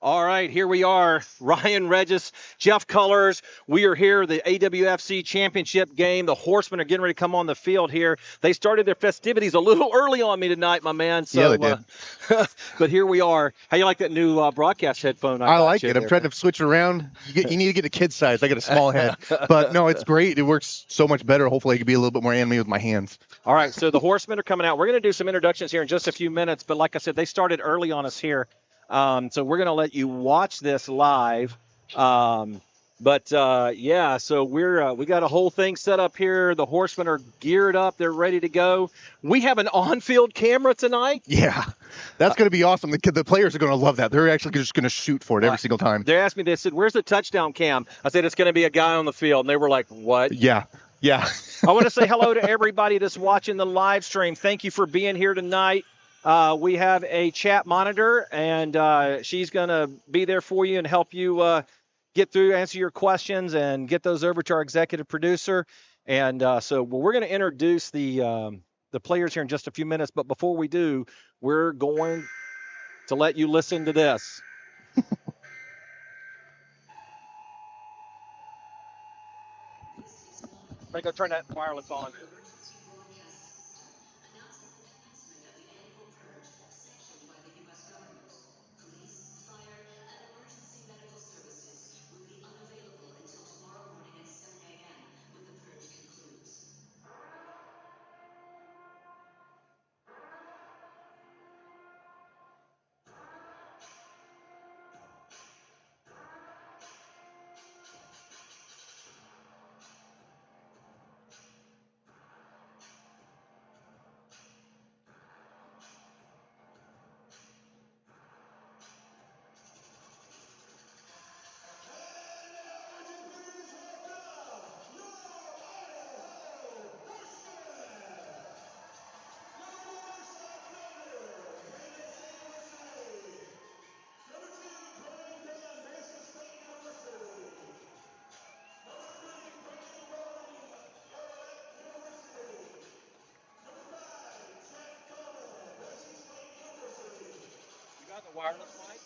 All right, here we are. Ryan Regis, Jeff Cullers. We are here, the AWFC championship game. The Horsemen are getting ready to come on the field here. They started their festivities a little early on me tonight, my man. So, yeah, they did. But here we are. How you like that new broadcast headphone? I like it. I'm trying to switch it around. You need to get a kid size. I got a small head. But, no, it's great. It works so much better. Hopefully I can be a little bit more animated with my hands. All right, so the Horsemen are coming out. We're going to do some introductions here in just a few minutes. But like I said, they started early on us here. So we're going to let you watch this live. Yeah, so we got a whole thing set up here. The Horsemen are geared up. They're ready to go. We have an on-field camera tonight. Yeah, that's going to be awesome. The players are going to love that. They're actually just going to shoot for it every single time. They asked me, they said, where's the touchdown cam? I said, it's going to be a guy on the field. And they were like, what? Yeah. I want to say hello to everybody that's watching the live stream. Thank you for being here tonight. We have a chat monitor, and she's going to be there for you and help you get through, answer your questions, and get those over to our executive producer. And we're going to introduce the players here in just a few minutes. But before we do, we're going to let you listen to this. I'm going to go turn that wireless on. The wireless mic?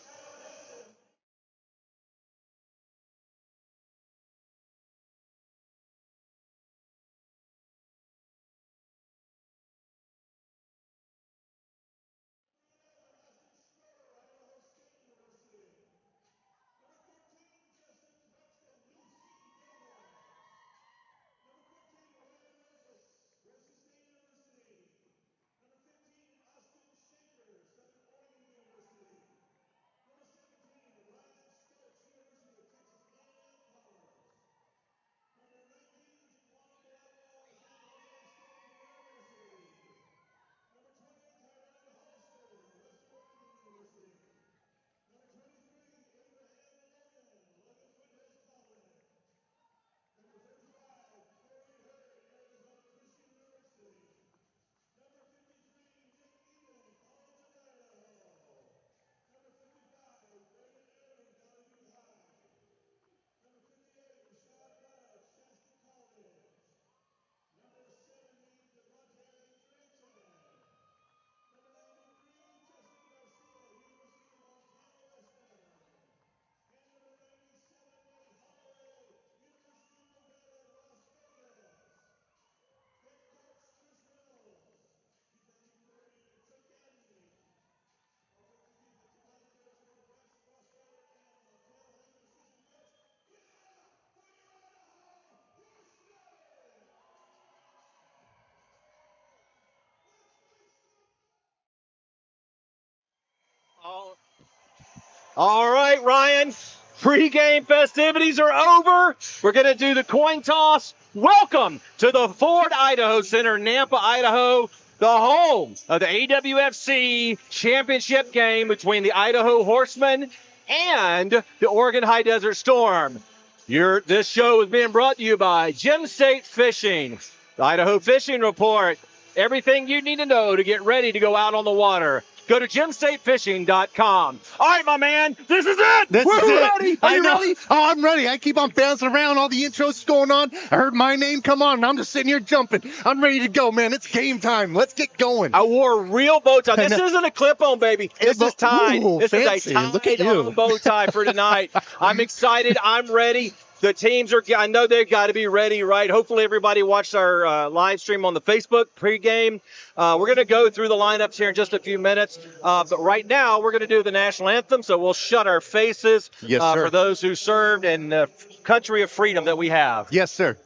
All right, Ryan. Pre-game festivities are over. We're going to do the coin toss. Welcome to the Ford Idaho Center, Nampa, Idaho, the home of the AWFC championship game between the Idaho Horsemen and the Oregon High Desert Storm. This show is being brought to you by Gem State Fishing, the Idaho Fishing Report, everything you need to know to get ready to go out on the water. go to gemstatefishing.com. All right, my man, this is it. This We're is it. ready. Are you ready? Oh, I'm ready. I keep on bouncing around. All the intros going on. I heard my name come on, and I'm just sitting here jumping. I'm ready to go, man. It's game time. Let's get going. I wore a real bow tie. This isn't a clip-on, baby. This is tied. Ooh, This fancy. is a Look at you. tied-on bow tie for tonight. I'm excited. I'm ready. The teams are, I know they've got to be ready, right? Hopefully everybody watched our live stream on the Facebook pregame. We're going to go through the lineups here in just a few minutes. But right now, we're going to do the national anthem, so we'll shut our faces Yes, sir. for those who served in the country of freedom that we have. Yes, sir.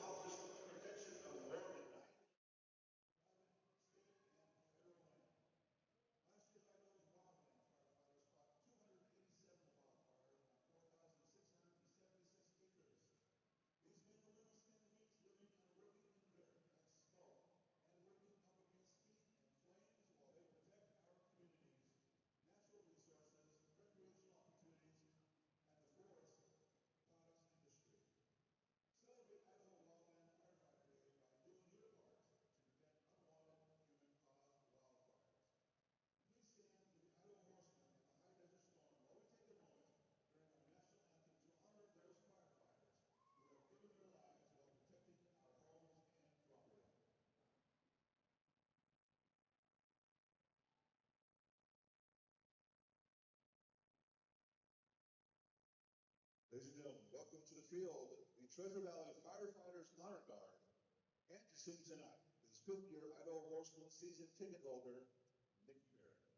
Ladies and gentlemen, welcome to the field, the Treasure Valley Firefighters Honor Guard. And to sing tonight is fifth-year Idaho Horsemen season ticket holder, Nikki Barrett.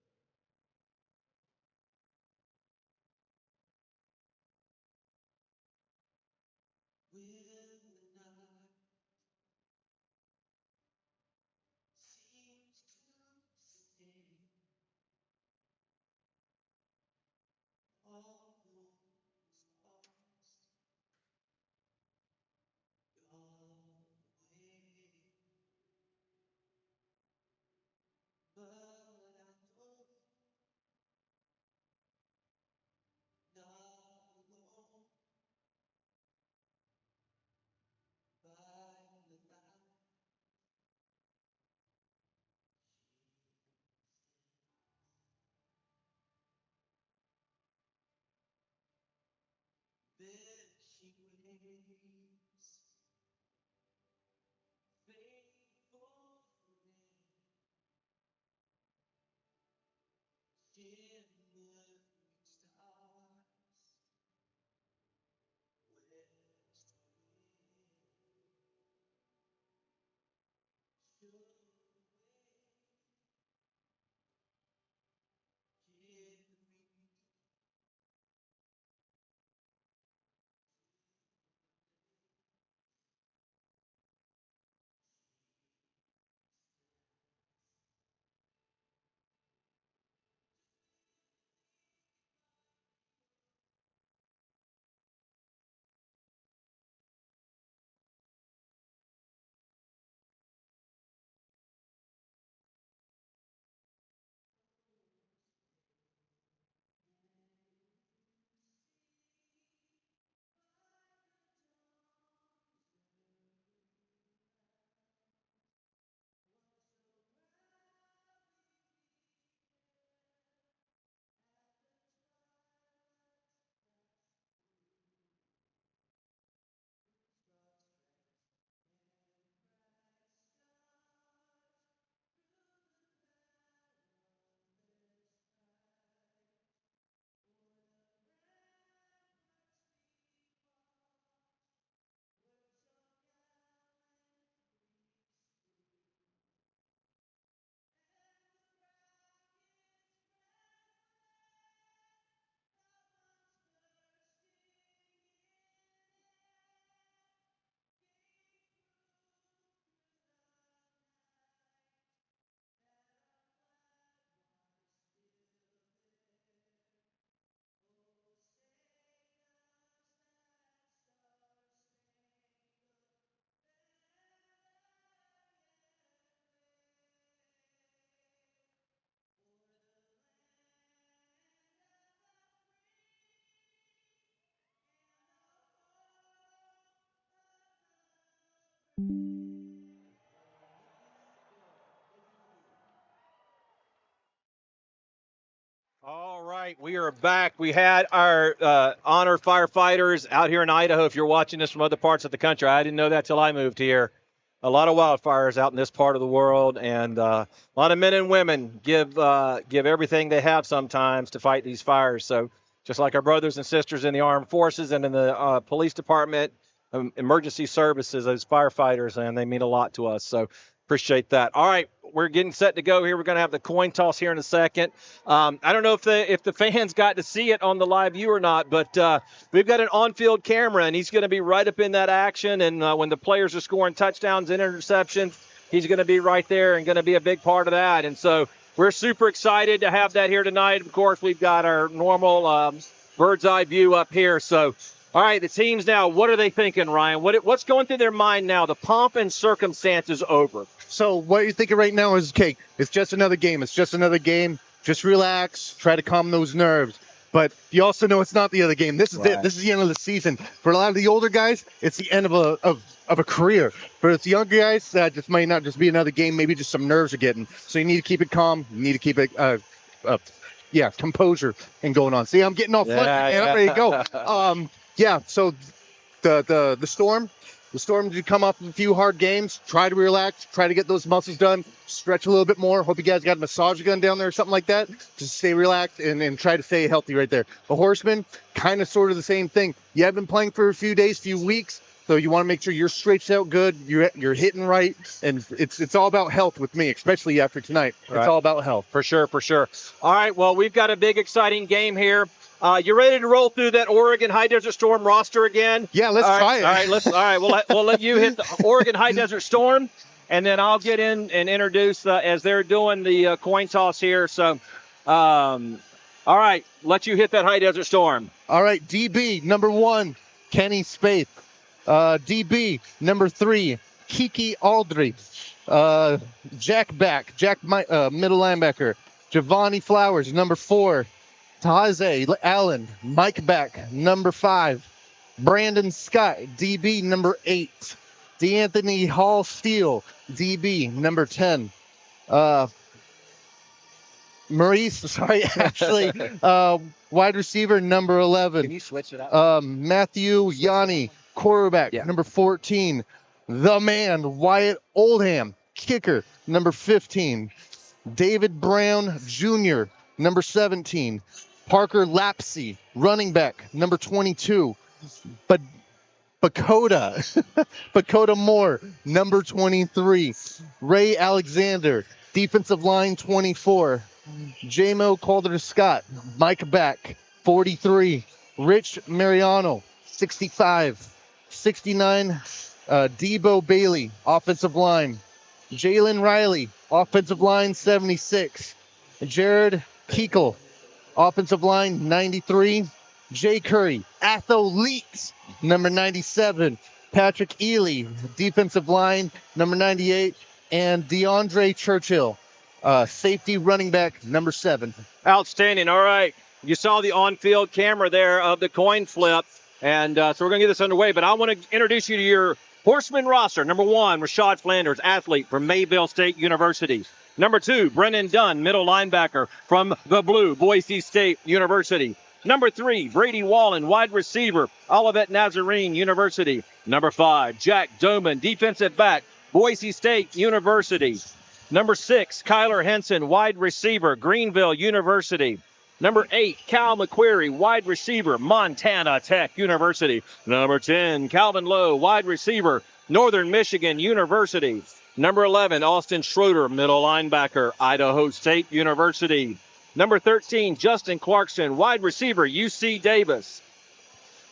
right, we are back. We had our honor firefighters out here in Idaho. If you're watching this from other parts of the country, I didn't know that till I moved here. A lot of wildfires out in this part of the world, and a lot of men and women give everything they have sometimes to fight these fires. So just like our brothers and sisters in the armed forces and in the police department, emergency services, those firefighters, and they mean a lot to us. So appreciate that. All right, we're getting set to go here. We're going to have the coin toss here in a second. I don't know if the fans got to see it on the live view or not, but we've got an on-field camera, and he's going to be right up in that action. And when the players are scoring touchdowns and interceptions, he's going to be right there and going to be a big part of that. And so we're super excited to have that here tonight. Of course, we've got our normal bird's eye view up here. So, all right, the teams now, what are they thinking, Ryan? What's going through their mind now? The pomp and circumstances over. So what you're thinking right now is, okay, it's just another game. It's just another game. Just relax. Try to calm those nerves. But you also know it's not the other game. This is it. This is the end of the season. For a lot of the older guys, it's the end of a career. For the younger guys, that just might not just be another game. Maybe just some nerves are getting. So you need to keep it calm. You need to keep it, composure and going on. See, I'm getting all flustered, and I'm ready to go. So the Storm. The Storm did come off a few hard games. Try to relax. Try to get those muscles done. Stretch a little bit more. Hope you guys got a massage gun down there or something like that. Just stay relaxed and try to stay healthy right there. The Horsemen, kind of sort of the same thing. You have been playing for a few days, few weeks, so you want to make sure you're stretched out good. You're hitting right, and it's all about health with me, especially after tonight. Right. It's all about health. For sure. All right, well, we've got a big, exciting game here. You ready to roll through that Oregon High Desert Storm roster again? Yeah, let's try it. All right, we'll let you hit the Oregon High Desert Storm, and then I'll get in and introduce as they're doing the coin toss here. So, all right, let you hit that High Desert Storm. All right, DB number 1, Kenny Spaeth. DB number 3, Kiki Aldridge. Jack middle linebacker. Giovanni Flowers, number 4. Taze Allen, Mike back, number 5. Brandon Scott, DB, number 8. DeAnthony Hall Steele, DB, number 10. Wide receiver, number 11. Can you switch it up? Matthew Yanni, quarterback, number 14. The man, Wyatt Oldham, kicker, number 15. David Brown Jr., number 17. Parker Lapsey, running back, number 22. Bakota Moore, number 23. Ray Alexander, defensive line, 24. Jamo Calder-Scott, Mike back, 43. Rich Mariano, 65. 69, Debo Bailey, offensive line. Jalen Riley, offensive line, 76. Jared Keekle, offensive line, 93. Jay Curry, athlete, number 97. Patrick Ely, defensive line, number 98. And DeAndre Churchill, safety running back, number 7. Outstanding. All right. You saw the on-field camera there of the coin flip. And so we're going to get this underway. But I want to introduce you to your Horseman roster. Number 1, Rashad Flanders, athlete from Mayville State University. Number 2, Brennan Dunn, middle linebacker from the Blue, Boise State University. Number 3, Brady Wallen, wide receiver, Olivet Nazarene University. Number 5, Jack Doman, defensive back, Boise State University. Number 6, Kyler Henson, wide receiver, Greenville University. Number 8, Cal McQuarrie, wide receiver, Montana Tech University. Number 10, Calvin Lowe, wide receiver, Northern Michigan University. Number 11, Austin Schroeder, middle linebacker, Idaho State University. Number 13, Justin Clarkson, wide receiver, UC Davis.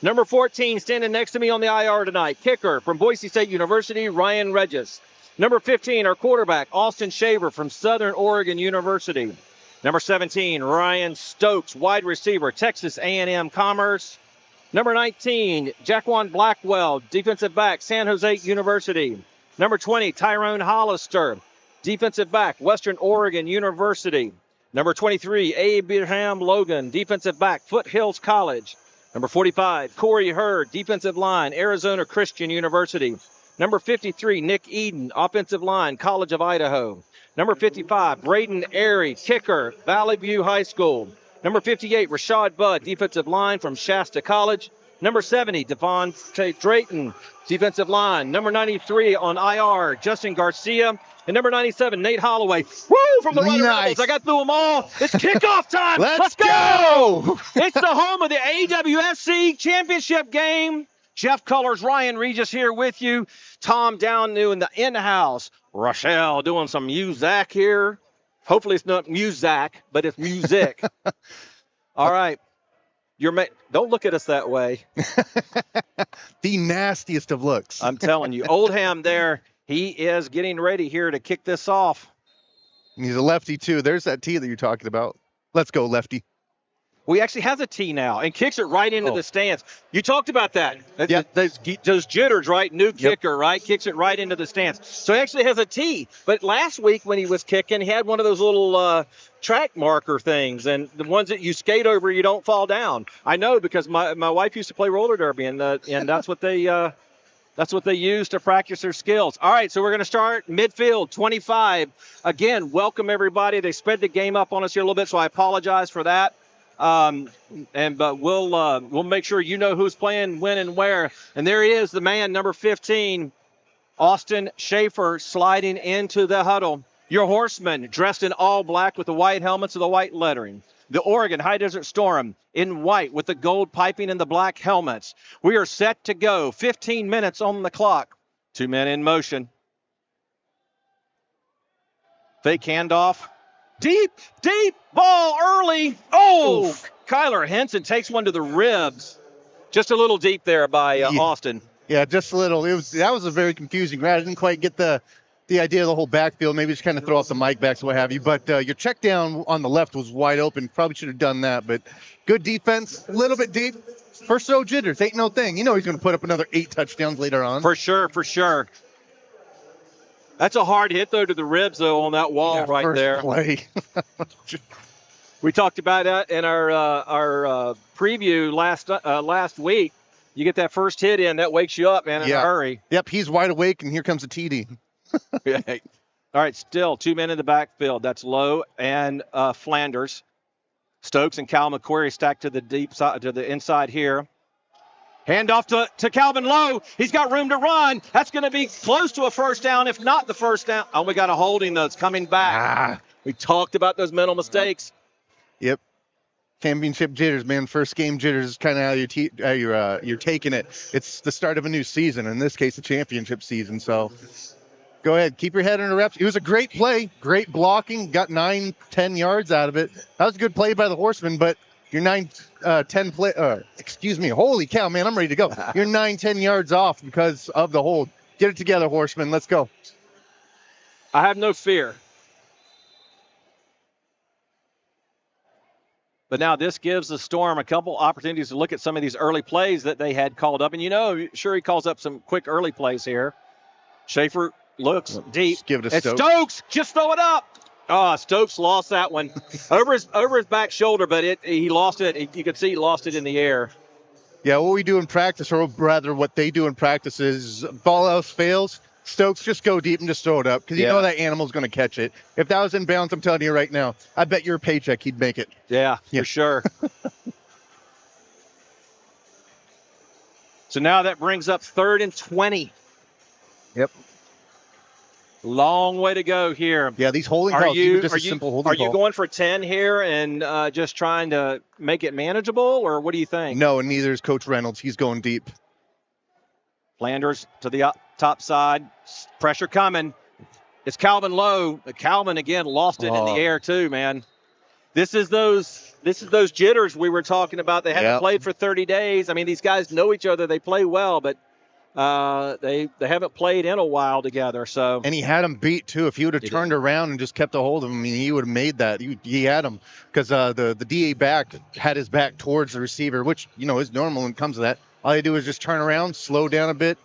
Number 14, standing next to me on the IR tonight, kicker from Boise State University, Ryan Regis. Number 15, our quarterback, Austin Shaver from Southern Oregon University. Number 17, Ryan Stokes, wide receiver, Texas A&M Commerce. Number 19, Jaquan Blackwell, defensive back, San Jose University. Number 20, Tyrone Hollister, defensive back, Western Oregon University. Number 23, Abraham Logan, defensive back, Foothills College. Number 45, Corey Hurd, defensive line, Arizona Christian University. Number 53, Nick Eden, offensive line, College of Idaho. Number 55, Braden Airy, kicker, Valley View High School. Number 58, Rashad Budd, defensive line from Shasta College. Number 70, Devon Drayton, defensive line. Number 93 on IR, Justin Garcia. And number 97, Nate Holloway. Woo, from the Rider Rebels. I got through them all. It's kickoff time. Let's go. It's the home of the AWFC championship game. Jeff Cullors, Ryan Regis here with you. Tom down new in the in-house. Rochelle doing some music here. Hopefully it's not music, but it's music. All right. Don't look at us that way. The nastiest of looks. I'm telling you. Oldham there, he is getting ready here to kick this off. And he's a lefty, too. There's that tee that you're talking about. Let's go, lefty. Well, he actually has a tee now and kicks it right into the stands. You talked about that. Yep. Those jitters, right? New kicker, right? Kicks it right into the stands. So he actually has a tee. But last week when he was kicking, he had one of those little track marker things, and the ones that you skate over, you don't fall down. I know because my wife used to play roller derby, and that's what they use to practice their skills. All right, so we're going to start midfield, 25. Again, welcome everybody. They sped the game up on us here a little bit, so I apologize for that. But we'll make sure you know who's playing when and where. And there he is, the man, number 15, Austin Schaefer, sliding into the huddle. Your Horsemen, dressed in all black with the white helmets and the white lettering. The Oregon High Desert Storm in white with the gold piping and the black helmets. We are set to go. 15 minutes on the clock. 2 men in motion. Fake handoff. Deep ball early. Oh, oof. Kyler Henson takes one to the ribs. Just a little deep there by Austin. Yeah, just a little. That was a very confusing route. I didn't quite get the idea of the whole backfield. Maybe just kind of throw off the mic backs, what have you. But your check down on the left was wide open. Probably should have done that. But good defense, a little bit deep. First throw jitters, ain't no thing. You know he's going to put up another 8 touchdowns later on. For sure. That's a hard hit, though, to the ribs, though, on that wall right there. Play. We talked about that in our preview last week. You get that first hit in, that wakes you up, man, in a hurry. Yep, he's wide awake, and here comes the TD. All right, still 2 men in the backfield. That's Lowe and Flanders. Stokes and Cal McQuarrie stacked to the deep side, to the inside here. Handoff to Calvin Lowe. He's got room to run. That's going to be close to a first down, if not the first down. Oh, we got a holding, though. It's coming back. We talked about those mental mistakes. Yep. Championship jitters, man. First game jitters is kind of how you're taking it. It's the start of a new season. In this case, a championship season. So go ahead. Keep your head in the reps. It was a great play. Great blocking. Got 9-10 yards out of it. That was a good play by the Horsemen, but you're 9-10 play. Excuse me. Holy cow, man! I'm ready to go. You're 9-10 yards off because of the hold. Get it together, Horsemen. Let's go. I have no fear. But now this gives the Storm a couple opportunities to look at some of these early plays that they had called up. And sure he calls up some quick early plays here. Schaefer looks deep. Just give it to Stokes. Stokes, just throw it up. Oh, Stokes lost that one over his back shoulder, but he lost it. You could see he lost it in the air. Yeah, what we do in practice, or rather what they do in practice, is ball else fails, Stokes, just go deep and just throw it up because you know that animal's going to catch it. If that was in bounds, I'm telling you right now, I bet your paycheck he'd make it. Yeah. For sure. So now that brings up 3rd and 20. Yep. Long way to go here. Yeah, these holding calls, just a simple holding call. Are you going for 10 here and just trying to make it manageable, or what do you think? No, and neither is Coach Reynolds. He's going deep. Flanders to the top side. Pressure coming. It's Calvin Lowe. Calvin, again, lost it in the air too, man. This is those jitters we were talking about. They haven't played for 30 days. I mean, these guys know each other. They play well, but they haven't played in a while together. So and he had him beat too. If he would have turned around and just kept a hold of him, I mean, he would have made that. He had him because the DA back had his back towards the receiver, which is normal when it comes to that. All you do is just turn around, slow down a bit,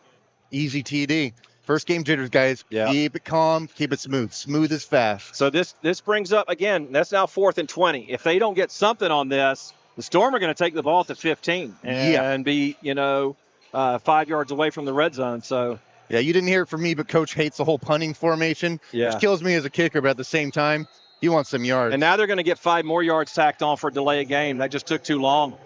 easy TD. First game jitters, guys. Yeah. Keep it calm, keep it smooth. Smooth as fast. So this brings up again. That's now 4th and 20. If they don't get something on this, the Storm are going to take the ball to 15 and be 5 yards away from the red zone. So yeah, you didn't hear it from me, but Coach hates the whole punting formation, which kills me as a kicker. But at the same time, He wants some yards. And now they're going to get 5 more yards tacked on for a delay of game. That just took too long.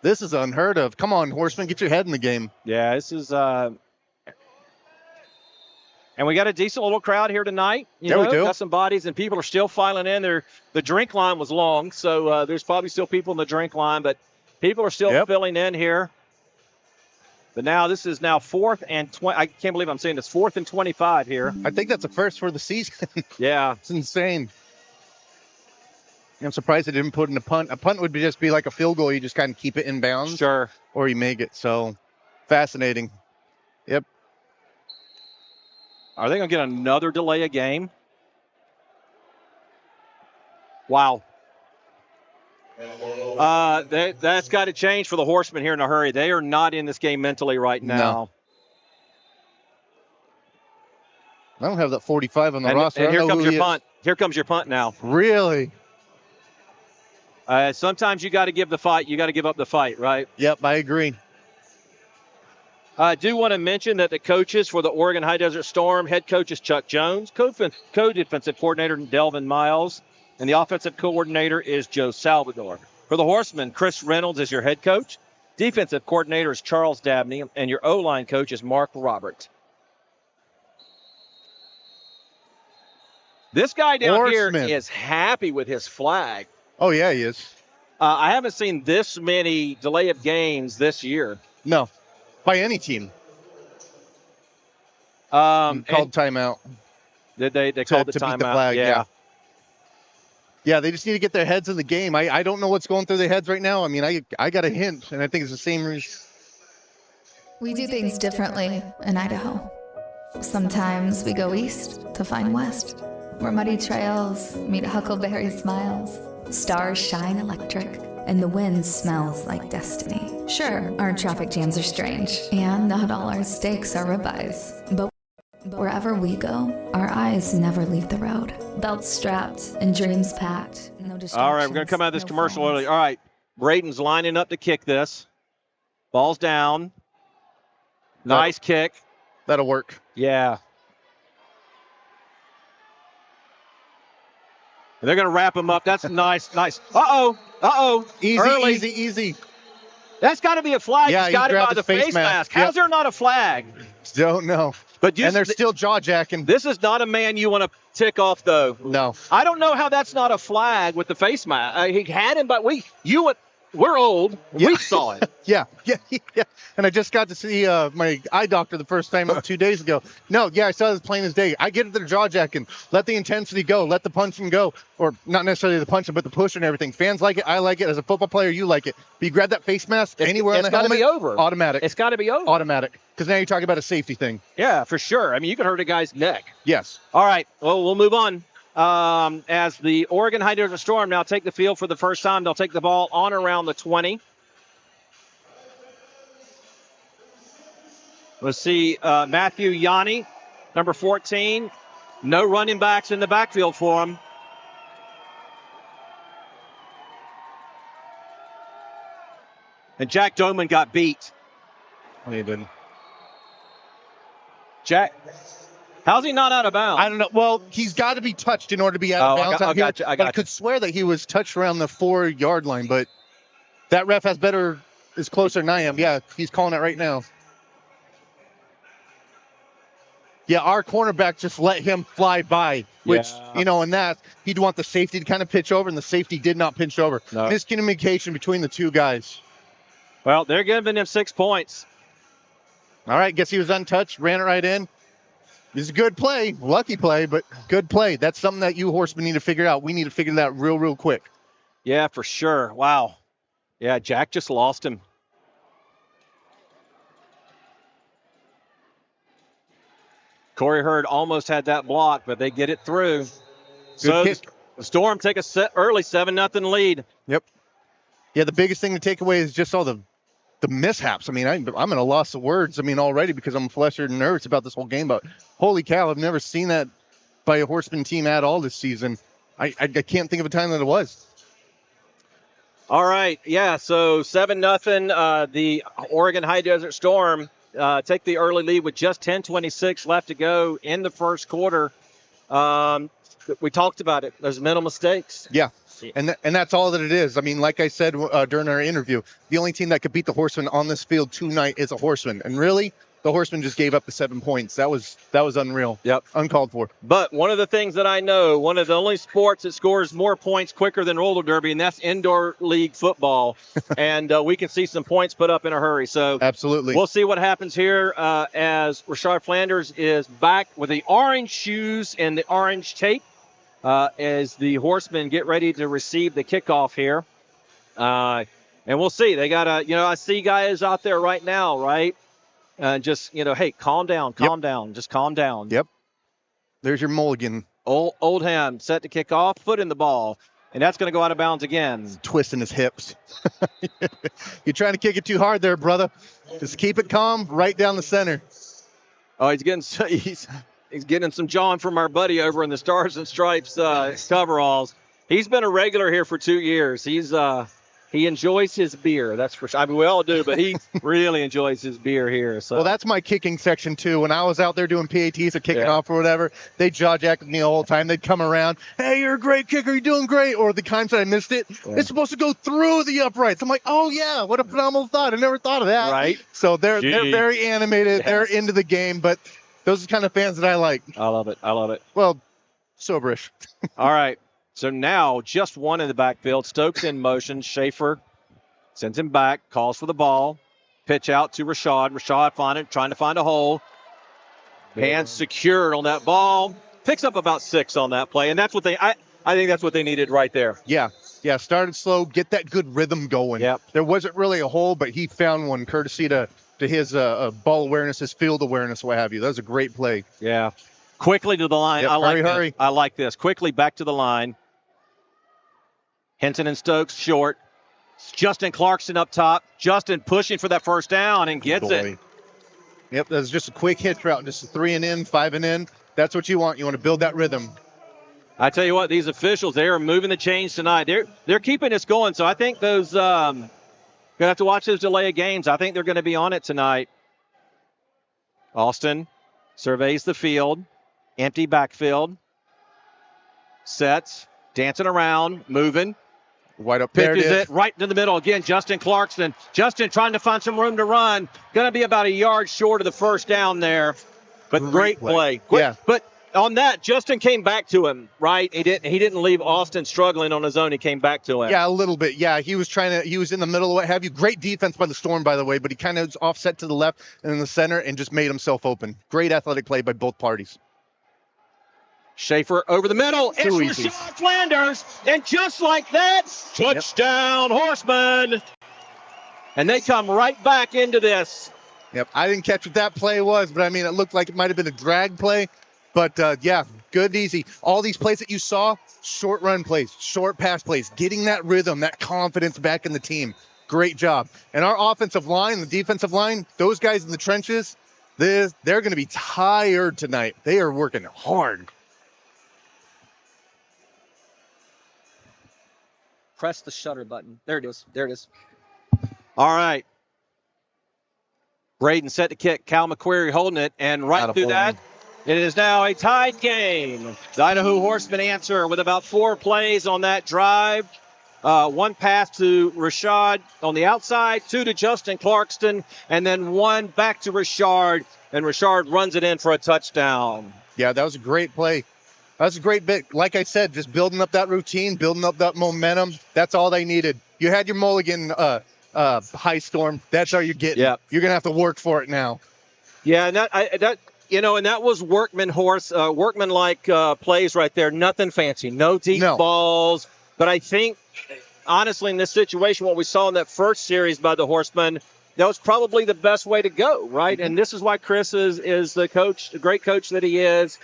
This is unheard of. Come on, Horsemen, get your head in the game. Yeah, this is and we got a decent little crowd here tonight. We do. Got some bodies, and people are still filing in. The drink line was long, so there's probably still people in the drink line, but people are still filling in here. But now this is now 4th and 20. I can't believe I'm saying this. 4th and 25 here. I think that's a first for the season. Yeah. It's insane. I'm surprised they didn't put in a punt. A punt would just be like a field goal. You just kind of keep it in bounds. Sure. Or you make it. So, fascinating. Yep. Are they going to get another delay of game? Wow. That's got to change for the Horsemen here in a hurry. They are not in this game mentally right now. No. I don't have that 45 on the roster. And here comes your punt. Here comes your punt now. Really? Sometimes you got to give the fight. You got to give up the fight, right? Yep, I agree. I do want to mention that the coaches for the Oregon High Desert Storm, head coach is Chuck Jones, co-defensive coordinator Delvin Miles, and the offensive coordinator is Joe Salvador. For the Horsemen, Chris Reynolds is your head coach. Defensive coordinator is Charles Dabney, and your O-line coach is Mark Robert. This guy down here is happy with his flag. Oh, yeah, he is. I haven't seen this many delay of games this year. No, by any team. Called timeout. Did they called the timeout? Beat the flag, yeah. Yeah, they just need to get their heads in the game. I don't know what's going through their heads right now. I mean, I got a hint, and I think it's the same reason. We do things differently in Idaho. Sometimes we go east to find west, where muddy trails meet huckleberry smiles. Stars shine electric, and the wind smells like destiny. Sure, our traffic jams are strange, and not all our steaks are ribeyes. But wherever we go, our eyes never leave the road. Belts strapped and dreams packed. No distractions. All right, we're going to come out of this commercial early. All right, Braden's lining up to kick this. Ball's down. Nice kick. That'll work. Yeah. They're going to wrap him up. That's nice. Uh-oh. Easy. That's got to be a flag. Yeah, He's got it by the face mask. How's Yep. there not a flag? Don't know. And they're still jaw-jacking. This is not a man you want to tick off, though. No. I don't know how that's not a flag with the face mask. He had him, but we're old. Yeah. We saw it. Yeah. And I just got to see my eye doctor the first time 2 days ago. I saw this plain as day. I get it, they're jaw-jacking. Let the intensity go. Let the punching go. Or not necessarily the punching, but the push and everything. Fans like it. I like it. As a football player, you like it. But you grab that face mask anywhere on the helmet. It's got to be over. Automatic. It's got to be over. Automatic. Because now you're talking about a safety thing. Yeah, for sure. I mean, you could hurt a guy's neck. Yes. All right. Well, we'll move on. As the Oregon High Desert Storm now take the field for the first time, they'll take the ball on around the 20. Let's see, Matthew Yanni, number 14. No running backs in the backfield for him. And Jack Doman got beat. Oh, he didn't. Jack, how's he not out of bounds? I don't know. Well, he's got to be touched in order to be out of bounds out here. I could swear that he was touched around the 4-yard line, but that ref is closer than I am. Yeah, he's calling it right now. Yeah, our cornerback just let him fly by, which, and that, he'd want the safety to kind of pitch over, and the safety did not pitch over. No. Miscommunication between the two guys. Well, they're giving him 6 points. All right, guess he was untouched, ran it right in. It's a good play, lucky play, but good play. That's something that you Horsemen need to figure out. We need to figure that out real quick. Yeah, for sure. Wow. Yeah, Jack just lost him. Corey Hurd almost had that block, but they get it through. So the Storm take a early 7-0 lead. Yep. Yeah, the biggest thing to take away is just all the mishaps. I mean, I'm at a loss of words. I mean, already because I'm flustered and nervous about this whole game. But holy cow, I've never seen that by a Horseman team at all this season. I can't think of a time that it was. All right. Yeah, so 7-0. The Oregon High Desert Storm take the early lead with just 10:26 left to go in the first quarter. We talked about it. There's mental mistakes. Yeah. And that's all that it is. I mean, like I said during our interview, the only team that could beat the Horsemen on this field tonight is a Horseman. And really, the Horsemen just gave up the 7 points. That was unreal. Yep. Uncalled for. But one of the things that I know, one of the only sports that scores more points quicker than roller derby, and that's indoor league football. And we can see some points put up in a hurry. So absolutely, we'll see what happens here as Rashard Flanders is back with the orange shoes and the orange tape. As the Horsemen get ready to receive the kickoff here. And we'll see. They got I see guys out there right now, right? Just, hey, calm down, just calm down. Yep. There's your mulligan. Oldham set to kick off, foot in the ball, and that's going to go out of bounds again. Twisting his hips. You're trying to kick it too hard there, brother. Just keep it calm, right down the center. Oh, He's getting some John from our buddy over in the Stars and Stripes coveralls. He's been a regular here for 2 years. He enjoys his beer, that's for sure. I mean, we all do, but he really enjoys his beer here. So. Well, that's my kicking section, too. When I was out there doing PATs or kicking off or whatever, they jaw-jacked me the whole time. They'd come around, hey, you're a great kicker, you're doing great. Or the times that I missed it, it's supposed to go through the uprights. I'm like, oh, yeah, what a phenomenal thought. I never thought of that. Right. So they're very animated. Yes. They're into the game, but those are the kind of fans that I like. I love it. Well, soberish. All right. So now just one in the backfield. Stokes in motion. Schaefer sends him back, calls for the ball. Pitch out to Rashad. Rashad trying to find a hole. Hands secured on that ball. Picks up about 6 on that play. And that's what I think that's what they needed right there. Yeah. Yeah, started slow, get that good rhythm going. Yep. There wasn't really a hole, but he found one courtesy to his ball awareness, his field awareness, what have you. That was a great play. Yeah. Quickly to the line. Yep, hurry. I like this. Quickly back to the line. Hinton and Stokes short. Justin Clarkson up top. Justin pushing for that first down and gets it. Yep, that's just a quick hitch route. Just a 3 and in, 5 and in. That's what you want. You want to build that rhythm. I tell you what, these officials, they are moving the chains tonight. They're keeping this going. So I think those going to have to watch those delay of games. I think they're going to be on it tonight. Austin surveys the field. Empty backfield. Sets. Dancing around. Moving. Wide up there. Pitches it right to the middle. Again, Justin Clarkson. Justin trying to find some room to run. Going to be about a yard short of the first down there. But great play. Yeah. But on that, Justin came back to him, right? He didn't leave Austin struggling on his own. He came back to him. Yeah, a little bit. Yeah, he was in the middle of what have you. Great defense by the Storm, by the way, but he kind of was offset to the left and in the center and just made himself open. Great athletic play by both parties. Schaefer over the middle. It's Rashard Flanders. And just like that, touchdown, Horsemen. And they come right back into this. Yep, I didn't catch what that play was, but I mean, it looked like it might have been a drag play. But, yeah, good, easy. All these plays that you saw, short run plays, short pass plays, getting that rhythm, that confidence back in the team. Great job. And our offensive line, the defensive line, those guys in the trenches, they're going to be tired tonight. They are working hard. Press the shutter button. There it is. All right. Braden set to kick. Cal McQuarrie holding it. And right through that, it is now a tied game. The Idaho Horsemen answer with about 4 plays on that drive. 1 pass to Rashad on the outside, 2 to Justin Clarkston, and then 1 back to Rashard. And Rashard runs it in for a touchdown. Yeah, that was a great play. That's a great bit. Like I said, just building up that routine, building up that momentum. That's all they needed. You had your mulligan high storm. That's all you're getting. Yep. You're going to have to work for it now. Yeah, and that was workman-like plays right there. Nothing fancy. No deep balls. But I think, honestly, in this situation, what we saw in that first series by the Horsemen, that was probably the best way to go, right? Mm-hmm. And this is why Chris is the coach, the great coach that he is.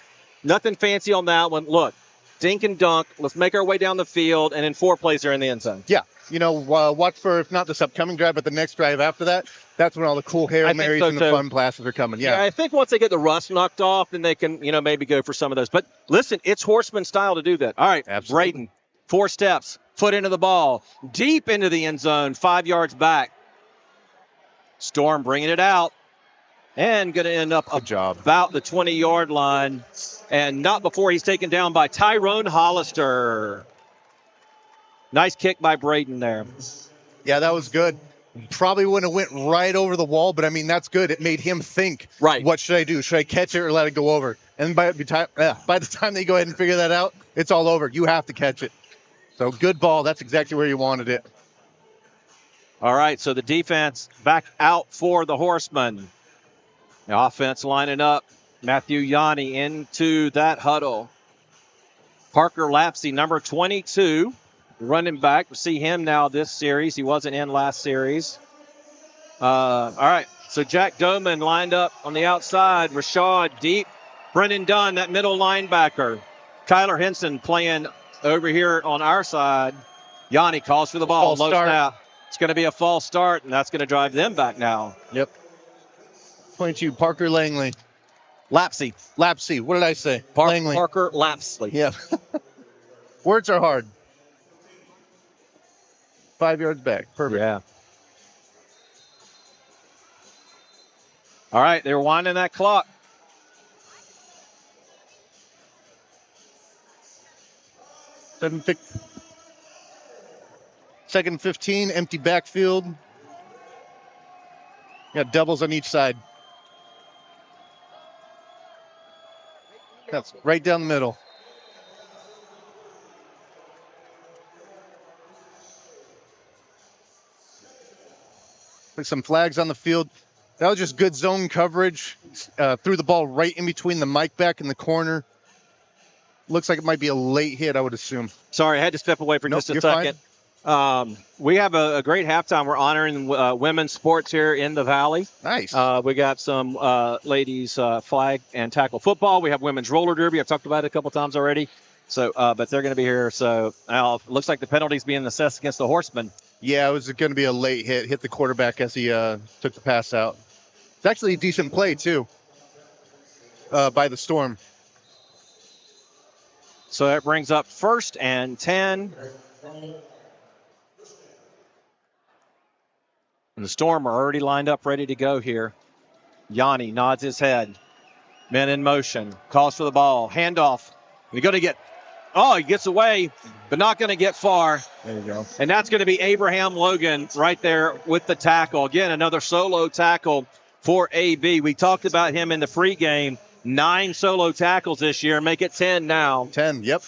Nothing fancy on that one. Look, dink and dunk. Let's make our way down the field, and in 4 plays, they're in the end zone. Yeah. Watch for, if not this upcoming drive, but the next drive after that. That's when all the cool Hail Marys and the fun passes are coming. Yeah, I think once they get the rust knocked off, then they can, maybe go for some of those. But listen, it's Horseman style to do that. All right, absolutely. Braden, 4 steps, foot into the ball, deep into the end zone, 5 yards back. Storm bringing it out. and going to end up Good job. about the 20-yard line, and not before he's taken down by Tyrone Hollister. Nice kick by Braden there. Yeah, that was good. Probably wouldn't have went right over the wall, but, I mean, that's good. It made him think, right, what should I do? Should I catch it or let it go over? And by the time they go ahead and figure that out, it's all over. You have to catch it. So good ball. That's exactly where you wanted it. All right, so the defense back out for the Horsemen. The offense lining up. Matthew Yanni into that huddle. Parker Lapsey, number 22, running back. We see him now this series. He wasn't in last series. All right, so Jack Doman lined up on the outside. Rashad deep. Brennan Dunn, that middle linebacker. Kyler Henson playing over here on our side. Yanni calls for the ball. Low snap. It's going to be a false start, and that's going to drive them back now. Yep. 22, Parker Langley. Lapsey. What did I say? Langley. Parker Lapsey. Yeah. Words are hard. 5 yards back. Perfect. Yeah. All right, they're winding that clock. Second 15, empty backfield. Got doubles on each side. That's right down the middle. Put some flags on the field. That was just good zone coverage. Threw the ball right in between the mic back and the corner. Looks like it might be a late hit, I would assume. Sorry, I had to step away for just a second. We have a great halftime. We're honoring women's sports here in the Valley. Nice. We got some ladies flag and tackle football. We have women's roller derby. I've talked about it a couple times already. So, but they're going to be here. So now it looks like the penalty's being assessed against the Horsemen. Yeah, it was going to be a late hit. Hit the quarterback as he took the pass out. It's actually a decent play, too, by the Storm. So that brings up 1st and 10. And the Storm are already lined up, ready to go here. Yanni nods his head. Men in motion. Calls for the ball. Handoff. You're going to get... Oh, he gets away, but not going to get far. There you go. And that's going to be Abraham Logan right there with the tackle. Again, another solo tackle for AB. We talked about him in the pregame. 9 solo tackles this year. Make it 10 now. 10, yep.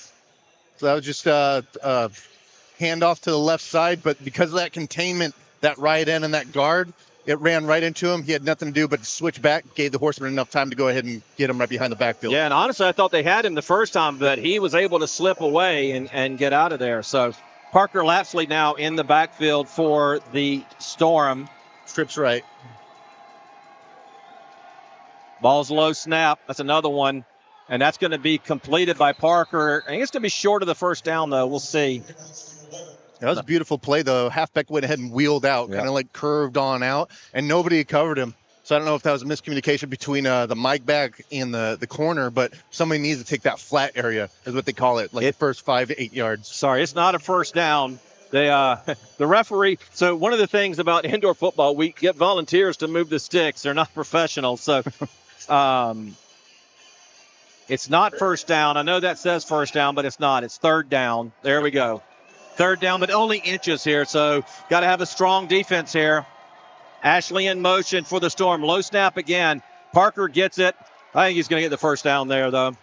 So that was just a handoff to the left side, but because of that containment, that right end and that guard, it ran right into him. He had nothing to do but to switch back, gave the Horsemen enough time to go ahead and get him right behind the backfield. Yeah, and honestly, I thought they had him the first time, but he was able to slip away and get out of there. So Parker Lapsley now in the backfield for the Storm. Trips right. Ball's low snap. That's another one. And that's going to be completed by Parker. I think it's going to be short of the first down, though. We'll see. That was a beautiful play, though. Halfback went ahead and wheeled out, kind of like curved on out, and nobody covered him. So I don't know if that was a miscommunication between the mic back and the corner, but somebody needs to take that flat area, is what they call it, like the first 5 to 8 yards. Sorry, it's not a first down. They, the referee, so one of the things about indoor football, we get volunteers to move the sticks. They're not professionals. So it's not first down. I know that says first down, but it's not. It's third down. There we go. Third down, but only inches here. So got to have a strong defense here. Ashley in motion for the Storm. Low snap again. Parker gets it. I think he's going to get the first down there, though.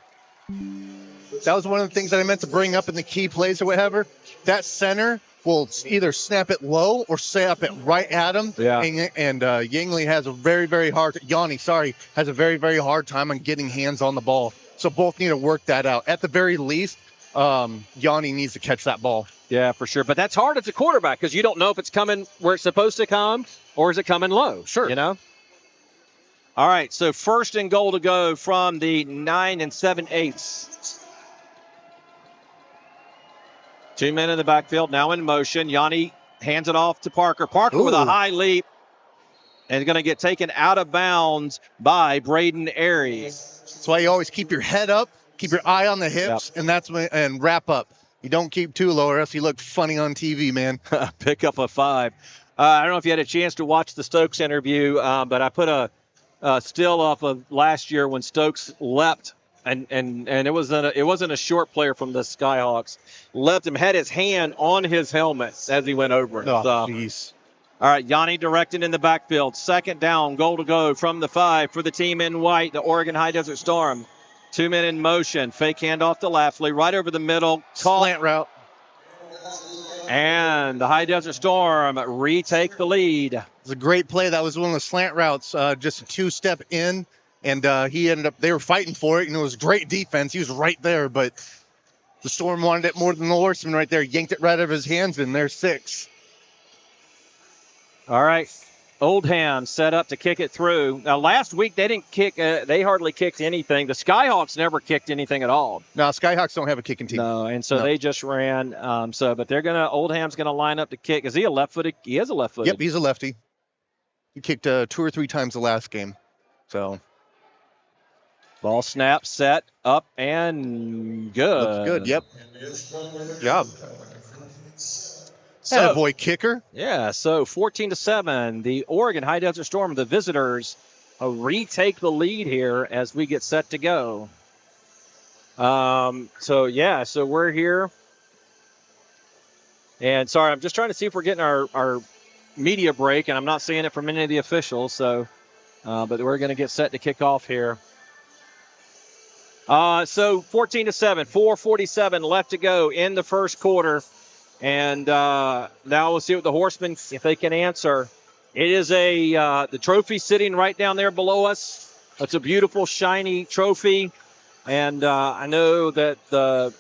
That was one of the things that I meant to bring up in the key plays or whatever. That center will either snap it low or snap it right at him. Yeah. And Yangley has a very, very hard – Yanni, has a very, very hard time on getting hands on the ball. So both need to work that out. At the very least, Yanni needs to catch that ball. Yeah, for sure. But that's hard as a quarterback because you don't know if it's coming where it's supposed to come or is it coming low. Sure. You know? All right, so first and goal to go from the 9 7/8. 2 men in the backfield, now in motion. Yanni hands it off to Parker. Parker with a high leap and going to get taken out of bounds by Braden Aries. That's why you always keep your head up, keep your eye on the hips, and wrap up. You don't keep too low or else you look funny on TV, man. Pick up a 5. I don't know if you had a chance to watch the Stokes interview, but I put a still off of last year when Stokes leapt, and it wasn't a short player from the Skyhawks. Leapt him, had his hand on his helmet as he went over it. Oh, So, jeez. all right, Yanni directing in the backfield. Second down, goal to go from the 5 for the team in white, the Oregon High Desert Storm. 2 men in motion. Fake handoff to Lafley, right over the middle. Slant route. And the High Desert Storm retake the lead. It was a great play. That was one of the slant routes, just a 2-step in, and they were fighting for it, and it was great defense. He was right there, but the Storm wanted it more than the Horsemen right there. Yanked it right out of his hands, and there's 6. All right. Oldham set up to kick it through. Now, last week they didn't kick. They hardly kicked anything. The Skyhawks never kicked anything at all. No, Skyhawks don't have a kicking team. No, and so they just ran. But Oldham's gonna line up to kick. Is he a left-footed? He is a left-footed. Yep, he's a lefty. He kicked 2 or 3 times the last game. So ball snap, set up, and good. looks good. Yep. Good job. So, boy kicker. Yeah, so 14-7, the Oregon High Desert Storm, the visitors, retake the lead here as we get set to go. So we're here. And sorry, I'm just trying to see if we're getting our media break, and I'm not seeing it from any of the officials. So, but we're going to get set to kick off here. So 14-7, 4:47 left to go in the first quarter. And now we'll see what the Horsemen, if they can answer. It is the trophy sitting right down there below us. It's a beautiful, shiny trophy. And I know that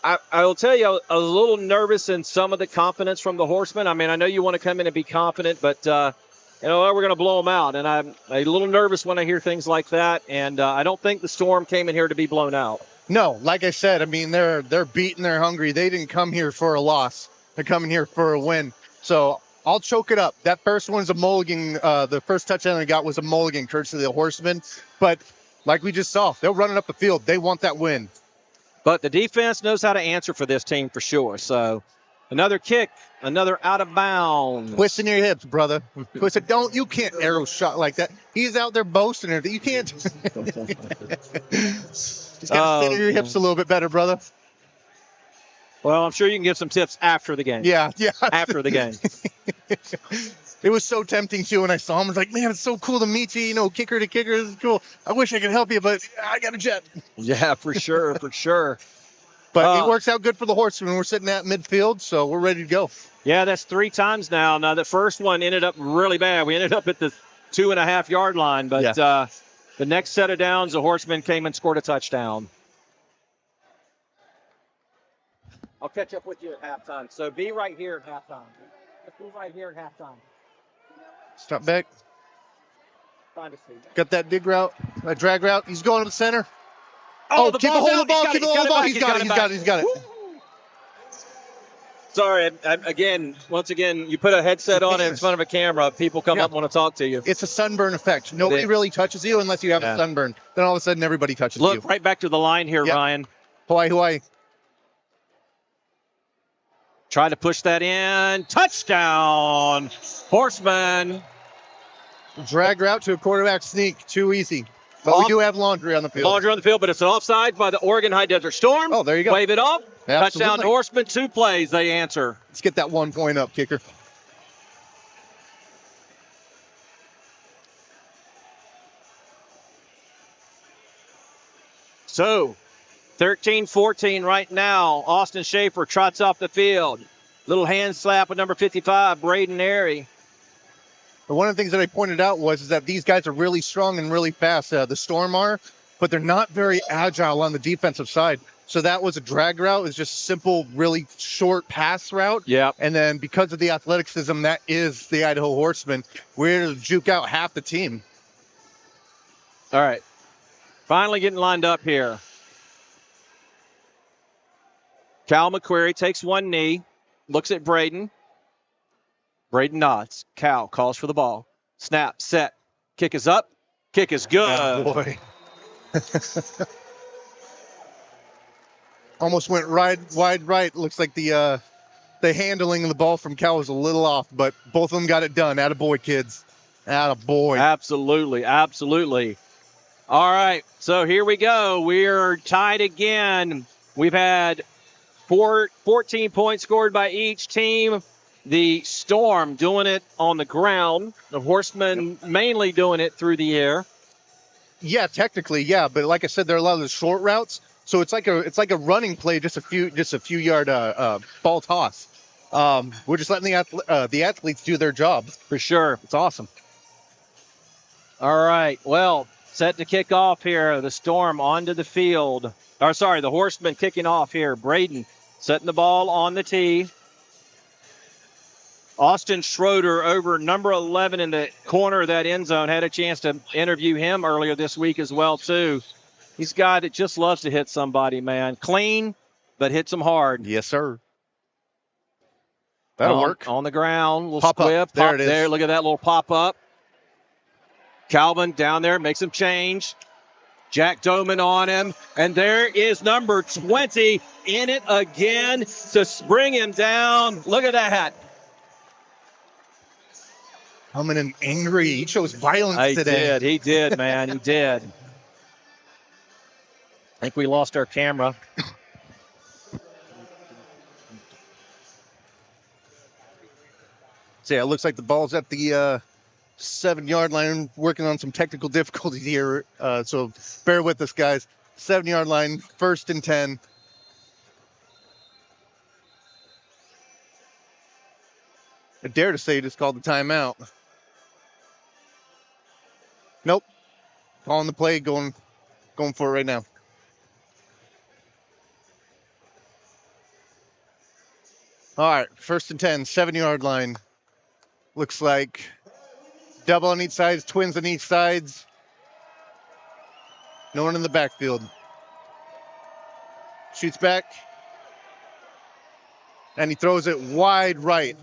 I will tell you, I was a little nervous in some of the confidence from the Horsemen. I mean, I know you want to come in and be confident, but, we're going to blow them out. And I'm a little nervous when I hear things like that. And I don't think the Storm came in here to be blown out. No, like I said, I mean, they're beaten, they're hungry. They didn't come here for a loss. They're coming here for a win. So I'll choke it up. That first one's a mulligan. The first touchdown they got was a mulligan, courtesy of the Horsemen. But like we just saw, they're running up the field. They want that win. But the defense knows how to answer for this team for sure. So another kick, another out of bounds. Twisting your hips, brother. Twist it. You can't arrow shot like that. He's out there boasting it. You can't. Just got to center your hips a little bit better, brother. Well, I'm sure you can give some tips after the game. Yeah. After the game. It was so tempting, too, when I saw him. I was like, man, it's so cool to meet you. Kicker to kicker. This is cool. I wish I could help you, but I got a jet. Yeah, for sure, for sure. But it works out good for the Horsemen. We're sitting at midfield, so we're ready to go. Yeah, that's 3 times now. Now, the first one ended up really bad. We ended up at the 2.5-yard line, but the next set of downs, the Horsemen came and scored a touchdown. I'll catch up with you at halftime. So be right here at halftime. Be right here at halftime. Stop back. Find a seat. Got that dig route, that drag route. He's going to the center. Keep a hold of the ball. Keep a hold of the ball. He's got it. Sorry, once again, you put a headset on in front of a camera, people come up and want to talk to you. It's a sunburn effect. Nobody really touches you unless you have a sunburn. Then all of a sudden, everybody touches you. Look, right back to the line here, Ryan. Hawaii. Try to push that in. Touchdown, Horsemen. Drag route to a quarterback sneak. Too easy. But we do have laundry on the field. Laundry on the field, but it's an offside by the Oregon High Desert Storm. Oh, there you go. Wave it off. Absolutely. Touchdown to Horsemen. 2 plays. They answer. Let's get that 1 point up, kicker. So, 13-14 right now. Austin Schaefer trots off the field. Little hand slap with number 55, Braden Airy. But one of the things that I pointed out was that these guys are really strong and really fast. The Storm are, but they're not very agile on the defensive side. So that was a drag route. It's just a simple, really short pass route. Yeah. And then because of the athleticism, that is the Idaho Horsemen. We're able to juke out half the team. All right. Finally getting lined up here. Cal McQuarrie takes one knee, looks at Braden. Braden nods. Cal calls for the ball. Snap, set. Kick is up. Kick is good. Oh, boy. Almost went wide right. Looks like the handling of the ball from Cal was a little off, but both of them got it done. Attaboy, kids. Attaboy. Absolutely, absolutely. All right, so here we go. We're tied again. We've had 14 points scored by each team. The Storm doing it on the ground. The Horsemen mainly doing it through the air. Yeah, technically, yeah, but like I said, there are a lot of the short routes, so it's like a running play, just a few yard ball toss. We're just letting the athletes do their job. For sure. It's awesome. All right, well, set to kick off here. The Storm onto the field. The Horsemen kicking off here. Braden setting the ball on the tee. Austin Schroeder over number 11 in the corner of that end zone. Had a chance to interview him earlier this week as well, too. He's a guy that just loves to hit somebody, man. Clean, but hits them hard. Yes, sir. That'll work. On the ground, little pop squib. Up. There it is. There, look at that little pop-up. Calvin down there, makes him change. Jack Doman on him. And there is number 20 in it again to bring him down. Look at that. Coming in angry. He shows violence today. He did, man. He did. I think we lost our camera. So, yeah, it looks like the ball's at the 7-yard line, working on some technical difficulties here. So bear with us, guys. 7-yard line, 1st and 10. I dare to say just called the timeout. Nope. Calling the play, going for it right now. All right, 1st and 10, 7-yard line. Looks like double on each side, twins on each sides. No one in the backfield. Shoots back. And he throws it wide right.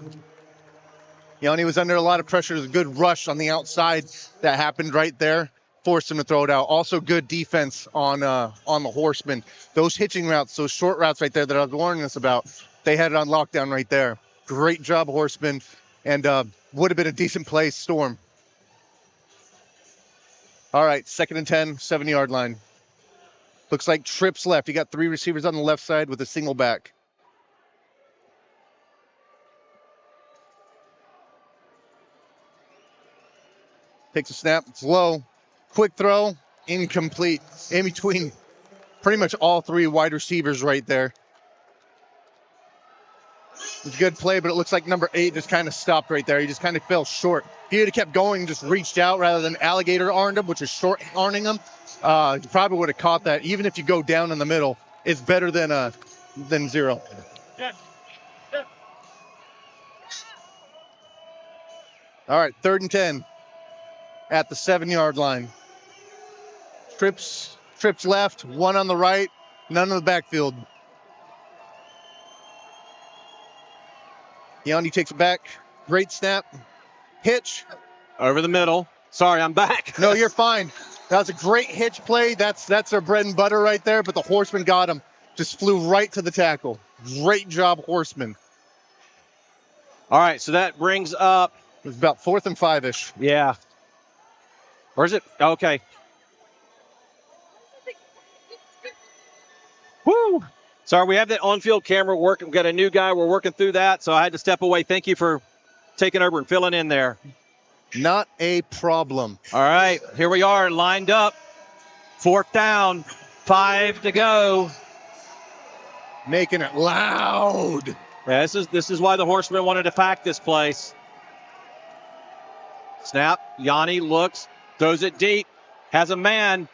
Yanni was under a lot of pressure. There's a good rush on the outside that happened right there. Forced him to throw it out. Also good defense on the Horsemen. Those hitching routes, those short routes right there that I was warning us about, they had it on lockdown right there. Great job, Horsemen. And would have been a decent play, Storm. All right, 2nd and 10, 7-yard line. Looks like trips left. You got 3 receivers on the left side with a single back. Takes a snap. It's low. Quick throw. Incomplete. In between pretty much all 3 wide receivers right there. It's a good play, but it looks like number 8 just kind of stopped right there. He just kind of fell short. If he had kept going and just reached out rather than alligator armed him, which is short arming him, you probably would have caught that. Even if you go down in the middle, it's better than 0. All right, 3rd and 10 at the 7-yard line. Trips left, 1 on the right, none in the backfield. Yanni takes it back. Great snap. Hitch. Over the middle. Sorry, I'm back. No, you're fine. That was a great hitch play. That's their bread and butter right there, but the Horseman got him. Just flew right to the tackle. Great job, Horseman. All right, so that brings up. It was about 4th and 5-ish. Yeah. Or is it? Okay. Woo! Sorry, we have that on-field camera working. We've got a new guy. We're working through that, so I had to step away. Thank you for taking over and filling in there. Not a problem. All right, here we are, lined up. 4th down, 5 to go. Making it loud. Yeah, this is why the Horsemen wanted to pack this place. Snap. Yanni looks, throws it deep, has a man.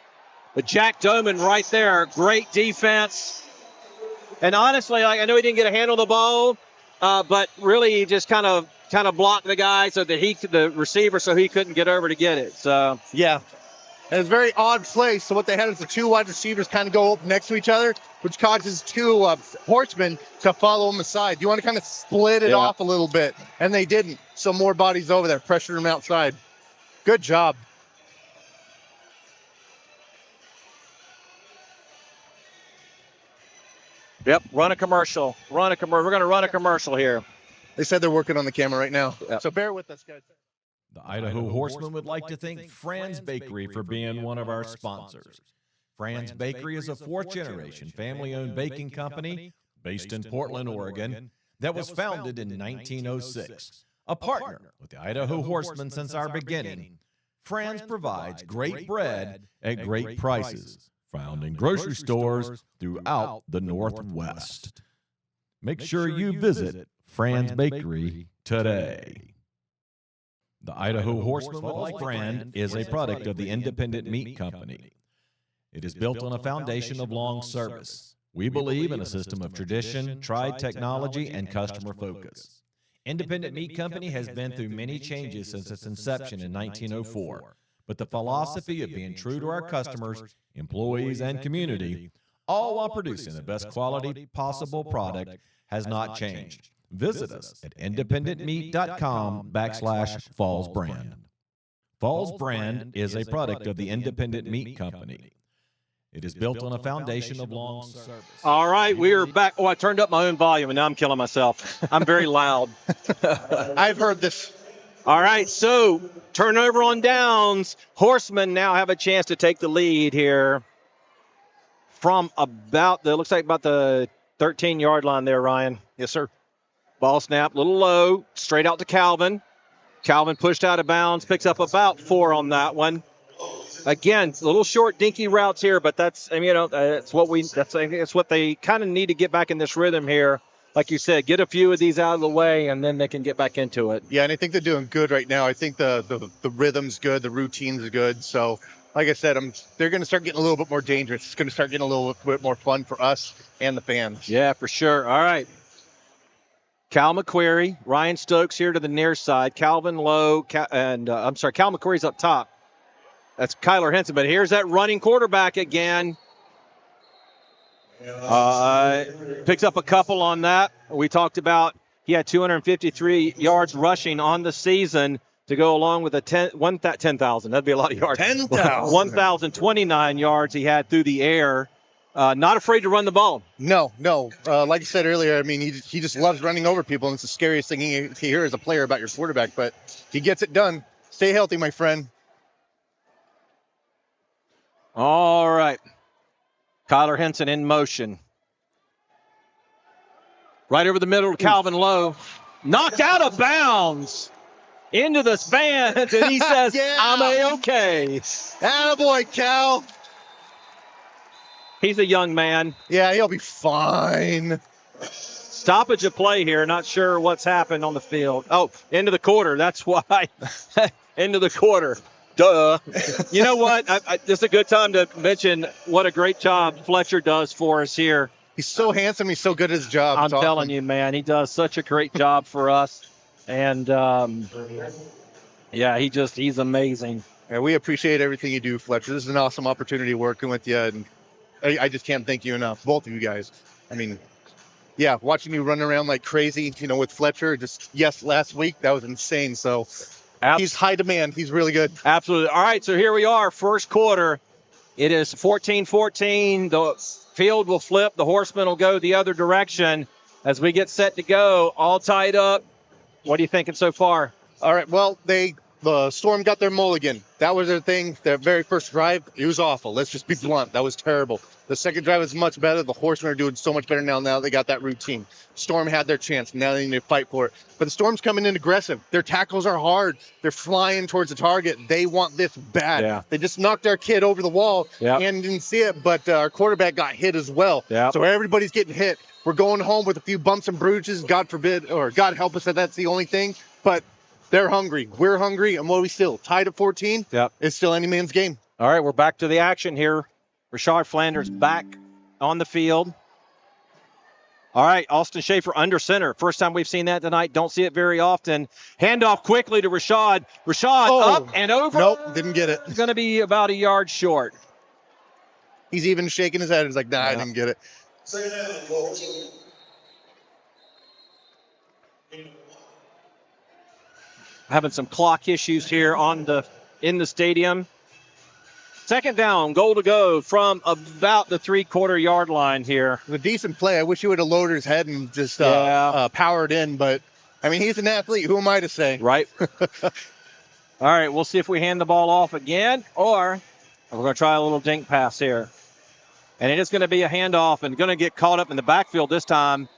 But Jack Doman right there, great defense. And honestly, I know he didn't get a handle on the ball, but really he just kind of blocked the guy so that the receiver, so he couldn't get over to get it. So yeah, and it's a very odd play. So what they had is the 2 wide receivers kind of go up next to each other, which causes 2 Horsemen to follow them aside. You want to kind of split it off a little bit, and they didn't. So more bodies over there, pressured them outside. Good job. Yep, run a commercial. We're going to run a commercial here. They said they're working on the camera right now. Yep. So bear with us, guys. The Idaho Horsemen would like to thank Fran's Bakery for being one of our sponsors. Fran's Bakery is a fourth-generation family-owned baking company based in Portland, Oregon, that was founded in 1906. A partner with the Idaho Horsemen since our beginning, Fran's provides great bread at great prices, found in grocery stores throughout the Northwest. Make sure you visit Fran's Bakery today. The Idaho Horsemen brand is a product of the Independent Meat Company. It is built on a foundation of long service. We believe in a system of tradition, tried technology, and customer focus. Independent Meat Company has been through many changes since its inception in 1904, but the philosophy of being true to our customers, employees, and community, all while producing the best quality possible product, has not changed. Visit us at independentmeat.com/Falls Brand. Falls Brand is a product of the Independent Meat Company. It is built on a foundation of long service. All right, we are back. Oh, I turned up my own volume, and now I'm killing myself. I'm very loud. I've heard this. All right, so turnover on downs. Horsemen now have a chance to take the lead here from about the 13-yard line there, Ryan. Yes, sir. Ball snap, a little low, straight out to Calvin. Calvin pushed out of bounds, picks up about 4 on that one. Again, a little short, dinky routes here, but that's what they kind of need to get back in this rhythm here. Like you said, get a few of these out of the way, and then they can get back into it. Yeah, and I think they're doing good right now. I think the rhythm's good, the routine's good. So, like I said, they're going to start getting a little bit more dangerous. It's going to start getting a little bit more fun for us and the fans. Yeah, for sure. All right. Cal McQuarrie, Ryan Stokes here to the near side. Calvin Lowe, Cal McQuarrie's up top. That's Kyler Henson, but here's that running quarterback again. Picks up a couple on that. We talked about he had 253 yards rushing on the season to go along with 10,000. That'd be a lot of yards. 10,000. 1,029 yards he had through the air. Not afraid to run the ball. No. Like you said earlier, I mean, he just loves running over people, and it's the scariest thing you hear as a player about your quarterback, but he gets it done. Stay healthy, my friend. All right. Kyler Henson in motion. Right over the middle to Calvin Lowe. Knocked out of bounds into the stands, and he says, Yeah. I'm A-okay. Attaboy, Cal. He's a young man. Yeah, he'll be fine. Stoppage of play here. Not sure what's happened on the field. Oh, into the quarter. That's why. Into the quarter. Duh. You know what? This is a good time to mention what a great job Fletcher does for us here. He's so handsome. He's so good at his job. I'm telling you, man. He does such a great job for us. And, yeah, he's amazing. Yeah, we appreciate everything you do, Fletcher. This is an awesome opportunity working with you, and I just can't thank you enough, both of you guys. I mean, yeah, watching you run around like crazy, with Fletcher, last week, that was insane. So he's high demand. He's really good. Absolutely. All right, so here we are, first quarter. It is 14-14. The field will flip. The Horsemen will go the other direction as we get set to go, all tied up. What are you thinking so far? All right, well, the Storm got their mulligan. That was their thing. Their very first drive, it was awful. Let's just be blunt. That was terrible. The second drive was much better. The Horsemen are doing so much better now. Now they got that routine. Storm had their chance. Now they need to fight for it. But the Storm's coming in aggressive. Their tackles are hard. They're flying towards the target. They want this bad. Yeah. They just knocked our kid over the wall and didn't see it, but our quarterback got hit as well. Yeah. So everybody's getting hit. We're going home with a few bumps and bruises. God forbid, or God help us that that's the only thing. But they're hungry. We're hungry. And what are we still? Tied at 14? Yep. It's still any man's game. All right, we're back to the action here. Rashard Flanders back on the field. All right, Austin Schaefer under center. First time we've seen that tonight. Don't see it very often. Handoff quickly to Rashad. Rashad up and over. Nope, didn't get it. It's going to be about a yard short. He's even shaking his head. He's like, nah, I didn't get it. Having some clock issues here in the stadium. Second down, goal to go from about the 3/4 yard line here. A decent play. I wish he would have lowered his head and just powered in, but I mean, he's an athlete. Who am I to say? Right. All right, we'll see if we hand the ball off again, or we're going to try a little dink pass here. And it is going to be a handoff and going to get caught up in the backfield this time.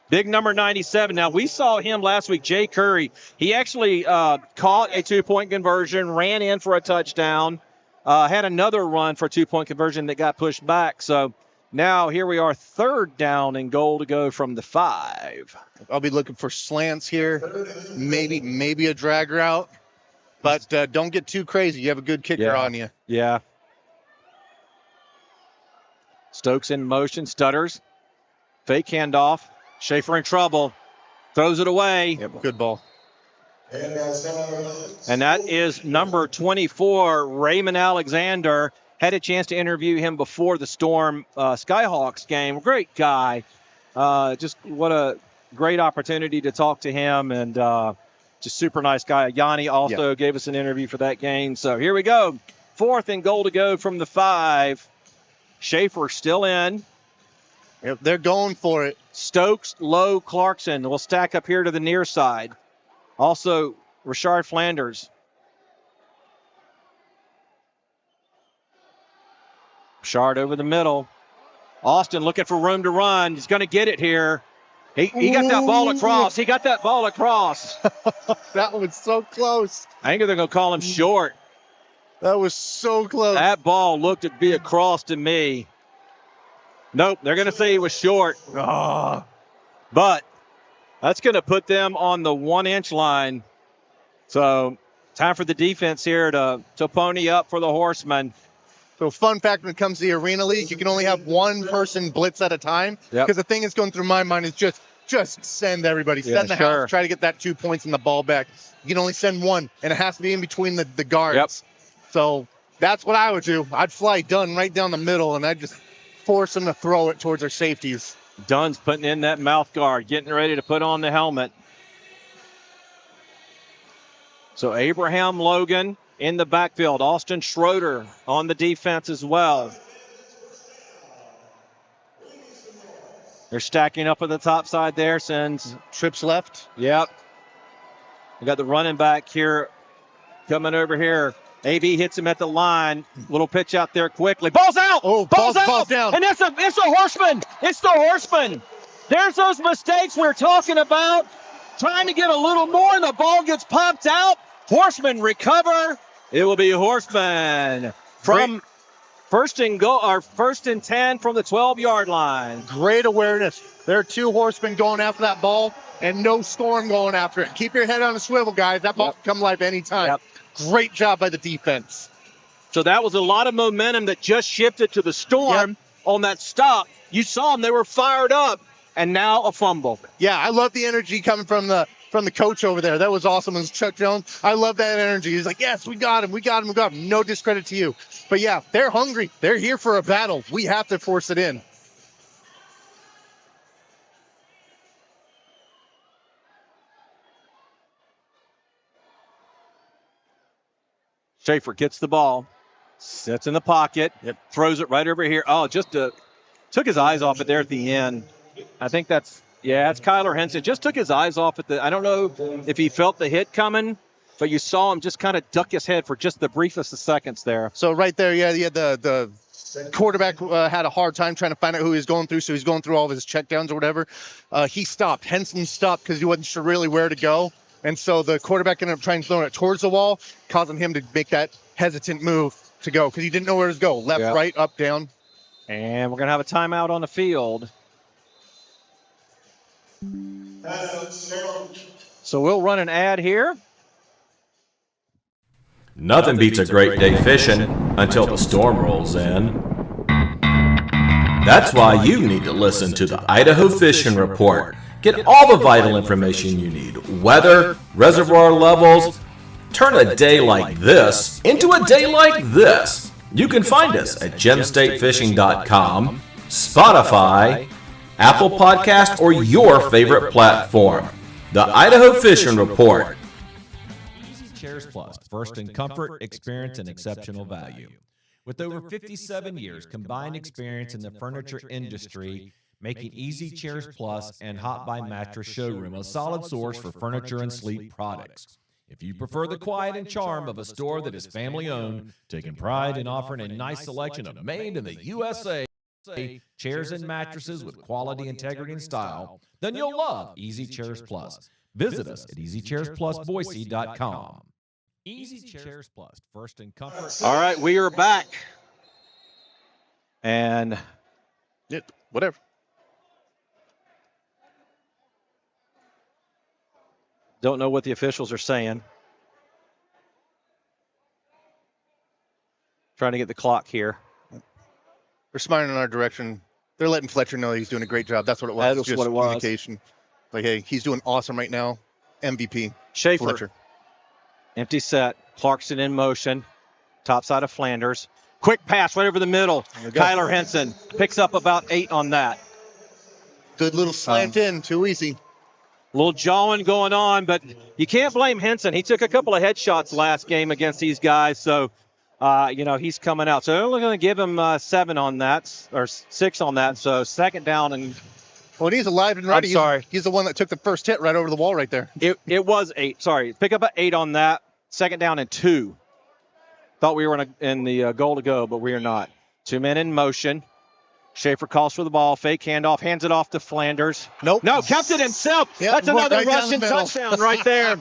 Big number 97. Now, we saw him last week, Jay Curry. He actually caught a 2-point conversion, ran in for a touchdown, had another run for a 2-point conversion that got pushed back. So now here we are, 3rd down and goal to go from the 5. I'll be looking for slants here, maybe a drag route, but don't get too crazy. You have a good kicker on you. Yeah. Stokes in motion, stutters, fake handoff. Schaefer in trouble, throws it away. Yep, good ball. And that is number 24, Raymond Alexander. Had a chance to interview him before the Storm Skyhawks game. Great guy. Just what a great opportunity to talk to him, and just super nice guy. Yanni also gave us an interview for that game. So here we go. 4th and goal to go from the 5. Schaefer still in. Yep, they're going for it. Stokes, Lowe, Clarkson will stack up here to the near side. Also, Rashard Flanders. Rashard over the middle. Austin looking for room to run. He's going to get it here. He got that ball across. He got that ball across. That was so close. I think they're going to call him short. That was so close. That ball looked to be across to me. Nope, they're going to say he was short. But that's going to put them on the 1-inch line. So time for the defense here to pony up for the Horsemen. So fun fact when it comes to the Arena League, you can only have one person blitz at a time. Because the thing that's going through my mind is just send everybody. Send the house, try to get that 2 points and the ball back. You can only send one, and it has to be in between the guards. Yep. So that's what I would do. I'd fly Dunn right down the middle, and I'd just force them to throw it towards our safeties. Dunn's putting in that mouth guard, getting ready to put on the helmet. So Abraham Logan in the backfield. Austin Schroeder on the defense as well. They're stacking up at the top side there. Sends trips left. Yep. We got the running back here coming over here. AB hits him at the line. Little pitch out there quickly. Ball's out. Oh, ball's out. Ball's down. And it's a Horseman. It's the Horseman. There's those mistakes we're talking about. Trying to get a little more, and the ball gets popped out. Horseman recover. It will be Horseman from first and 10 from the 12-yard line. Great awareness. There are 2 Horsemen going after that ball and no Storm going after it. Keep your head on a swivel, guys. That ball can come live anytime. Yep. Great job by the defense. So that was a lot of momentum that just shifted to the Storm on that stop. You saw them. They were fired up. And now a fumble. Yeah, I love the energy coming from the coach over there. That was awesome. It was Chuck Jones. I love that energy. He's like, yes, we got him. No discredit to you. But, yeah, they're hungry. They're here for a battle. We have to force it in. Schaefer gets the ball, sits in the pocket, throws it right over here. Oh, just took his eyes off it there at the end. I think it's Kyler Henson. Just took his eyes off it. I don't know if he felt the hit coming, but you saw him just kind of duck his head for just the briefest of seconds there. So right there, the quarterback had a hard time trying to find out who he was going through, so he's going through all of his checkdowns or whatever. He stopped. Henson stopped because he wasn't sure really where to go. And so the quarterback ended up trying to throw it towards the wall, causing him to make that hesitant move to go because he didn't know where to go. Left, right, up, down. And we're going to have a timeout on the field. So we'll run an ad here. Nothing beats a great day fishing until the storm rolls in. That's why you need to listen to the Idaho Fishing Report. Get all the vital information you need. Weather, reservoir levels. Turn a day like this into a day like this. You can find us at gemstatefishing.com, Spotify, Apple Podcast, or your favorite platform. The Idaho Fishing Report. Easy Chairs Plus, first in comfort, experience, and exceptional value. With over 57 years combined experience in the furniture industry, making Easy Chairs Plus and Hot by Mattress Showroom a solid source for furniture and sleep products. If you prefer the quiet and charm of a store that is family-owned, taking pride in offering a nice selection of made in the USA chairs and mattresses with quality, integrity, and style, then you'll love Easy Chairs Plus. Visit us at easychairsplusboise.com. Easy Chairs Plus, first in comfort. All right, we are back. And whatever. Don't know what the officials are saying. Trying to get the clock here. They're smiling in our direction. They're letting Fletcher know he's doing a great job. That's what it was. That's what it was. Communication. Like, hey, he's doing awesome right now. MVP. Schaefer. Fletcher. Empty set. Clarkson in motion. Top side of Flanders. Quick pass right over the middle. Kyler Henson picks up about 8 on that. Good little slant in. Too easy. Little jawing going on, but you can't blame Henson. He took a couple of headshots last game against these guys, so, he's coming out. So they're only going to give him 7 on that, or 6 on that, so second down. And well, he's alive and ready. I'm sorry. He's the one that took the first hit right over the wall right there. It was 8. Sorry. Pick up an 8 on that. Second down and 2. Thought we were in the goal to go, but we are not. 2 men in motion. Schaefer calls for the ball. Fake handoff. Hands it off to Flanders. Nope. No, kept it himself. Yep, that's another right Russian touchdown right there.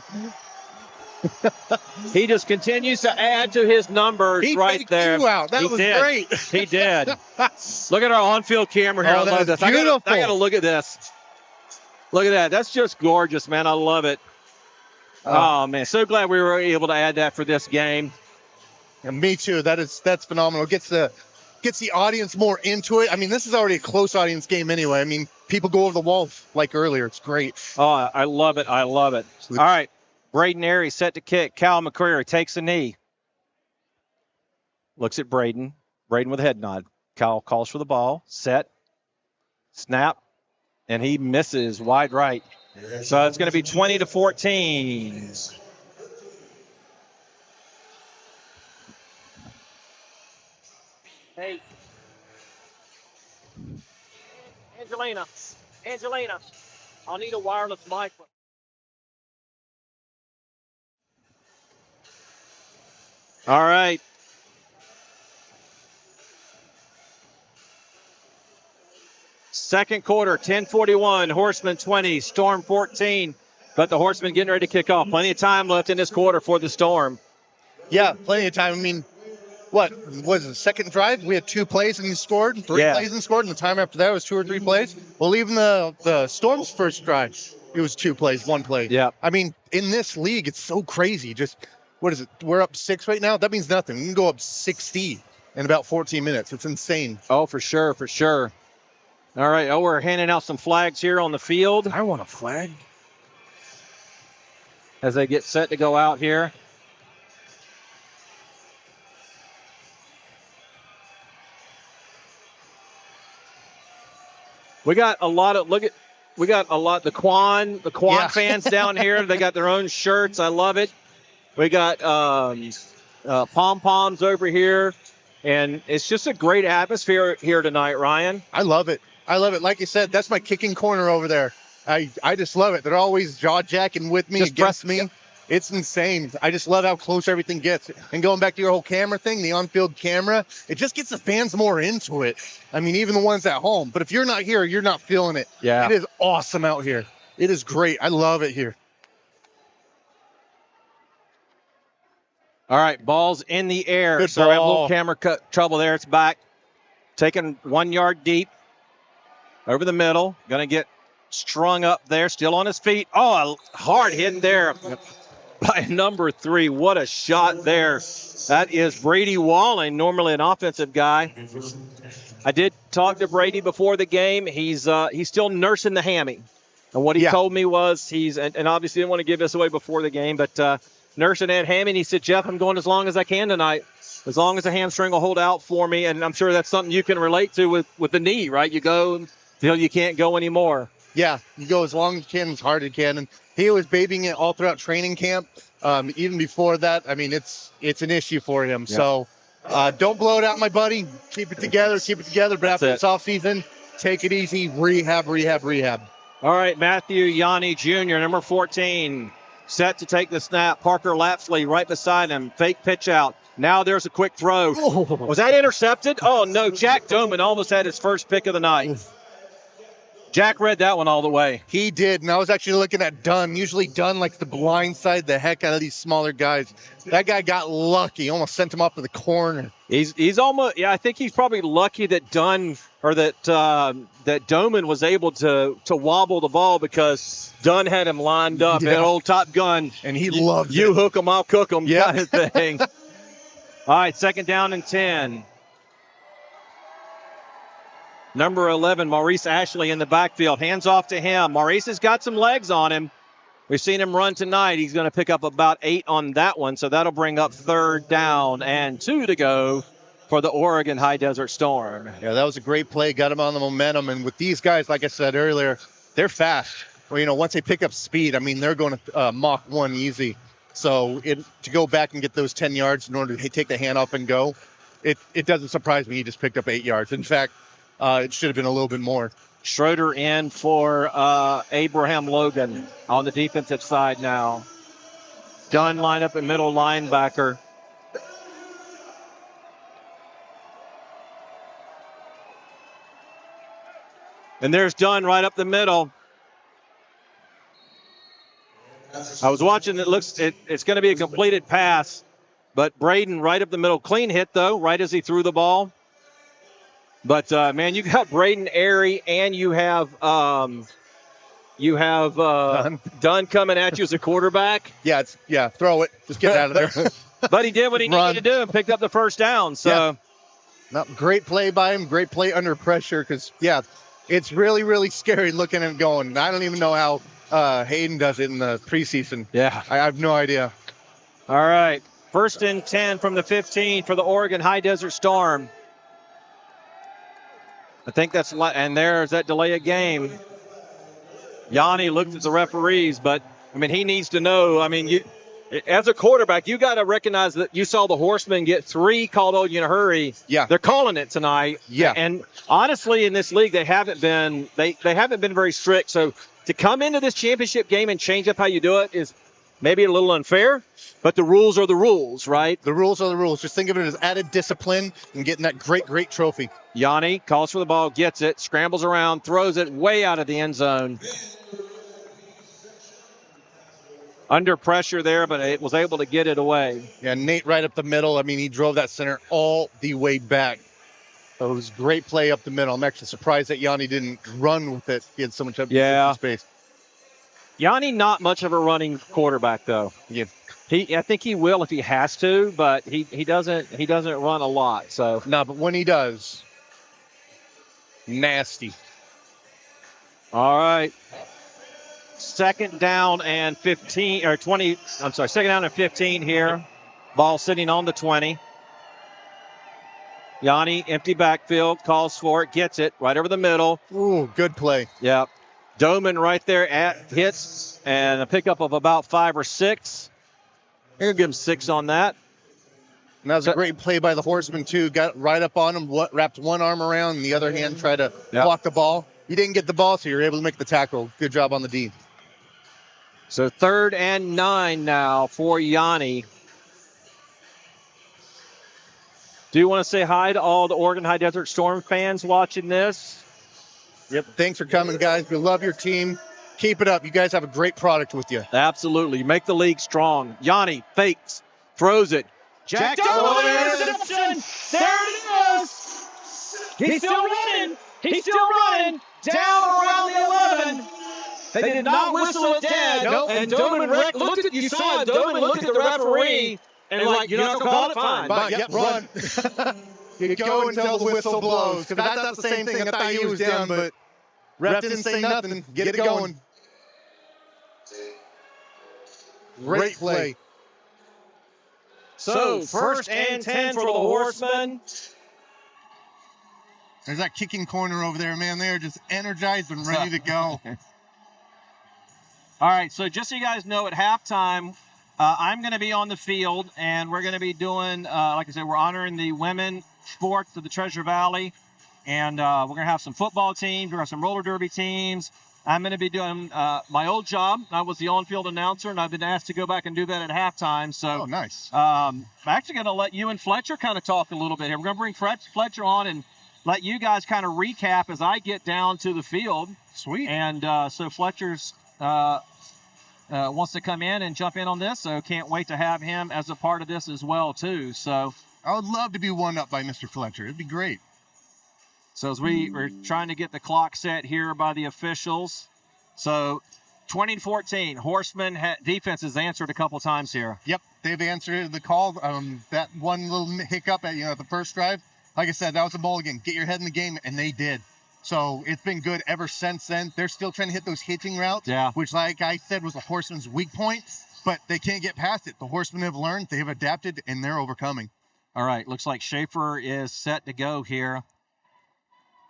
He just continues to add to his numbers right there. That was great. He did. Look at our on-field camera here. I love this. Beautiful. I got to look at this. Look at that. That's just gorgeous, man. I love it. Oh, man. So glad we were able to add that for this game. Yeah, me too. That's phenomenal. Gets the audience more into it. I mean, this is already a close audience game anyway. I mean, people go over the wall like earlier. It's great. Oh, I love it. I love it. All right. Braden Airy set to kick. Cal McCreary takes a knee. Looks at Braden. Braden with a head nod. Cal calls for the ball. Set. Snap. And he misses wide right. So it's going to be 20-14. Hey. Angelina, I'll need a wireless mic. All right. Second quarter, 10:41, Horsemen 20, Storm 14. But the Horsemen getting ready to kick off. Plenty of time left in this quarter for the Storm. Yeah, plenty of time. I mean, what was the second drive? We had 2 plays and he scored, 3 plays and scored, and the time after that was 2 or 3 plays. Well, even the Storm's first drive, it was 2 plays, 1 play. Yeah. I mean, in this league, it's so crazy. Just, what is it? We're up 6 right now. That means nothing. We can go up 60 in about 14 minutes. It's insane. Oh, for sure, for sure. All right. Oh, we're handing out some flags here on the field. I want a flag. As they get set to go out here. We got a lot of the Quan fans down here. They got their own shirts. I love it. We got pom-poms over here, and it's just a great atmosphere here tonight, Ryan. I love it. Like you said, that's my kicking corner over there. I just love it. They're always jaw-jacking with me, against me. Yep. It's insane. I just love how close everything gets. And going back to your whole camera thing, the on-field camera, it just gets the fans more into it. I mean, even the ones at home. But if you're not here, you're not feeling it. Yeah. It is awesome out here. It is great. I love it here. All right, ball's in the air. Good so I have a ball. little camera trouble there. It's back. Taking 1 yard deep. Over the middle. Going to get strung up there. Still on his feet. Oh, a hard hit there by number 3. What a shot there. That is Brady Walling, normally an offensive guy. I did talk to Brady before the game. He's still nursing the hammy. And what he told me was and obviously didn't want to give this away before the game, but nursing that hammy. And he said, Jeff, I'm going as long as I can tonight. As long as the hamstring will hold out for me. And I'm sure that's something you can relate to with the knee, right? You go until you can't go anymore. Yeah, you go as long as you can, as hard as you can. And he was babying it all throughout training camp. Even before that, I mean, it's an issue for him. Yeah. So don't blow it out, my buddy. Keep it together. But after this offseason, take it easy. Rehab. All right, Matthew Yanni Jr., number 14, set to take the snap. Parker Lapsley right beside him. Fake pitch out. Now there's a quick throw. Was that intercepted? Oh, no. Jack Doman almost had his first pick of the night. Jack read that one all the way. He did, and I was actually looking at Dunn. Usually Dunn likes to blindside the heck out of these smaller guys. That guy got lucky, almost sent him off to the corner. He's almost, I think he's probably lucky that Dunn, or that Doman was able to wobble the ball, because Dunn had him lined up, that old Top Gun. And he loved it. You hook him, I'll cook him kind of thing. All right, 2nd down and 10. Number 11, Maurice Ashley in the backfield. Hands off to him. Maurice has got some legs on him. We've seen him run tonight. He's going to pick up about 8 on that one, so that'll bring up 3rd down and 2 to go for the Oregon High Desert Storm. Yeah, that was a great play. Got him on the momentum. And with these guys, like I said earlier, they're fast. Well, once they pick up speed, they're going to Mach 1 easy. So to go back and get those 10 yards in order to take the handoff and go, it doesn't surprise me he just picked up 8 yards. In fact, it should have been a little bit more. Schroeder in for Abraham Logan on the defensive side now. Dunn line up at middle linebacker. And there's Dunn right up the middle. I was watching. It's going to be a completed pass, but Braden right up the middle. Clean hit, though, right as he threw the ball. But, man, you got Braden Airy, and you have Dunn coming at you as a quarterback. Yeah, throw it. Just get out of there. But he did what he needed to do and picked up the 1st down. So, great play by him. Great play under pressure, because, it's really, really scary looking and going. I don't even know how Hayden does it in the preseason. Yeah. I have no idea. All right. 1st and 10 from the 15 for the Oregon High Desert Storm. I think that's, and there's that delay of game. Yanni looked at the referees, but, he needs to know. As a quarterback, you got to recognize that you saw the Horsemen get 3 called on you in a hurry. Yeah. They're calling it tonight. Yeah. And honestly, in this league, they haven't been very strict. So to come into this championship game and change up how you do it is maybe a little unfair, but the rules are the rules, right? The rules are the rules. Just think of it as added discipline and getting that great, great trophy. Yanni calls for the ball, gets it, scrambles around, throws it way out of the end zone. Under pressure there, but it was able to get it away. Yeah, Nate right up the middle. He drove that center all the way back. So it was a great play up the middle. I'm actually surprised that Yanni didn't run with it. He had so much space. Yanni, not much of a running quarterback, though. Yeah. I think he will if he has to, but he doesn't run a lot. So no, but when he does, nasty. All right. 2nd down and 15 or 20. I'm sorry, 2nd down and 15 here. Ball sitting on the 20. Yanni, empty backfield, calls for it, gets it right over the middle. Ooh, good play. Yep. Doman right there hits, and a pickup of about 5 or 6. I'm going to give him 6 on that. And that was a great play by the Horsemen, too. Got right up on him, wrapped one arm around, and the other hand tried to block the ball. You didn't get the ball, so you were able to make the tackle. Good job on the D. So 3rd and 9 now for Yanni. Do you want to say hi to all the Oregon High Desert Storm fans watching this? Yep. Thanks for coming, guys. We love your team. Keep it up. You guys have a great product with you. Absolutely. You make the league strong. Yanni fakes, throws it. Jack Dolan, interception. There it is. He's still running. Down around the 11. They did not whistle it dead. Nope. And Doman looked at you saw it. Doman looked at the referee and you're not going to call it, fine. Run. You go until the whistle blows. Because that's not the same thing. I thought he was down, but ref didn't say nothing. Get it going. Great play. So 1st and 10 for the Horsemen. There's that kicking corner over there, man. They are just energized and ready to go. All right, so just so you guys know, at halftime, I'm going to be on the field, and we're going to be doing, like I said, we're honoring the women sports of the Treasure Valley, and we're going to have some football teams, we're going to have some roller derby teams, I'm going to be doing my old job. I was the on-field announcer, and I've been asked to go back and do that at halftime. So, nice. I'm actually going to let you and Fletcher kind of talk a little bit here. We're going to bring Fletcher on and let you guys kind of recap as I get down to the field. Sweet. And so Fletcher's wants to come in and jump in on this, so can't wait to have him as a part of this as well, too. So I would love to be warmed up by Mr. Fletcher. It'd be great. So as we're trying to get the clock set here by the officials. So 2014, Horsemen defense has answered a couple times here. Yep, they've answered the call. That one little hiccup at the first drive, like I said, that was a mulligan. Get your head in the game, and they did. So it's been good ever since then. They're still trying to hit those hitching routes, which, like I said, was the Horsemen's weak point, but they can't get past it. The Horsemen have learned, they've adapted, and they're overcoming. All right, looks like Schaefer is set to go here.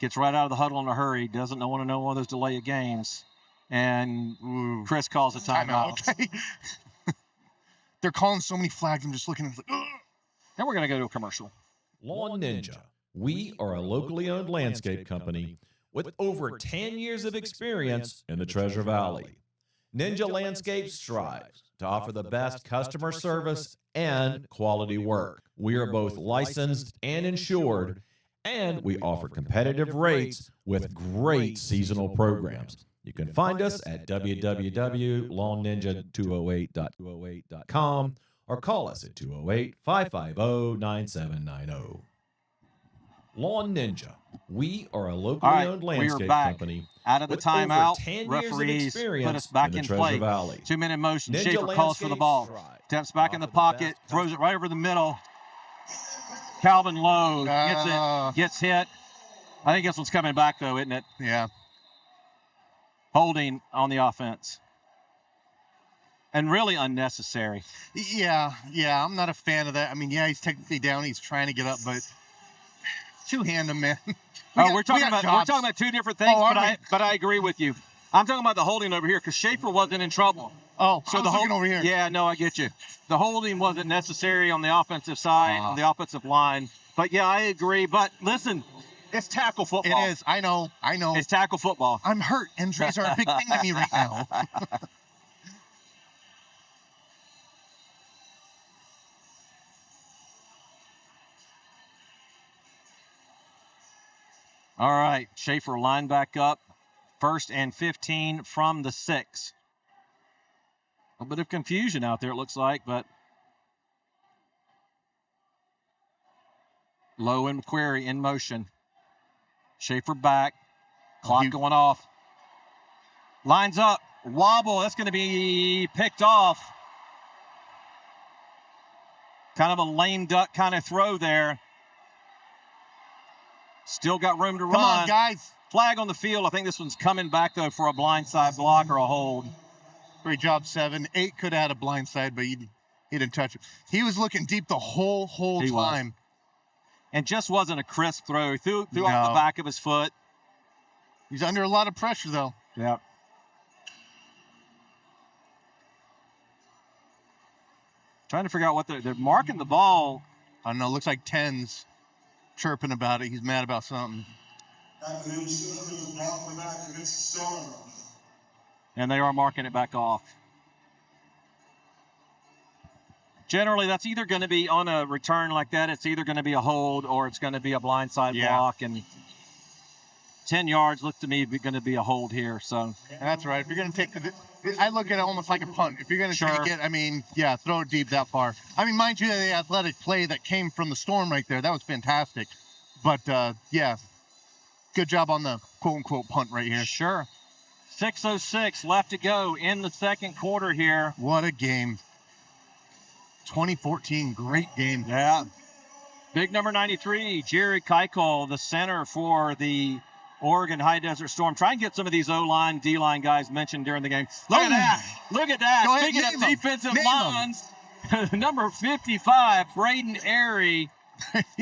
Gets right out of the huddle in a hurry. Doesn't want to know one of those delay of games. And Chris calls a timeout. Okay. They're calling so many flags. I'm just looking at it. And we're going to go to a commercial. Lawn Ninja. We are a locally owned landscape company with over 10 years of experience in the Treasure Valley. Ninja Landscapes strives to offer the best customer service and quality work. We are both licensed and insured, and we offer competitive rates with great seasonal programs. You can find us at www.lawnninja208.com or call us at 208-550-9790. Lawn Ninja. We are a locally owned landscape company. Out of the timeout, 10 referees years put us back in play. Valley. 2-minute motion. Ninja Schaefer calls for the ball. Steps back in the pocket, throws it right over the middle. Calvin Lowe gets hit. I think this one's coming back, though, isn't it? Yeah. Holding on the offense. And really unnecessary. Yeah, I'm not a fan of that. I mean, he's technically down. He's trying to get up, but two-hand him, man. We're talking about two different things, but I agree with you. I'm talking about the holding over here because Schaefer wasn't in trouble. Oh, so the holding over here. Yeah, no, I get you. The holding wasn't necessary on the offensive side, on the offensive line. But, yeah, I agree. But, listen, it's tackle football. It is. I know. It's tackle football. I'm hurt. Injuries are a big thing to me right now. All right, Schaefer line back up. 1st and 15 from the 6. A bit of confusion out there, it looks like, but Lowe and McQuarrie in motion. Schaefer back. Clock going off. Lines up. Wobble. That's going to be picked off. Kind of a lame duck kind of throw there. Still got room to run. Come on, guys. Flag on the field. I think this one's coming back, though, for a blindside block or a hold. Great job, 7. 8 could have had a blindside, but he didn't touch it. He was looking deep the whole time. And just wasn't a crisp throw. He threw off the back of his foot. He's under a lot of pressure, though. Yep. Trying to figure out what they're marking the ball. I don't know. Looks like 10's chirping about it. He's mad about something. And they are marking it back off. Generally, that's either going to be on a return like that. It's either going to be a hold or it's going to be a blindside block. And 10 yards looked to me going to be a hold here. So that's right. If you're going to take I look at it almost like a punt. If you're going to take it, I mean, throw it deep that far. I mean, mind you, the athletic play that came from the Storm right there, that was fantastic. But, good job on the quote-unquote punt right here. Sure. 6:06 left to go in the second quarter here. What a game. 2014, great game. Yeah. Big number 93, Jerry Keuchel, the center for the Oregon High Desert Storm. Try and get some of these O-line, D-line guys mentioned during the game. Look at that. Look at that. Go ahead, Speaking of defensive lines, number 55, Braden Airy,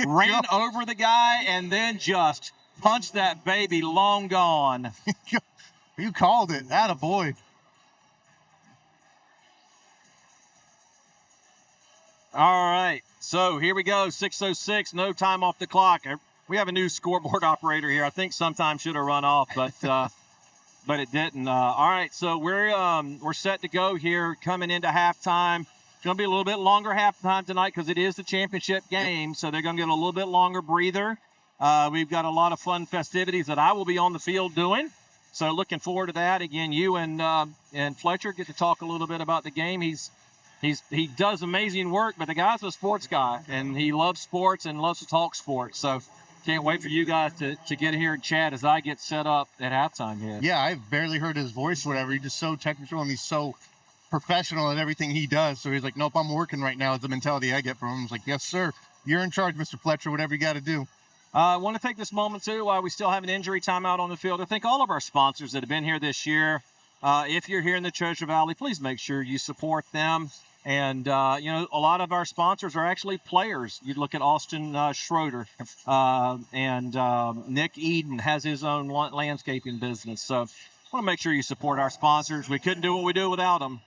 ran over the guy and then just punched that baby long gone. You called it. Attaboy. All right. So here we go. 6:06. No time off the clock. We have a new scoreboard operator here. I think sometime should have run off, but but it didn't. All right, so we're set to go here coming into halftime. It's going to be a little bit longer halftime tonight because it is the championship game, so they're going to get a little bit longer breather. We've got a lot of fun festivities that I will be on the field doing, so looking forward to that. Again, you and Fletcher get to talk a little bit about the game. He does amazing work, but the guy's a sports guy, and he loves sports and loves to talk sports. So can't wait for you guys to get here and chat as I get set up at halftime here. Yeah, I've barely heard his voice or whatever. He's just so technical, and he's so professional at everything he does. So he's like, nope, I'm working right now is the mentality I get from him. He's like, yes, sir. You're in charge, Mr. Fletcher, whatever you got to do. I want to take this moment, too, while we still have an injury timeout on the field, to thank all of our sponsors that have been here this year. If you're here in the Treasure Valley, please make sure you support them. And, a lot of our sponsors are actually players. You look at Austin Schroeder, and Nick Eden has his own landscaping business. So I want to make sure you support our sponsors. We couldn't do what we do without them.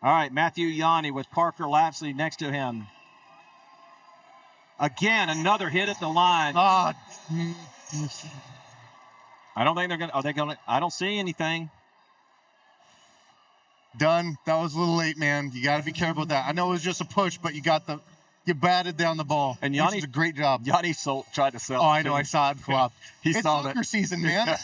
All right, Matthew Yanni with Parker Lapsley next to him. Again, another hit at the line. I don't think they're going to. Are they going to? I don't see anything. Done. That was a little late, man. You got to be careful with that. I know it was just a push, but you batted down the ball. And Yanni did a great job. Yanni tried to sell. Oh, I know. I saw it flop. It's soccer season, man.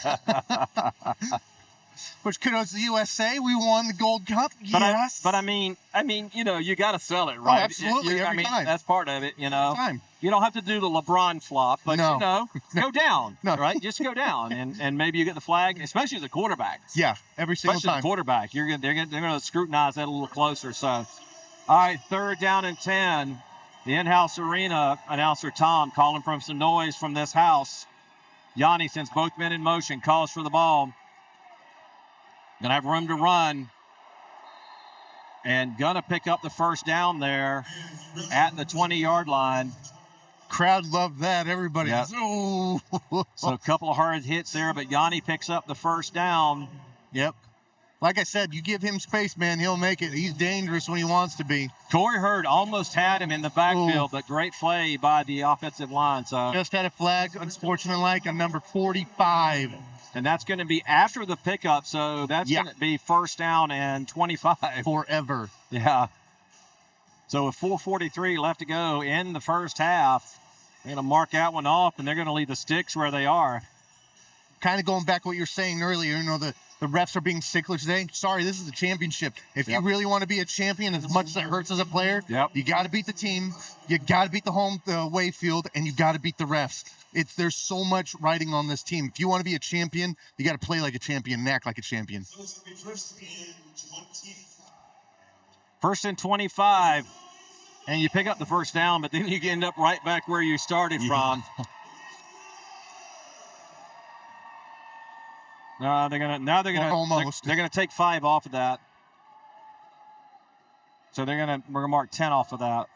Which kudos to the USA. We won the Gold Cup. Yes. But I mean, you got to sell it, right? Oh, absolutely. Every time. That's part of it, Every time. You don't have to do the LeBron flop, but, go down, No. right? Just go down, and maybe you get the flag, especially as a quarterback. Yeah, every single Especially time. as a quarterback. They're going to scrutinize that a little closer. So, all right, 3rd down and 10. The in-house arena announcer, Tom, calling from some noise from this house. Yanni, since both men in motion, calls for the ball. Going to have room to run. And going to pick up the first down there at the 20-yard line. Crowd loved that. Everybody. Yep. Oh. So a couple of hard hits there, but Yanni picks up the first down. Yep. Like I said, you give him space, man, he'll make it. He's dangerous when he wants to be. Corey Hurd almost had him in the backfield, but great play by the offensive line. So just had a flag, unsportsmanlike, on number 45. And that's going to be after the pickup, so that's going to be 1st down and 25. Forever. Yeah. So with 4:43 left to go in the first half, they're going to mark that one off, and they're going to leave the sticks where they are. Kind of going back to what you were saying earlier, the refs are being sticklers today. Sorry, this is a championship. If you really want to be a champion, as much as it hurts as a player, you got to beat the team, you got to beat the away field, and you got to beat the refs. There's so much riding on this team. If you want to be a champion, you got to play like a champion and act like a champion. 1st and 25, and you pick up the first down, but then you end up right back where you started from. They're gonna take 5 off of that. So we're gonna mark 10 off of that.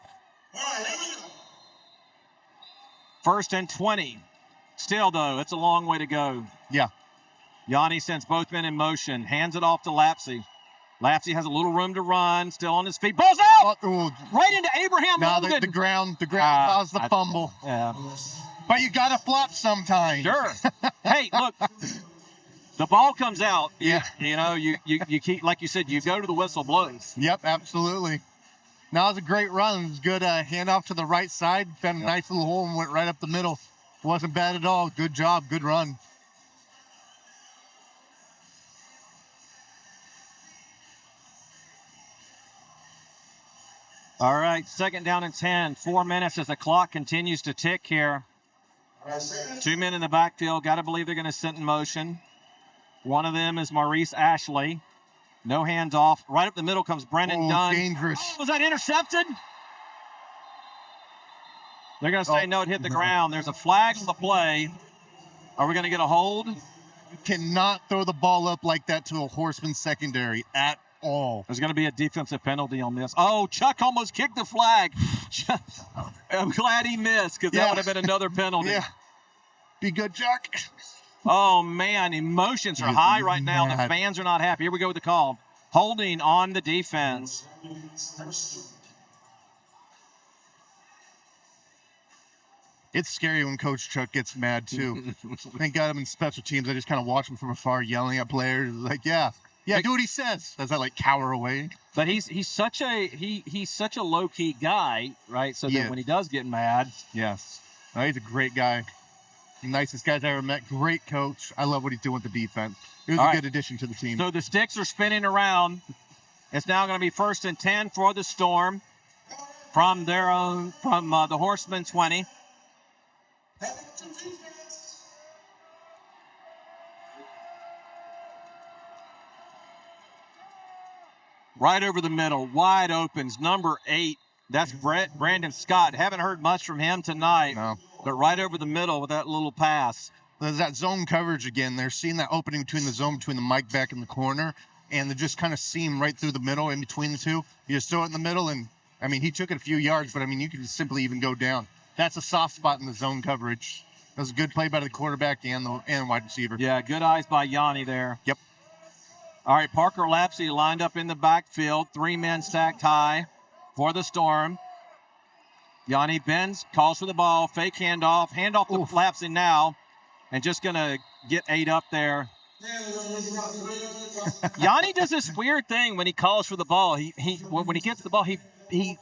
1st and 20. Still though, it's a long way to go. Yeah. Yanni sends both men in motion, hands it off to Lapsey. Lapsey has a little room to run, still on his feet. Ball's out! Right into Abraham Logan. The ground caused the fumble. Yeah. But you got to flop sometimes. Sure. Hey, look, the ball comes out. Yeah. You keep, like you said, you go to the whistle blows. Yep, absolutely. Now it was a great run. It was good handoff to the right side. Found a nice little hole and went right up the middle. Wasn't bad at all. Good job. Good run. All right, 2nd down and 10. 4 minutes as the clock continues to tick here. 2 men in the backfield. Got to believe they're going to sit in motion. One of them is Maurice Ashley. No hands off. Right up the middle comes Brennan Dunn. Dangerous. Oh, was that intercepted? They're going to say no, it hit the ground. There's a flag on the play. Are we going to get a hold? You cannot throw the ball up like that to a Horseman secondary at all. There's going to be a defensive penalty on this. Oh, Chuck almost kicked the flag. I'm glad he missed because that would have been another penalty. Yeah. Be good, Chuck. Oh, man, emotions are high right now. The fans are not happy. Here we go with the call. Holding on the defense. It's scary when Coach Chuck gets mad, too. Thank God I'm in special teams. I just kind of watch him from afar yelling at players. Like, yeah, do what he says. As I, like, cower away. But he's such a low-key guy, right? So that when he does get mad. Yes. No, he's a great guy. The nicest guys I ever met. Great coach. I love what he's doing with the defense. It was a good addition to the team. So the sticks are spinning around. It's now going to be 1st and 10 for the Storm from the Horsemen 20. Right over the middle, wide opens, number 8. That's Brandon Scott. Haven't heard much from him tonight, but right over the middle with that little pass. There's that zone coverage again. They're seeing that opening between the zone, between the mic back in the corner, and they just kind of seam right through the middle in between the two. You just throw it in the middle, and, I mean, he took it a few yards, but, I mean, you could simply even go down. That's a soft spot in the zone coverage. That was a good play by the quarterback and wide receiver. Yeah, good eyes by Yanni there. Yep. All right, Parker Lapsey lined up in the backfield. 3 men stacked high for the Storm. Yanni bends, calls for the ball, fake handoff to Lapsey now, and just going to get 8 up there. Yanni does this weird thing when he calls for the ball. When he gets the ball, he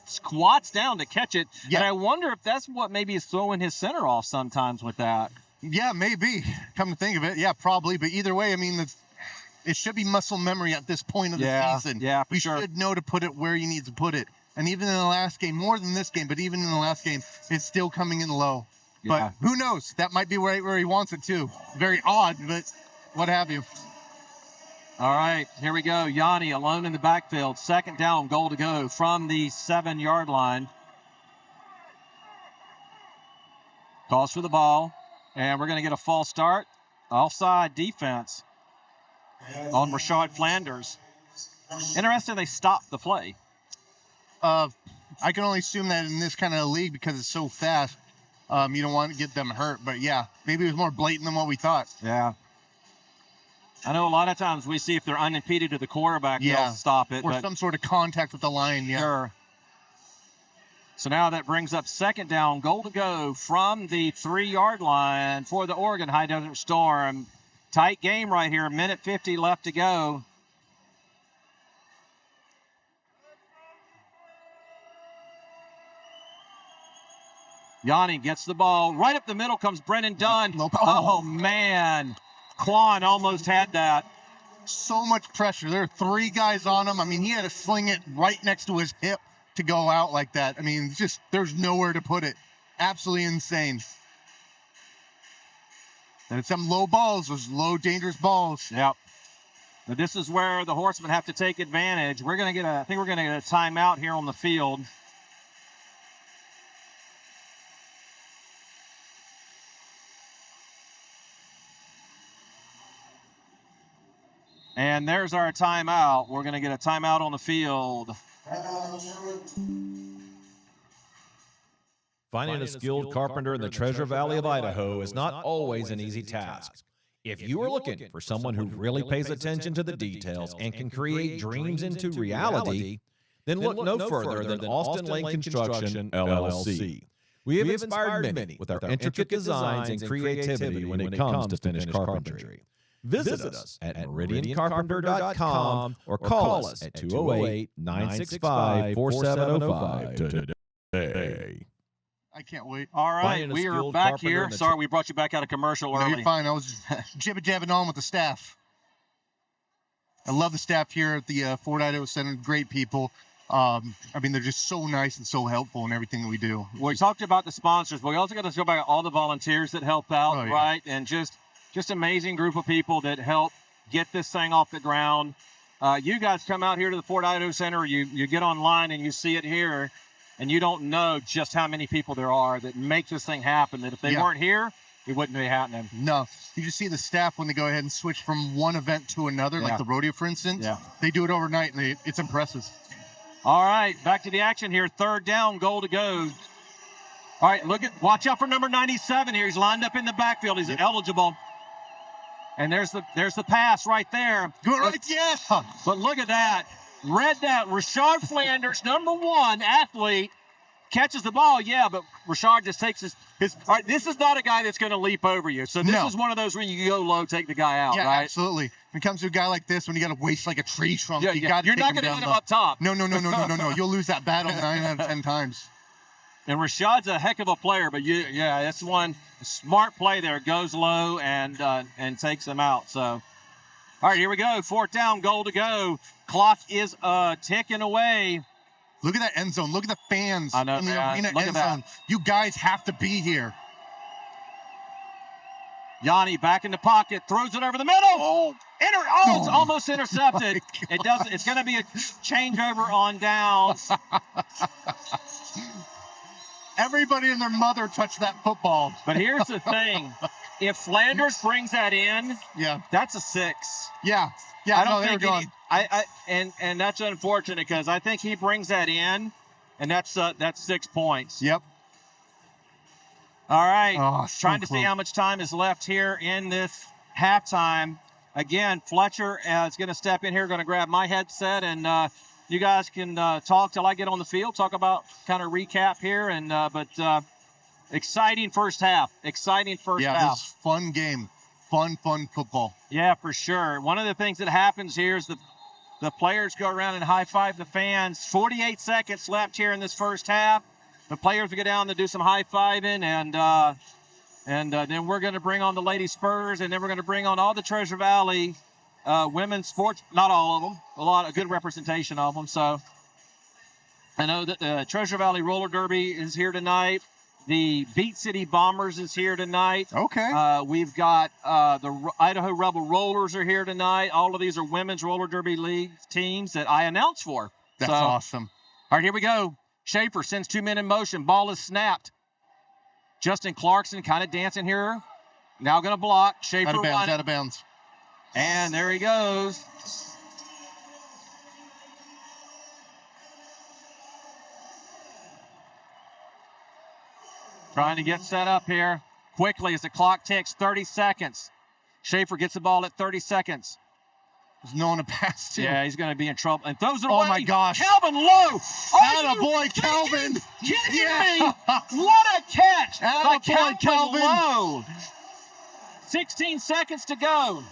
squats down to catch it, and I wonder if that's what maybe is throwing his center off sometimes with that. Yeah, maybe. Come to think of it, yeah, probably. But either way, I mean, it should be muscle memory at this point of the season. Yeah, for sure. You should know to put it where you need to put it. And even in the last game, more than this game, but even in the last game, it's still coming in low. Yeah. But who knows? That might be where he wants it too. Very odd, but what have you. All right, here we go. Yanni alone in the backfield. 2nd down, goal to go from the 7-yard line. Calls for the ball, and we're going to get a false start. Offside defense on Rashad Flanders. Interesting, they stopped the play. I can only assume that in this kind of league because it's so fast, you don't want to get them hurt. But, yeah, maybe it was more blatant than what we thought. Yeah. I know a lot of times we see if they're unimpeded to the quarterback, they'll stop it. Or some sort of contact with the line, Sure. So now that brings up 2nd down, goal to go from the 3-yard line for the Oregon High Desert Storm. Tight game right here, 1:50 left to go. Yanni gets the ball. Right up the middle comes Brennan Dunn. Oh, man. Quan almost had that. So much pressure. There are 3 guys on him. I mean, he had to sling it right next to his hip to go out like that. I mean, just there's nowhere to put it. Absolutely insane. And it's some low balls, those low, dangerous balls. Yep. But this is where the Horsemen have to take advantage. I think we're going to get a timeout here on the field. And there's our timeout. We're going to get a timeout on the field. Finding a skilled carpenter in the Treasure Valley of Idaho is not always an easy task. If you are looking for someone who really pays attention to the details and can create dreams into reality, then look no further than Austin Lane Construction, LLC. We have inspired many with our intricate designs and creativity when it comes to finished carpentry. Visit us at meridiancarpenter.com or call us at 208-965-4705 today. I can't wait. All right, we are back here. Sorry, we brought you back out of commercial early. No, you're fine. I was jibber-jabbing on with the staff. I love the staff here at the Ford Idaho Center. Great people. I mean, they're just so nice and so helpful in everything that we do. We talked about the sponsors, but we also got to talk about all the volunteers that help out, right? And just amazing group of people that help get this thing off the ground. You guys come out here to the Ford Idaho Center, you get online and you see it here, and you don't know just how many people there are that make this thing happen, that if they weren't here, it wouldn't be happening. No. You just see the staff when they go ahead and switch from one event to another, like the rodeo, for instance. Yeah. They do it overnight, and it's impressive. All right, back to the action here. 3rd down, goal to go. All right, watch out for number 97 here. He's lined up in the backfield. He's eligible. And there's the pass right there. Good, right, yeah. But look at that. Read that. Rashad Flanders, number 1 athlete, catches the ball, yeah, but Rashad just takes his all right, this is not a guy that's going to leap over you. So this is one of those where you go low, take the guy out, right? Absolutely. When it comes to a guy like this, when you got to waste like a tree trunk, you got to You're not going to hit him up top. No. You'll lose that battle 9 out of 10 times. And Rashad's a heck of a player, but that's one smart play there. Goes low and takes him out. So, all right, here we go. 4th down, goal to go. Clock is ticking away. Look at that end zone. Look at the fans in the arena end zone. You guys have to be here. Yanni back in the pocket, throws it over the middle. It's almost intercepted. It doesn't. It's going to be a changeover on downs. Everybody and their mother touched that football. But here's the thing: if Flanders brings that in, that's a 6. Yeah. I don't think and that's unfortunate because I think he brings that in, and that's 6 points. Yep. All right. Trying to see how much time is left here in this halftime. Again, Fletcher is going to step in here, going to grab my headset, and you guys can talk till I get on the field, talk about kind of recap here, and but exciting first half. Exciting first half. Yeah, this is fun game. Fun football. Yeah, for sure. One of the things that happens here is the players go around and high-five the fans. 48 seconds left here in this first half. The players will go down to do some high-fiving, and then we're going to bring on the Lady Spurs, and then we're going to bring on all the Treasure Valley women's sports. Not all of them. A good representation of them. So I know that the Treasure Valley Roller Derby is here tonight. The Beat City Bombers is here tonight. Okay. We've got the Idaho Rebel Rollers are here tonight. All of these are women's roller derby league teams that I announced for. That's awesome. All right, here we go. Schaefer sends 2 men in motion. Ball is snapped. Justin Clarkson kind of dancing here. Now going to block. Schaefer out of bounds. And there he goes. Trying to get set up here quickly as the clock ticks. 30 seconds. Schaefer gets the ball at 30 seconds. There's no one to pass to. Yeah, he's going to be in trouble. And throws it away. Oh, my gosh. Calvin Lowe. Boy, Calvin. Kidding me? What a catch by Calvin Lowe. 16 seconds to go.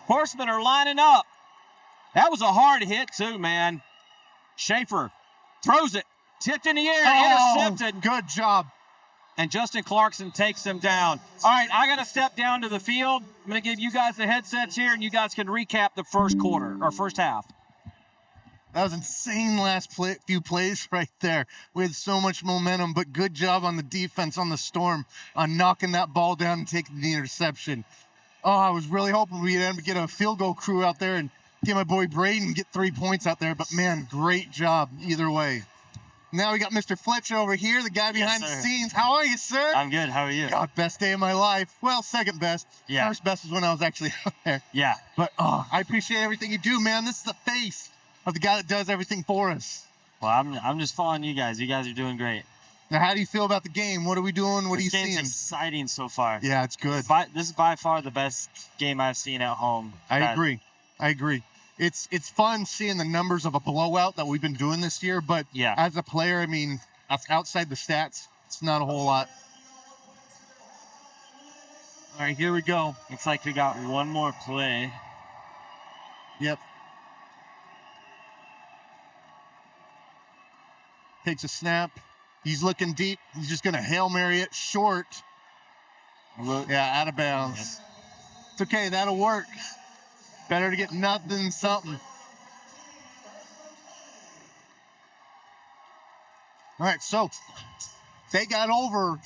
Horsemen are lining up. That was a hard hit, too, man. Schaefer throws it. Tipped in the air. Intercepted. Good job. And Justin Clarkson takes him down. All right, I got to step down to the field. I'm going to give you guys the headsets here, and you guys can recap the first quarter, or first half. That was insane few plays right there. We had so much momentum, but good job on the defense on the Storm on knocking that ball down and taking the interception. Oh, I was really hoping we'd get a field goal crew out there and get my boy Braden get 3 points out there, but, man, great job either way. Now we got Mr. Fletcher over here, the guy behind the scenes. How are you, sir? I'm good. How are you? God, best day of my life. Well, second best. Yeah. First best was when I was actually out there. Yeah. But I appreciate everything you do, man. This is the face of the guy that does everything for us. Well, I'm just following you guys. You guys are doing great. Now, how do you feel about the game? What are we doing? What are you seeing? seeing? It's exciting so far. Yeah, it's good. This is by far the best game I've seen at home. I agree. It's fun seeing the numbers of a blowout that we've been doing this year, but as a player, I mean, outside the stats, it's not a whole lot. All right, here we go. Looks like we got one more play. Yep. Takes a snap. He's looking deep. He's just going to Hail Mary it short. Yeah, out of bounds. Yes. It's okay. That'll work. Better to get nothing than something. All right, so they got over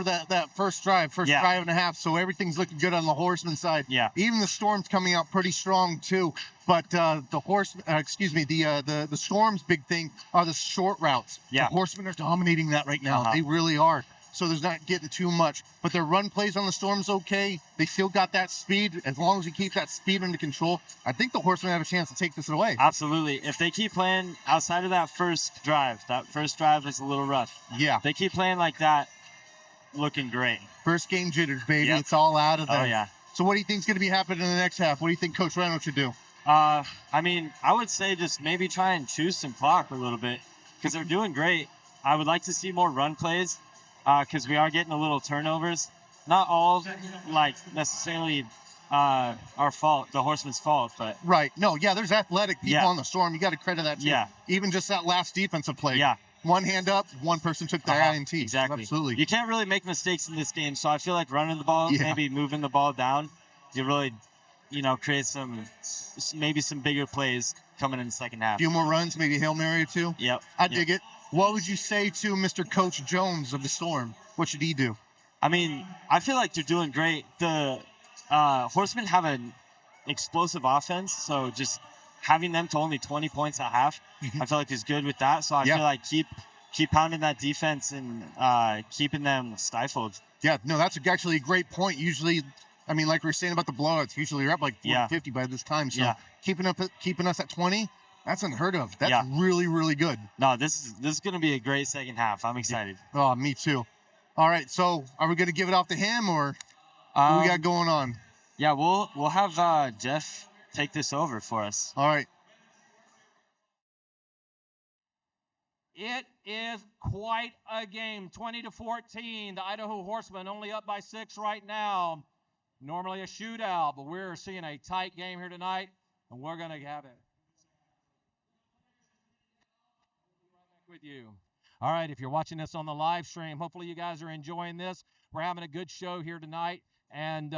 that first drive and a half, so everything's looking good on the Horseman side. Yeah. Even the Storm's coming out pretty strong too, but the Storm's big thing are the short routes. Yeah. The Horsemen are dominating that right now. They really are. So there's not getting too much, but their run plays on the Storm's okay. They still got that speed. As long as we keep that speed under control, I think the Horsemen have a chance to take this away. Absolutely. If they keep playing outside of that first drive was a little rough. Yeah. If they keep playing like that, looking great. First game jitters, baby. Yep. It's all out of there. Oh, yeah. So what do you think is going to be happening in the next half? What do you think Coach Reynolds should do? I mean, I would say just maybe try and choose some clock a little bit because they're doing great. I would like to see more run plays because we are getting a little turnovers. Not all like necessarily our fault, the Horsemen's fault, but right. No, yeah, there's athletic people on the Storm. You got to credit that too. Yeah. Even just that last defensive play. Yeah. One hand up, one person took the INT. Exactly. Absolutely. You can't really make mistakes in this game, so I feel like running the ball, maybe moving the ball down, you really, create maybe some bigger plays coming in the second half. A few more runs, maybe Hail Mary or two. Yep. I dig it. What would you say to Mr. Coach Jones of the Storm? What should he do? I mean, I feel like they're doing great. The Horsemen have an explosive offense, so just having them to only 20 points at half, I feel like is good with that. So I feel like keep pounding that defense and keeping them stifled. Yeah, no, that's actually a great point. Usually, I mean, like we were saying about the blowouts, usually you're up like 50 by this time. So keeping us at 20, that's unheard of. That's really, really good. No, this is going to be a great second half. I'm excited. Oh, me too. All right, so are we going to give it off to him or what we got going on? Yeah, we'll have Jeff take this over for us. All right. It is quite a game. 20-14. The Idaho Horsemen only up by 6 right now. Normally a shootout, but we're seeing a tight game here tonight, and we're going to have it with you. All right, if you're watching this on the live stream, hopefully you guys are enjoying this. We're having a good show here tonight, and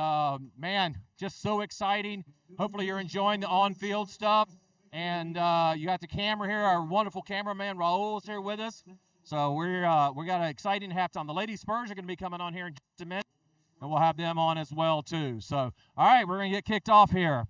man, just so exciting. Hopefully you're enjoying the on-field stuff. And you got the camera here. Our wonderful cameraman Raul is here with us. So we got an exciting halftime. The Lady Spurs are going to be coming on here in just a minute, and we'll have them on as well too. So all right, we're going to get kicked off here.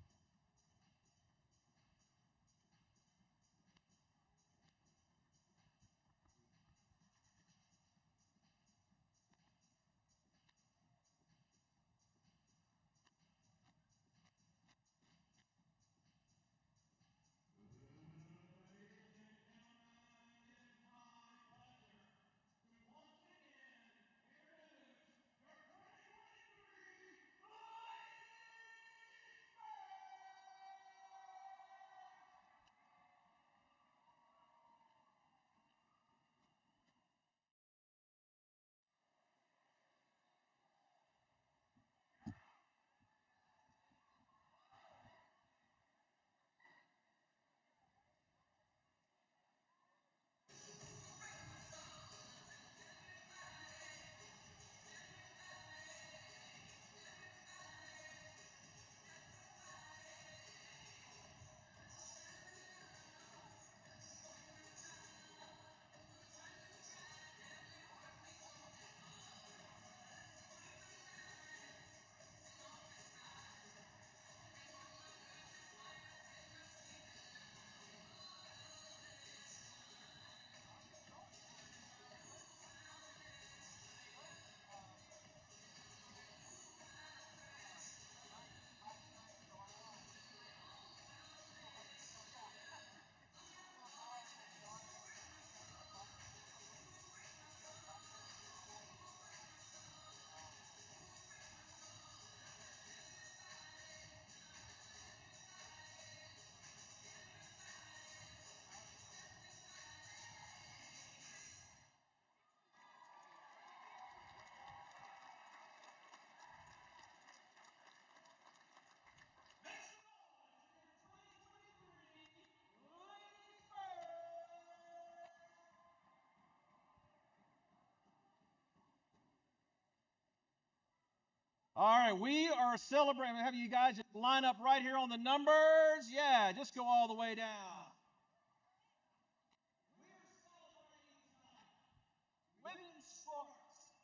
All right, we are celebrating. Have you guys just line up right here on the numbers? Yeah, just go all the way down. We're celebrating women's sports.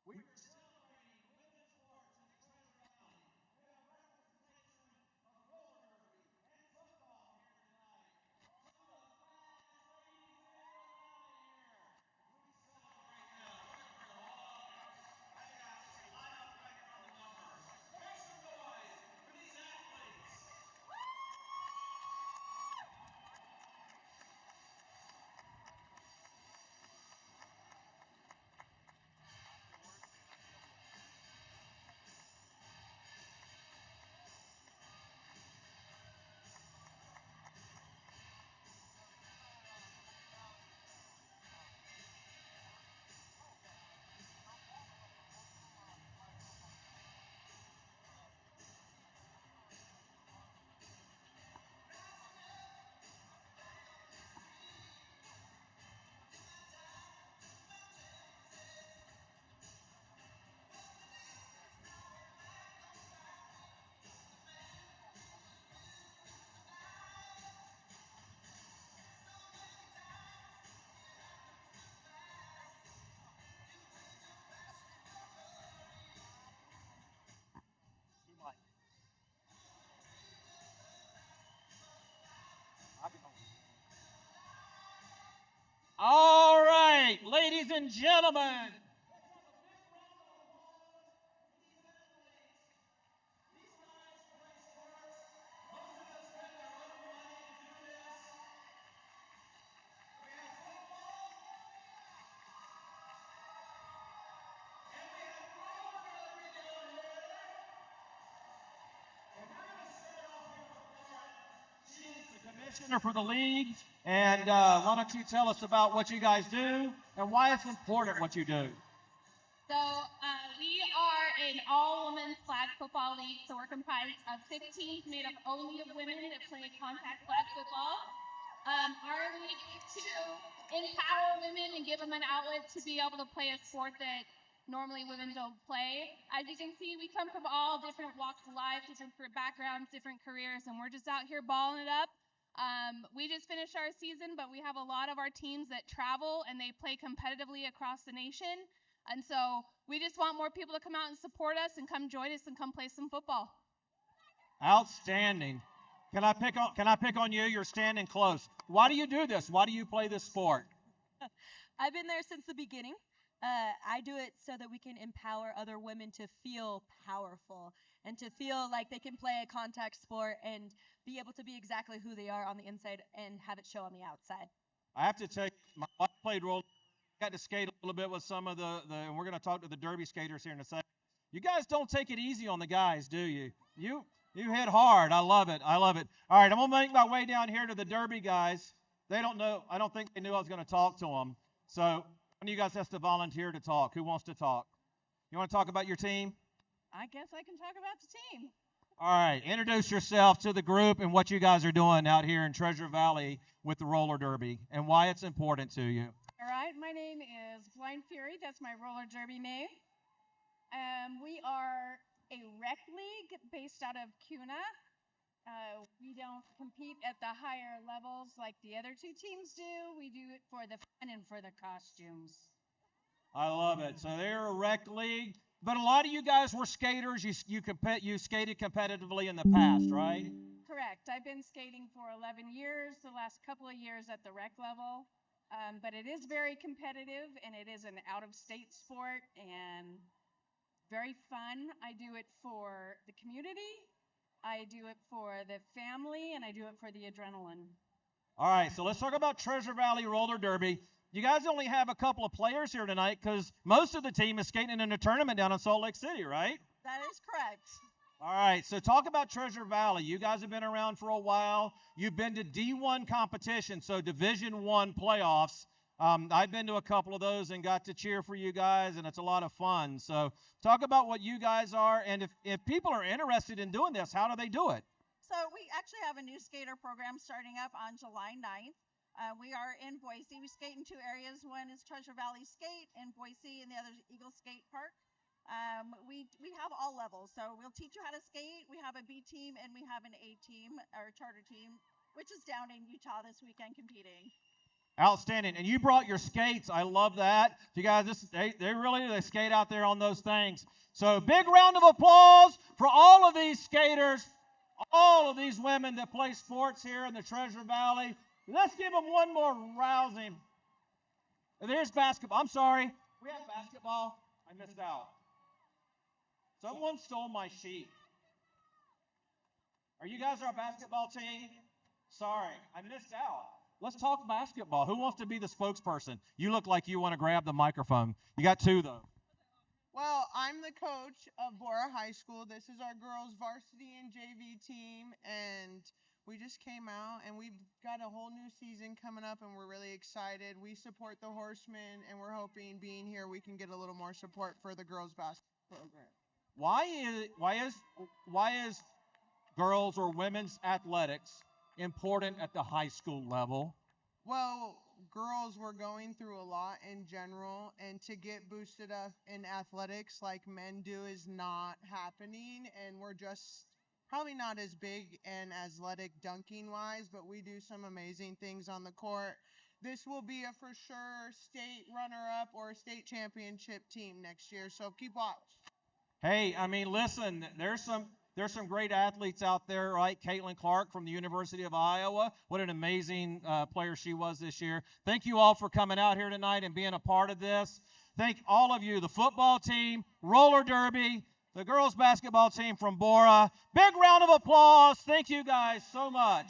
We are celebrating women's sports in the Treasure Valley. We have representation of roller derby and football here tonight. Some of the fastest ladies in the valley here. We celebrate them. We're going to bring them all up. I got you. Line up right here on the numbers. Make some noise for these athletes. and gentlemen. Commissioner for the league, and why don't you tell us about what you guys do and why it's important what you do? So we are an all-women's flag football league, so we're comprised of 6 teams made up only of women that play contact flag football. Our league is to empower women and give them an outlet to be able to play a sport that normally women don't play. As you can see, we come from all different walks of life, different backgrounds, different careers, and we're just out here balling it up. We just finished our season, but we have a lot of our teams that travel and they play competitively across the nation. And so we just want more people to come out and support us and come join us and come play some football. Outstanding. Can I pick on you? You're standing close. Why do you do this? Why do you play this sport? I've been there since the beginning. I do it so that we can empower other women to feel powerful and to feel like they can play a contact sport and be able to be exactly who they are on the inside and have it show on the outside. I have to tell you, my wife played roller. Got to skate a little bit with some of and we're going to talk to the derby skaters here in a second. You guys don't take it easy on the guys, do you? You hit hard. I love it. I love it. All right, I'm going to make my way down here to the derby guys. They don't know. I don't think they knew I was going to talk to them. So one of you guys has to volunteer to talk. Who wants to talk? You want to talk about your team? I guess I can talk about the team. All right, introduce yourself to the group and what you guys are doing out here in Treasure Valley with the roller derby and why it's important to you. All right, my name is Blind Fury. That's my roller derby name. We are a rec league based out of Kuna. We don't compete at the higher levels like the other 2 teams do. We do it for the fun and for the costumes. I love it. So they're a rec league, but a lot of you guys were skaters. You skated competitively in the past, right? Correct. I've been skating for 11 years, the last couple of years at the rec level. But it is very competitive, and it is an out-of-state sport and very fun. I do it for the community, I do it for the family, and I do it for the adrenaline. All right, so let's talk about Treasure Valley Roller Derby. You guys only have a couple of players here tonight because most of the team is skating in a tournament down in Salt Lake City, right? That is correct. All right, so talk about Treasure Valley. You guys have been around for a while. You've been to D1 competition, so Division I playoffs. I've been to a couple of those and got to cheer for you guys, and it's a lot of fun. So talk about what you guys are, and if people are interested in doing this, how do they do it? So we actually have a new skater program starting up on July 9th. We are in Boise. We skate in 2 areas. One is Treasure Valley Skate in Boise, and the other is Eagle Skate Park. We have all levels, so we'll teach you how to skate. We have a B team and we have an A team, or charter team, which is down in Utah this weekend competing. Outstanding. And you brought your skates. I love that. You guys, they skate out there on those things. So big round of applause for all of these skaters, all of these women that play sports here in the Treasure Valley. Let's give them one more rousing. There's basketball. I'm sorry. We have basketball. I missed out. Someone stole my sheet. Are you guys our basketball team? Sorry, I missed out. Let's talk basketball. Who wants to be the spokesperson? You look like you want to grab the microphone. You got 2, though. Well, I'm the coach of Bora High School. This is our girls varsity and JV team, and we just came out, and we've got a whole new season coming up, and we're really excited. We support the Horsemen, and we're hoping being here we can get a little more support for the girls basketball program. Why is girls or women's athletics important at the high school level? Well, girls were going through a lot in general, and to get boosted up in athletics like men do is not happening, and we're just probably not as big and athletic dunking wise, but we do some amazing things on the court. This will be a for sure state runner-up or a state championship team next year, so keep watch. Hey, I mean, listen, there's There's some great athletes out there, right? Caitlin Clark from the University of Iowa. What an amazing player she was this year. Thank you all for coming out here tonight and being a part of this. Thank all of you, the football team, roller derby, the girls basketball team from Bora. Big round of applause. Thank you guys so much.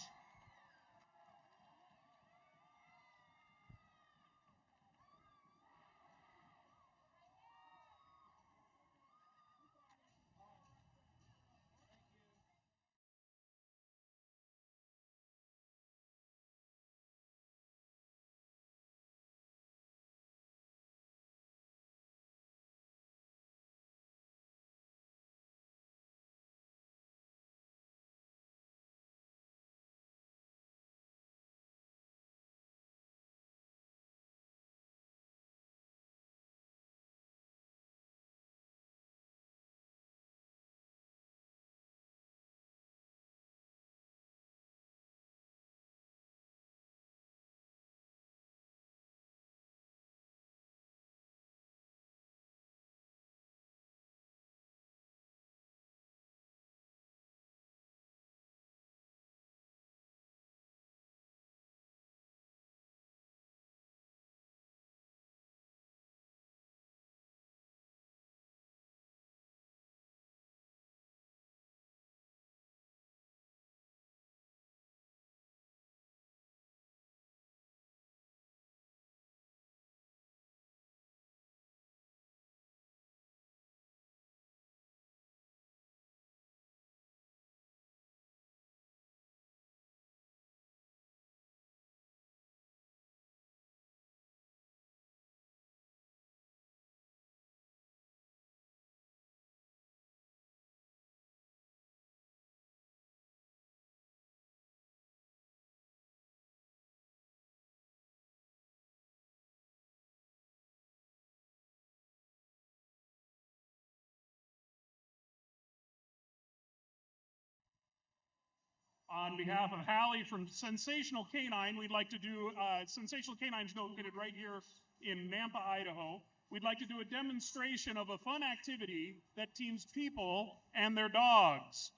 On behalf of Hallie from Sensational Canine, we'd like to do, Sensational Canine's located right here in Nampa, Idaho. We'd like to do a demonstration of a fun activity that teams people and their dogs.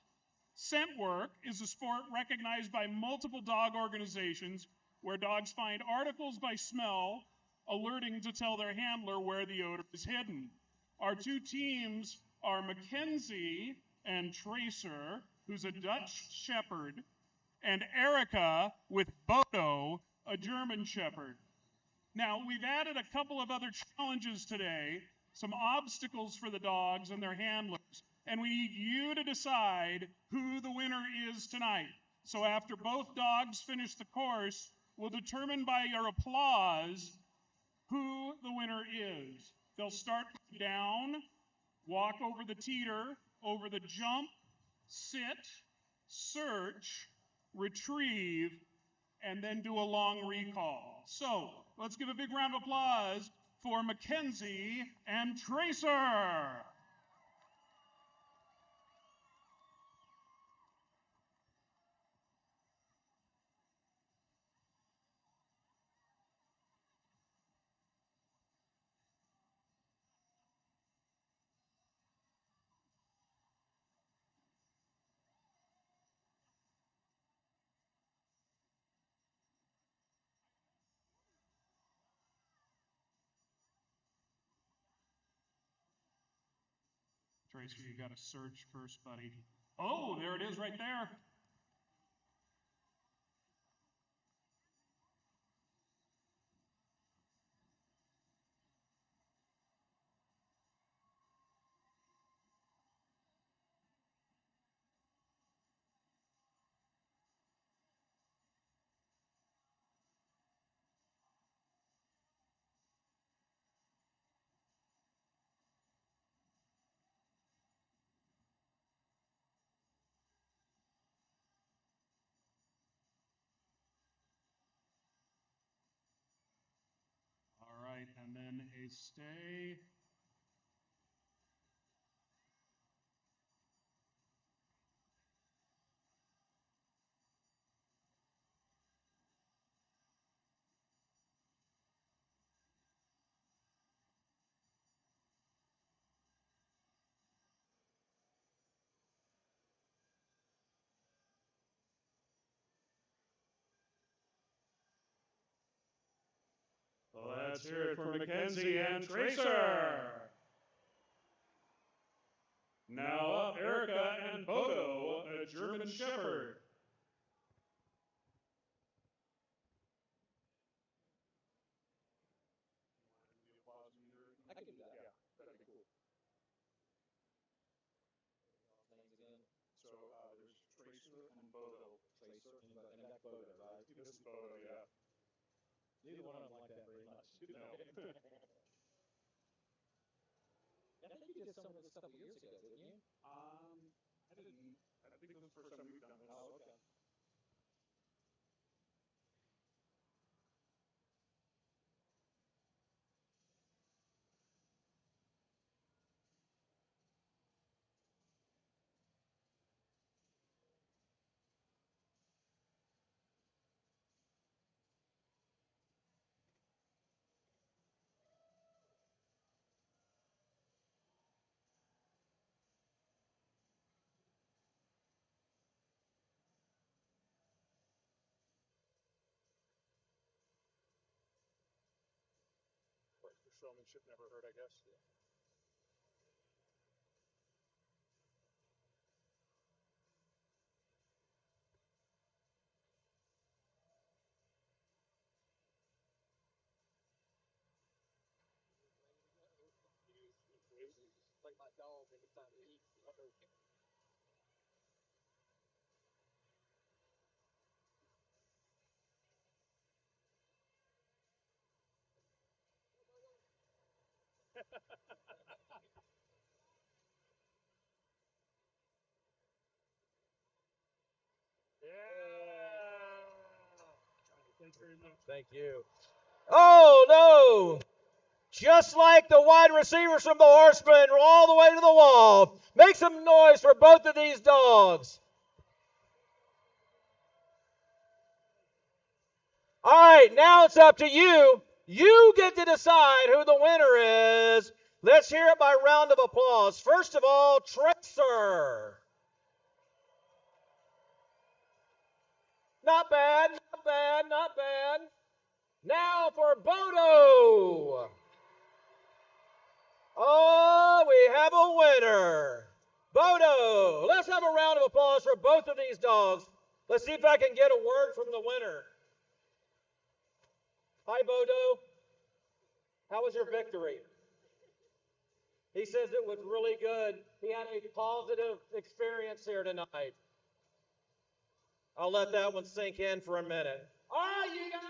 Scent work is a sport recognized by multiple dog organizations where dogs find articles by smell, alerting to tell their handler where the odor is hidden. Our two teams are Mackenzie and Tracer, who's a Dutch Shepherd, and Erica with Bodo, a German Shepherd. Now, we've added a couple of other challenges today, some obstacles for the dogs and their handlers, and we need you to decide who the winner is tonight. So after both dogs finish the course, we'll determine by your applause who the winner is. They'll start down, walk over the teeter, over the jump, sit, search, retrieve, and then do a long recall. So let's give a big round of applause for Mackenzie and Tracer. Tracer, you got to search first, buddy. Oh, there it is right there. All right, and then a stay. Let's hear it for Mackenzie and Tracer. Now up, Erica and Bodo, a German Shepherd. I can do that. Yeah, that'd be cool. So there's Tracer and Bodo. Tracer and that's Bodo, right? This is Bodo, yeah. Neither one of them like that very much. No. I think you did some of this stuff years ago, didn't you? I didn't. I think this is the first time we've done this. Oh, okay. The showmanship never hurt, I guess. Yeah. Like my dog every time he eats. Thanks very much. Thank you. Oh, no. Just like the wide receivers from the Horsemen, all the way to the wall. Make some noise for both of these dogs. All right, now it's up to you. You get to decide who the winner is. Let's hear it by round of applause. First of all, Tracer. Not bad, not bad, not bad. Now for Bodo. Oh, we have a winner. Bodo. Let's have a round of applause for both of these dogs. Let's see if I can get a word from the winner. Hi, Bodo. How was your victory? He says it was really good. He had a positive experience here tonight. I'll let that one sink in for a minute. All right, you guys.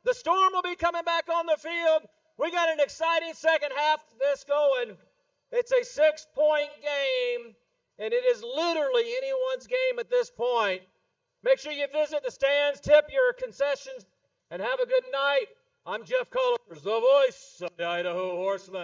The Storm will be coming back on the field. We got an exciting second half of this going. It's a 6-point game, and it is literally anyone's game at this point. Make sure you visit the stands, tip your concessions, and have a good night. I'm Jeff Cullers, the voice of the Idaho Horsemen.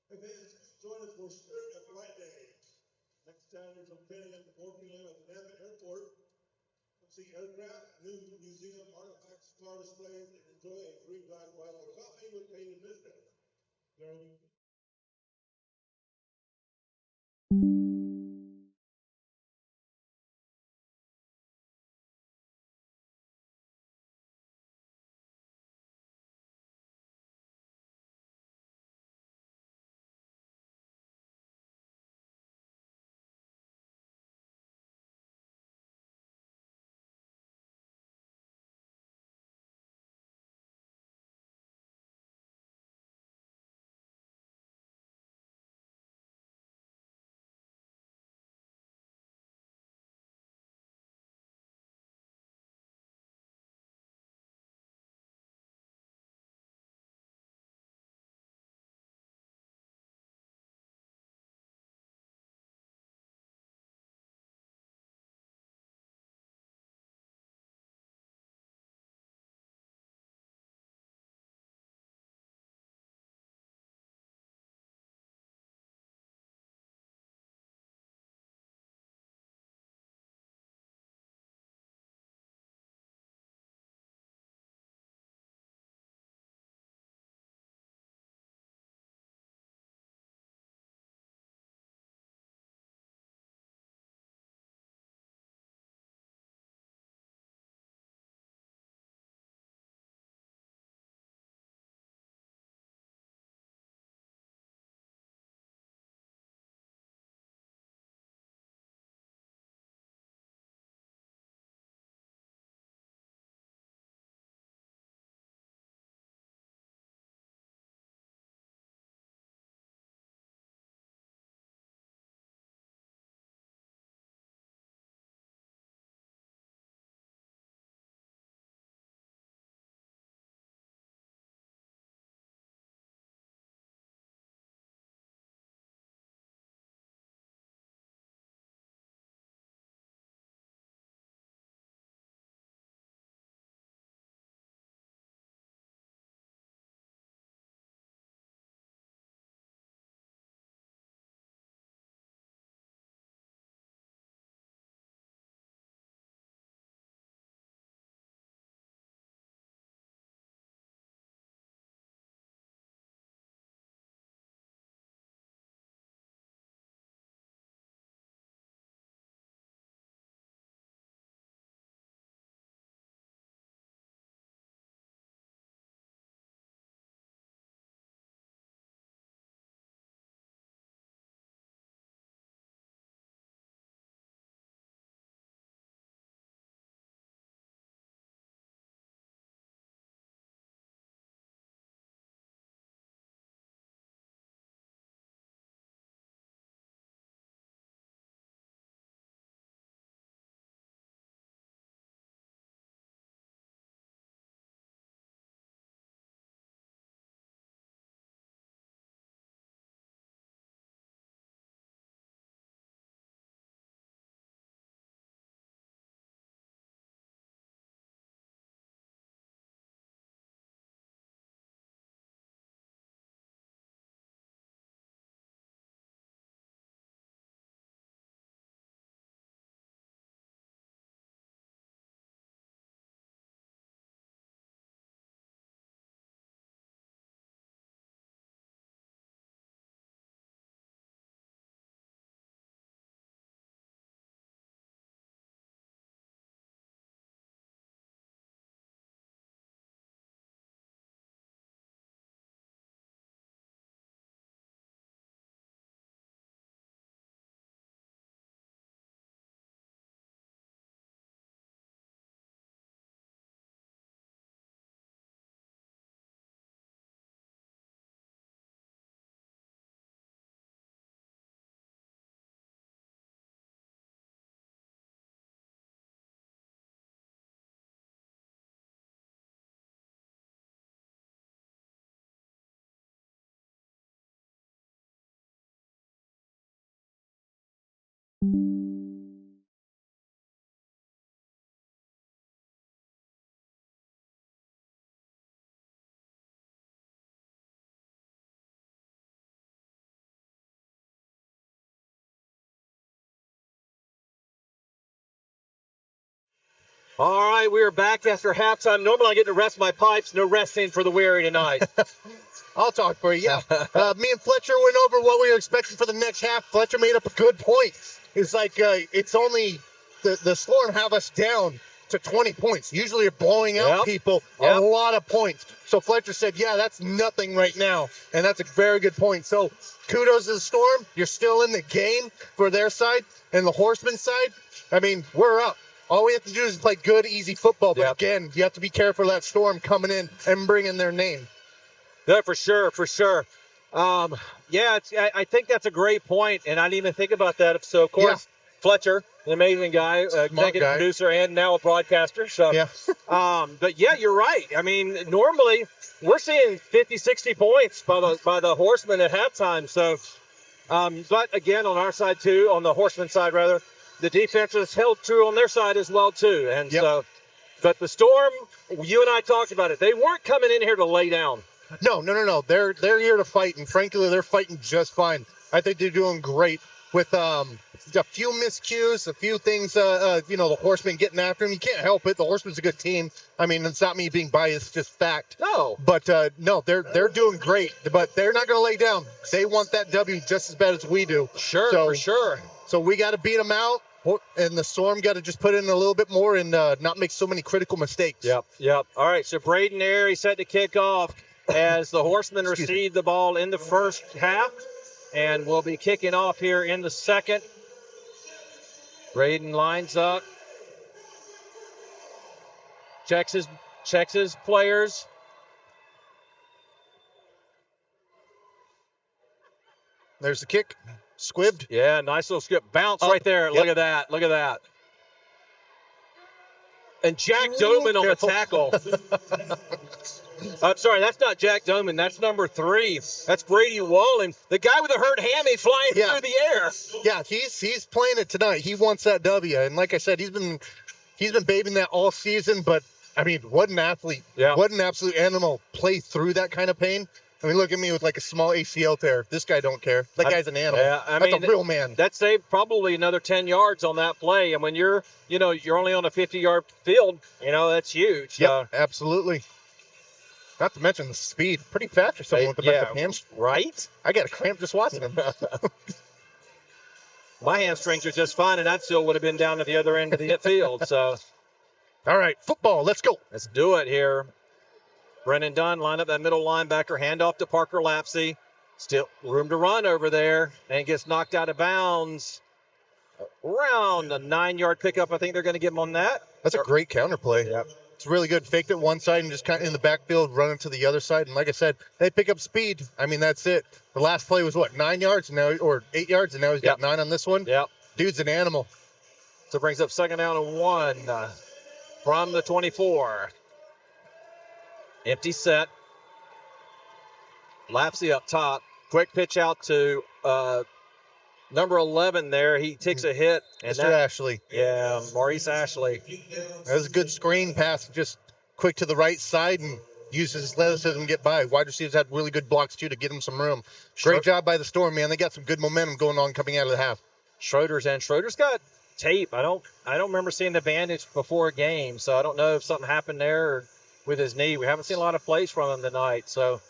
Hey, fans, join us for Spirit of Flight Day. Next Saturday from 10 a.m. to 4 p.m. at the Nampa Airport. Come see aircraft, new museum artifacts, car displays, and enjoy a free glass of coffee with paid visitors. There will be All right, we are back after halftime. Normally I get to rest my pipes. No resting for the weary tonight. I'll talk for you. Yeah. Me and Fletcher went over what we were expecting for the next half. Fletcher made up a good point. It's like it's only the Storm have us down to 20 points. Usually you're blowing out people a lot of points. So Fletcher said, yeah, that's nothing right now. And that's a very good point. So kudos to the Storm. You're still in the game for their side. And the Horsemen side, I mean, we're up. All we have to do is play good, easy football. But again, you have to be careful of that Storm coming in and bringing their name. Yeah, for sure, for sure. I think that's a great point, and I didn't even think about that. So, of course, Fletcher, an amazing guy, executive producer, and now a broadcaster. So, but yeah, you're right. I mean, normally we're seeing 50, 60 points by the Horsemen at halftime. So, but again, on our side too, on the Horsemen side rather, the defense has held true on their side as well too. And so, but the Storm, you and I talked about it. They weren't coming in here to lay down. No. They're here to fight, and frankly, they're fighting just fine. I think they're doing great with a few miscues, a few things. The Horsemen getting after them. You can't help it. The Horsemen's a good team. I mean, it's not me being biased, just fact. No. But no, they're doing great. But they're not going to lay down. They want that W just as bad as we do. Sure, for sure. So we got to beat them out. And the Storm got to just put in a little bit more and not make so many critical mistakes. Yep. All right, so Braden Air, he's set to kick off as the Horsemen receive the ball in the first half. And we'll be kicking off here in the second. Braden lines up. Checks his players. There's the kick. Squibbed. Yeah, nice little squib. Bounce right there. Look at that. Look at that. And Jack Doman on the tackle. I'm sorry, that's not Jack Doman. That's number 3. That's Brady Wallen, the guy with the hurt hammy flying through the air. Yeah, he's playing it tonight. He wants that W. And like I said, he's been babying that all season. But I mean, what an athlete! What an absolute animal! Play through that kind of pain. I mean, look at me with like a small ACL tear. This guy don't care. That guy's an animal. Yeah, That's a real man. That saved probably another 10 yards on that play. And when you're only on a 50-yard field, that's huge. Yeah, absolutely. Not to mention the speed. Pretty fast for someone with the back of hamstring. Right? I got a cramp just watching him. My hamstrings are just fine, and I still would have been down at the other end of the field. So, all right, football. Let's go. Let's do it here. Brennan Dunn line up that middle linebacker, handoff to Parker Lapsey. Still room to run over there, and gets knocked out of bounds. Around a 9-yard pickup, I think they're going to give him on that. That's a great counter play. Yep. It's really good. Faked it one side and just kind of in the backfield, running to the other side. And like I said, they pick up speed. I mean, that's it. The last play was 9 yards now, or 8 yards, and now he's got 9 on this one. Yep. Dude's an animal. So it brings up 2nd down and 1 from the 24. Empty set. Lapsey up top. Quick pitch out to number 11 there. He takes a hit. And Mr. Ashley. Yeah, Maurice Ashley. That was a good screen pass. Just quick to the right side and uses his athleticism to get by. Wide receivers had really good blocks, too, to get him some room. Great job by the Storm, man. They got some good momentum going on coming out of the half. Schroeder's got tape. I don't remember seeing the bandage before a game, so I don't know if something happened there or with his knee. We haven't seen a lot of plays from him tonight, so.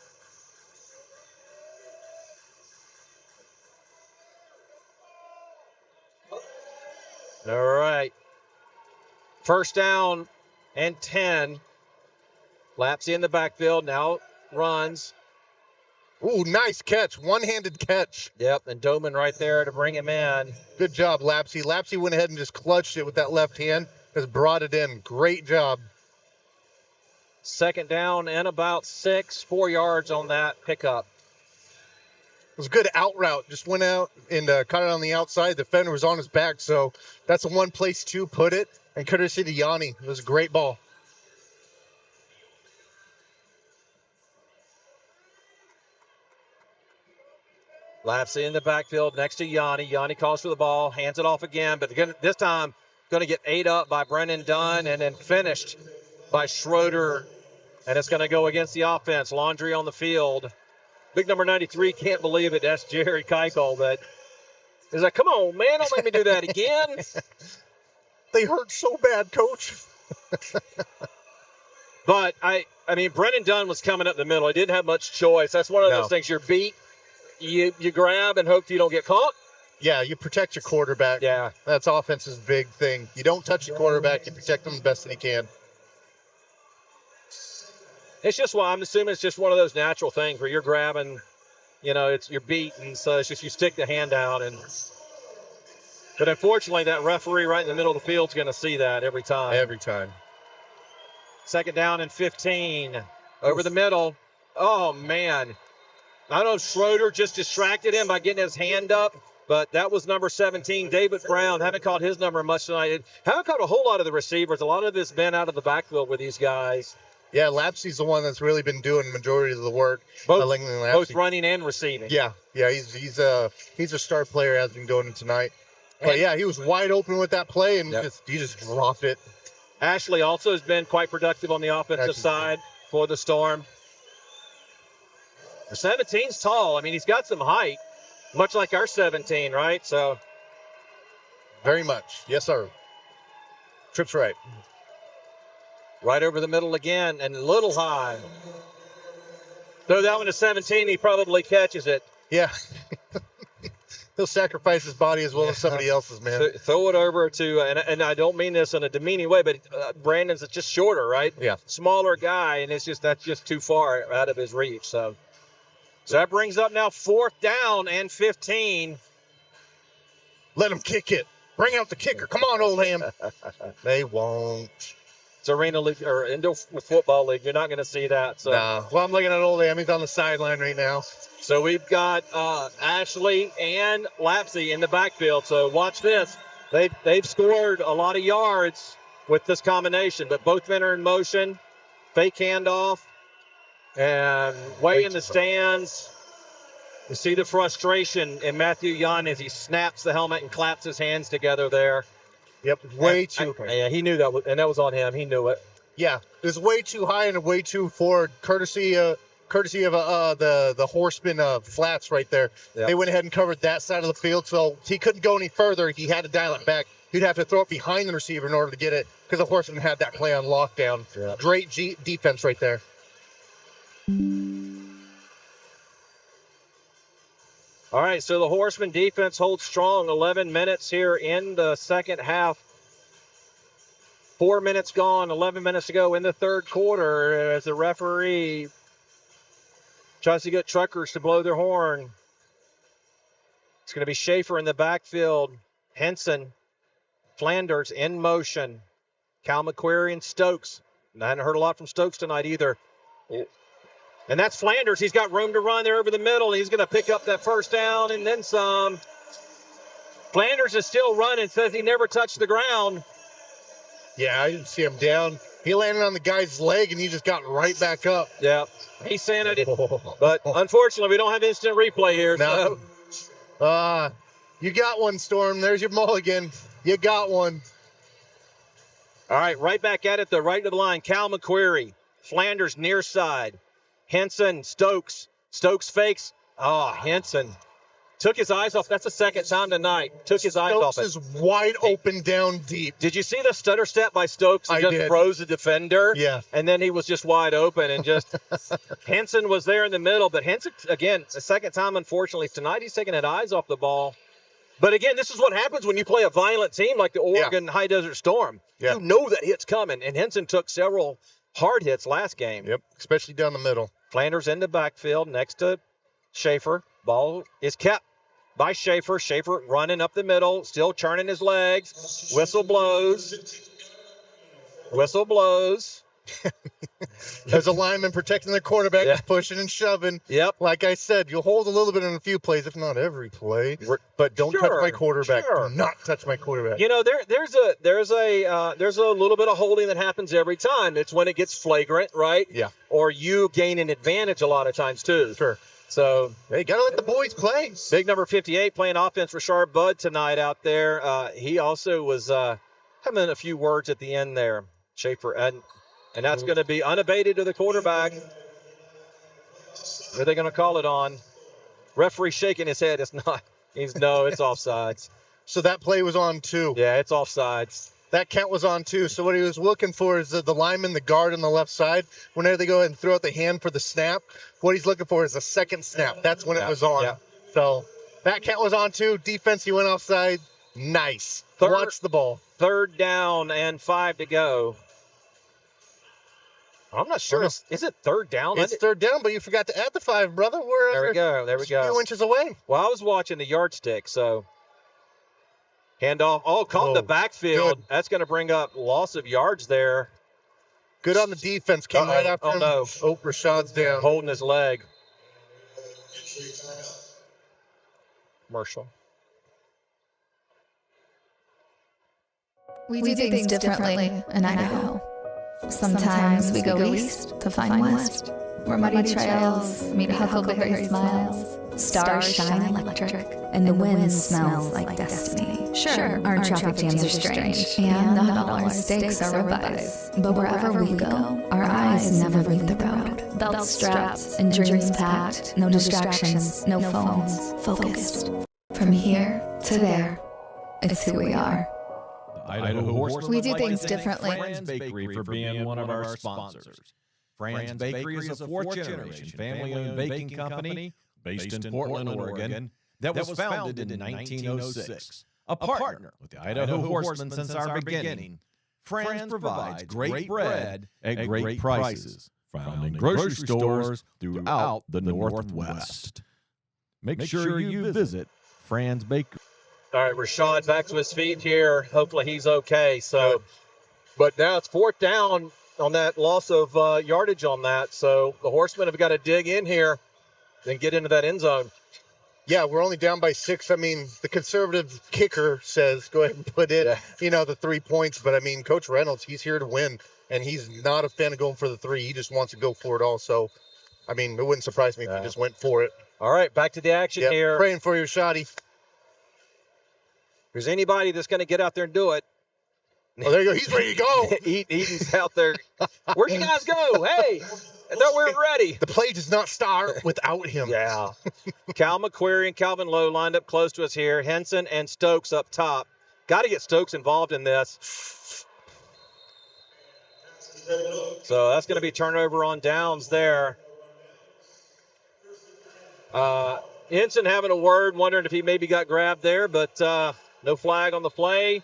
All right. 1st down and 10. Lapsey in the backfield, now runs. Ooh, nice catch. One-handed catch. Yep, and Doman right there to bring him in. Good job, Lapsey. Lapsey went ahead and just clutched it with that left hand. Just brought it in. Great job. 2nd down and about 6, 4 yards on that pickup. It was a good out route. Just went out and caught it on the outside. The defender was on his back, so that's the one place to put it. And courtesy to Yanni. It was a great ball. Lapsy in the backfield next to Yanni. Yanni calls for the ball, hands it off again, but this time going to get ate up by Brennan Dunn and then finished by Schroeder. And it's going to go against the offense. Laundry on the field. Big number 93 can't believe it. That's Jerry Keuchel, but he's like, come on, man, don't make me do that again. They hurt so bad, Coach. But, I mean, Brennan Dunn was coming up the middle. He didn't have much choice. That's one of those things. You're beat. You grab and hope you don't get caught. Yeah, you protect your quarterback. Yeah. That's offense's big thing. You don't touch your quarterback. You protect them the best that you can. It's just, I'm assuming it's just one of those natural things where you're grabbing, you're beaten, so it's just you stick the hand out. But unfortunately, that referee right in the middle of the field is going to see that every time. Every time. Second down and 15. Over the middle. Oh, man. I don't know if Schroeder just distracted him by getting his hand up, but that was number 17, David Brown. Haven't caught his number much tonight. Haven't caught a whole lot of the receivers. A lot of it's been out of the backfield with these guys. Yeah, Lapsy's the one that's really been doing the majority of the work. Both running and receiving. Yeah, he's a star player, has been going tonight. But yeah, he was wide open with that play, and he just dropped it. Ashley also has been quite productive on the offensive side for the Storm. The 17's tall. I mean, he's got some height, much like our 17, right? So, very much. Yes, sir. Tripp's right. Right over the middle again, and a little high. Throw that one to 17, he probably catches it. Yeah. He'll sacrifice his body as well as somebody else's, man. Throw it over to, and I don't mean this in a demeaning way, but Brandon's just shorter, right? Yeah. Smaller guy, and that's just too far out of his reach. So that brings up now 4th down and 15. Let him kick it. Bring out the kicker. Come on, Oldham. They won't. It's Arena League or Indoor Football League. You're not going to see that. So. No. Well, I'm looking at Oldham. He's on the sideline right now. So we've got Ashley and Lapsy in the backfield. So watch this. They've scored a lot of yards with this combination, but both men are in motion. Fake handoff. And way in the stands. You see the frustration in Matthew Young as he snaps the helmet and claps his hands together there. Yep, way too high. Yeah, he knew that, and that was on him. He knew it. Yeah, it was way too high and way too forward, courtesy of the Horsemen flats right there. Yep. They went ahead and covered that side of the field, so he couldn't go any further. He had to dial it back. He'd have to throw it behind the receiver in order to get it because the Horsemen had that play on lockdown. Yep. Great defense right there. All right, so the Horsemen defense holds strong. 11 minutes here in the second half. 4 minutes gone, 11 minutes to go in the third quarter as the referee tries to get truckers to blow their horn. It's going to be Schaefer in the backfield. Henson, Flanders in motion. Cal McQuarrie and Stokes. I hadn't heard a lot from Stokes tonight either. And that's Flanders. He's got room to run there over the middle. He's going to pick up that first down and then some. Flanders is still running, says he never touched the ground. Yeah, I didn't see him down. He landed on the guy's leg, and he just got right back up. Yeah, he sanded it. But unfortunately, we don't have instant replay here. No. So. You got one, Storm. There's your mulligan. You got one. All right, right back at it, the right of the line. Cal McQuarrie. Flanders near side. Henson, Stokes. Stokes fakes. Henson took his eyes off. That's the second time tonight. Took his eyes off it. Stokes is wide open down deep. Did you see the stutter step by Stokes? He just froze the defender. Yeah. And then he was just wide open and just Henson was there in the middle. But Henson, again, the second time, unfortunately, tonight he's taking his eyes off the ball. But again, this is what happens when you play a violent team like the Oregon High Desert Storm. Yeah. You know that hit's coming. And Henson took several hard hits last game. Yep, especially down the middle. Flanders in the backfield next to Schaefer. Ball is kept by Schaefer. Schaefer running up the middle, still churning his legs. Whistle blows. Whistle blows. There's a lineman protecting the quarterback, just pushing and shoving. Yep. Like I said, you'll hold a little bit in a few plays, if not every play. But don't touch my quarterback. Do not touch my quarterback. You know, there's a little bit of holding that happens every time. It's when it gets flagrant, right? Yeah. Or you gain an advantage a lot of times too. Sure. So hey, got to let the boys play. Big number 58 playing offense for Rashard Budd tonight out there. He also was having a few words at the end there, Schaefer. And that's going to be unabated to the quarterback. Are they going to call it on? Referee shaking his head. It's not. It's offsides. So that play was on too. Yeah, it's offsides. That count was on too. So what he was looking for is the lineman, the guard on the left side. Whenever they go ahead and throw out the hand for the snap, what he's looking for is a second snap. That's when it was on. Yeah. So that count was on too. Defense, he went offside. Nice. Watch the ball. 3rd down and 5 to go. I'm not sure. Is it 3rd down? It's 3rd down, but you forgot to add the 5, brother. There we go. A few inches away. Well, I was watching the yardstick, so handoff. Caught in the backfield. Good. That's going to bring up loss of yards there. Good on the defense. Came right after him. No. Rashad's down. Holding his leg. Marshall. We do things differently in Idaho. Sometimes we go east to find west, where muddy trails meet huckleberry smiles. Stars shine electric, and the wind smells like destiny. Sure, our traffic jams are strange, and not all our steaks are ribeyes. But wherever we go, our eyes never leave the road. Belts strapped and dreams packed, no distractions, no phones, focused. From here to there, it's who we are. Idaho Horsemen we do things differently. Fran's Bakery for being one of our sponsors. Fran's Bakery is a 4th-generation family-owned baking company based in Portland, Oregon, that was founded in 1906. A partner with the Idaho Horsemen since our beginning, Fran's provides great bread at great prices, found in grocery stores throughout the Northwest. Make sure you visit Fran's Bakery. All right, Rashad back to his feet here. Hopefully he's okay. So, but now it's 4th down on that loss of yardage on that. So the Horsemen have got to dig in here and get into that end zone. Yeah, we're only down by 6. I mean, the conservative kicker says go ahead and put in, the 3 points. But, I mean, Coach Reynolds, he's here to win, and he's not a fan of going for the 3. He just wants to go for it all. So, I mean, it wouldn't surprise me if he just went for it. All right, back to the action here. Praying for you, Shotty. If there's anybody that's going to get out there and do it. Oh, there you go. He's ready to go. Eaton's out there. Where'd you guys go? Hey, I thought we were ready. The play does not start without him. Yeah. Cal McQuarrie and Calvin Lowe lined up close to us here. Henson and Stokes up top. Got to get Stokes involved in this. So that's going to be turnover on downs there. Henson having a word, wondering if he maybe got grabbed there, but no flag on the play,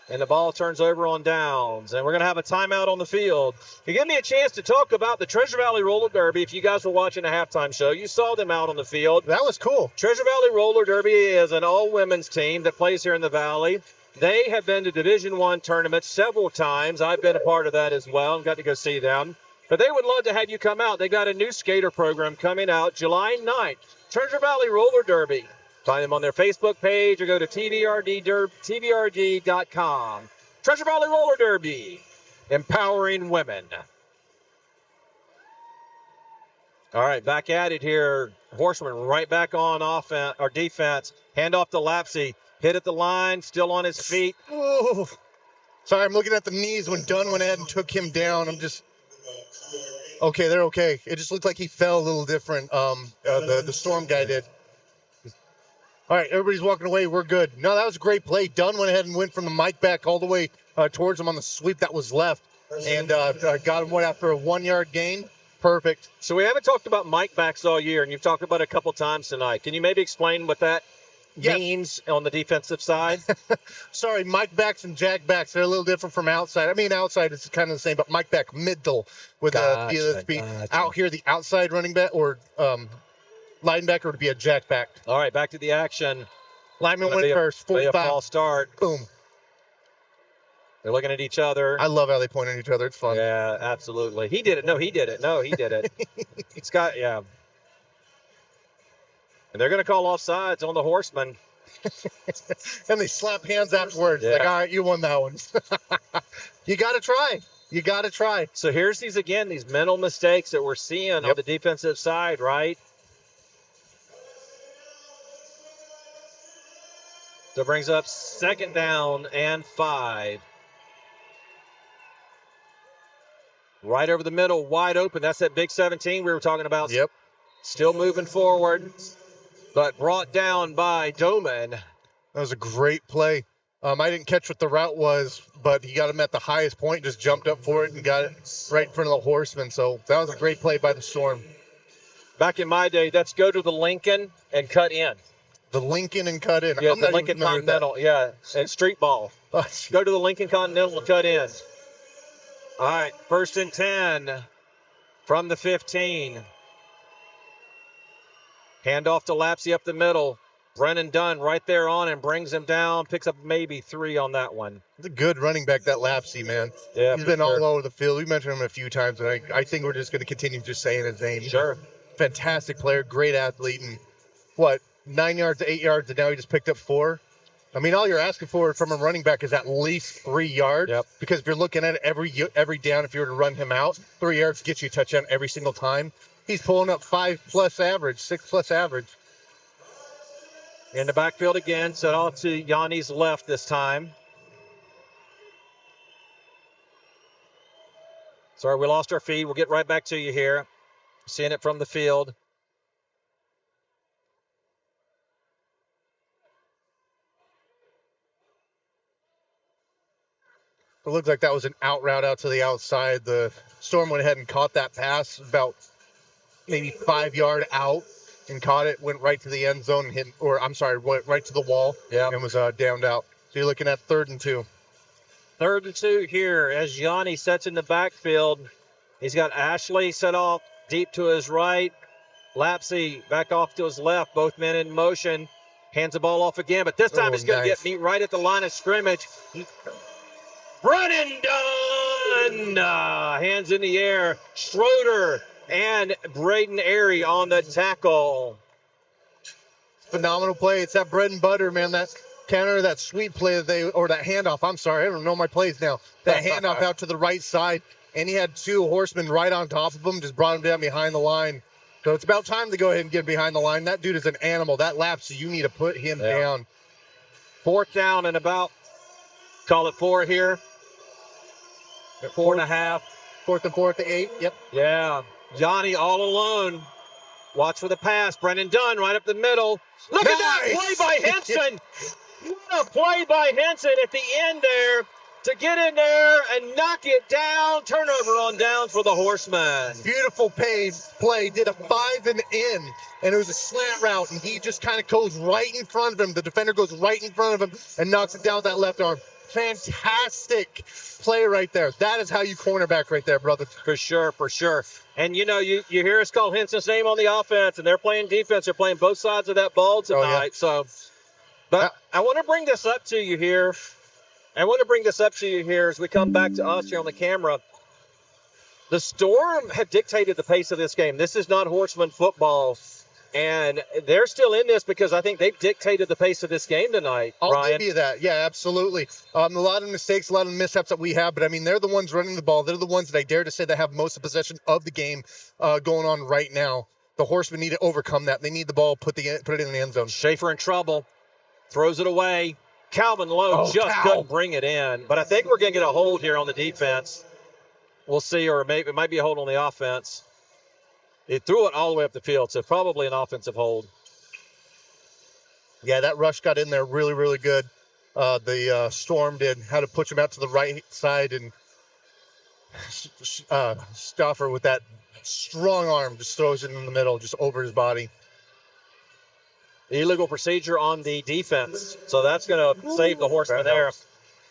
and the ball turns over on downs. And we're going to have a timeout on the field. You give me a chance to talk about the Treasure Valley Roller Derby. If you guys were watching the halftime show, you saw them out on the field. That was cool. Treasure Valley Roller Derby is an all-women's team that plays here in the Valley. They have been to Division I tournaments several times. I've been a part of that as well and got to go see them. But they would love to have you come out. They got a new skater program coming out July 9th. Treasure Valley Roller Derby. Find them on their Facebook page or go to tvrd.com. Treasure Valley Roller Derby, empowering women. All right, back at it here. Horseman right back on offense or defense. Hand off to Lapsey. Hit at the line, still on his feet. Oh, sorry, I'm looking at the knees when Dunn went ahead and took him down. I'm just okay. They're okay. It just looked like he fell a little different. The Storm guy did. All right, everybody's walking away. We're good. No, that was a great play. Dunn went ahead and went from the mic back all the way towards him on the sweep that was left, and got him after a 1-yard gain. Perfect. So we haven't talked about mic backs all year, and you've talked about it a couple times tonight. Can you maybe explain what that means on the defensive side? Sorry, mic backs and jack backs, they're a little different from outside. I mean, outside is kind of the same, but mic back middle with the speed. Out here, the outside running back or linebacker would be a jack back. All right, back to the action. Lineman went first. Full stop. False start. Boom. They're looking at each other. I love how they point at each other. It's fun. Yeah, absolutely. He did it. No, he did it. No, he did it. Scott, yeah. And they're going to call offsides on the Horsemen. And they slap hands afterwards. Yeah. Like, all right, you won that one. You got to try. You got to try. So here's these mental mistakes that we're seeing on the defensive side, right? So it brings up 2nd down and 5. Right over the middle, wide open. That's that big 17 we were talking about. Yep. Still moving forward, but brought down by Doman. That was a great play. I didn't catch what the route was, but he got him at the highest point, just jumped up for it and got it right in front of the Horsemen. So that was a great play by the Storm. Back in my day, that's go to the Lincoln and cut in. The Lincoln and cut in. Yeah, the Lincoln Continental. Yeah, and street ball. Go to the Lincoln Continental and cut in. All right, 1st and 10 from the 15. Handoff to Lapsey up the middle. Brennan Dunn right there on and brings him down. Picks up maybe 3 on that one. He's a good running back, that Lapsey, man. Yeah, he's been all over the field. We mentioned him a few times, and I think we're just going to continue just saying his name. Sure. Fantastic player, great athlete, and 9 yards to 8 yards, and now he just picked up 4. I mean, all you're asking for from a running back is at least 3 yards. Yep. Because if you're looking at it every down, if you were to run him out, 3 yards gets you a touchdown every single time. He's pulling up 5+ average, 6+ average. In the backfield again, set off to Yanni's left this time. Sorry, we lost our feed. We'll get right back to you here. Seeing it from the field. It looked like that was an out route out to the outside. The Storm went ahead and caught that pass about maybe 5 yard out and caught it, went right to the end zone, and went right to the wall and was downed out. So you're looking at 3rd and 2. 3rd and 2 here as Yanni sets in the backfield. He's got Ashley set off deep to his right. Lapsey back off to his left. Both men in motion. Hands the ball off again, but this time it's going to get me right at the line of scrimmage. Brennan Dunn, hands in the air. Schroeder and Braden Airy on the tackle. Phenomenal play. It's that bread and butter, man. That counter, that sweet play that that handoff. I'm sorry, I don't know my plays now. That handoff out to the right side, and he had 2 Horsemen right on top of him, just brought him down behind the line. So it's about time to go ahead and get behind the line. That dude is an animal. That Lapsey, you need to put him down. 4th down and about, call it 4 here. 4.5. 4th and 4 at the 8. Yep. Yeah. Johnny all alone. Watch for the pass. Brennan Dunn right up the middle. Look at that play by Henson. What a play by Henson at the end there to get in there and knock it down. Turnover on downs for the Horsemen. Beautiful play. Did a 5 and in, and it was a slant route, and he just kind of goes right in front of him. The defender goes right in front of him and knocks it down with that left arm. Fantastic play right there. That is how you cornerback right there, brother. For sure, for sure. And, you hear us call Henson's name on the offense, and they're playing defense. They're playing both sides of that ball tonight. But I want to bring this up to you here. As we come back to us here on the camera. The Storm have dictated the pace of this game. This is not Horseman football. And they're still in this because I think they've dictated the pace of this game tonight, Ryan. I'll give you that. Yeah, absolutely. A lot of mistakes, a lot of mishaps that we have. But, I mean, they're the ones running the ball. They're the ones that I dare to say that have most of possession of the game going on right now. The Horsemen need to overcome that. They need the ball, put it in the end zone. Schaefer in trouble. Throws it away. Calvin Lowe couldn't bring it in. But I think we're going to get a hold here on the defense. We'll see, or maybe it might be a hold on the offense. He threw it all the way up the field, so probably an offensive hold. Yeah, that rush got in there really, really good. The Storm had to push him out to the right side, and Stauffer with that strong arm just throws it in the middle, just over his body. Illegal procedure on the defense, so that's going to save the Horsemen there.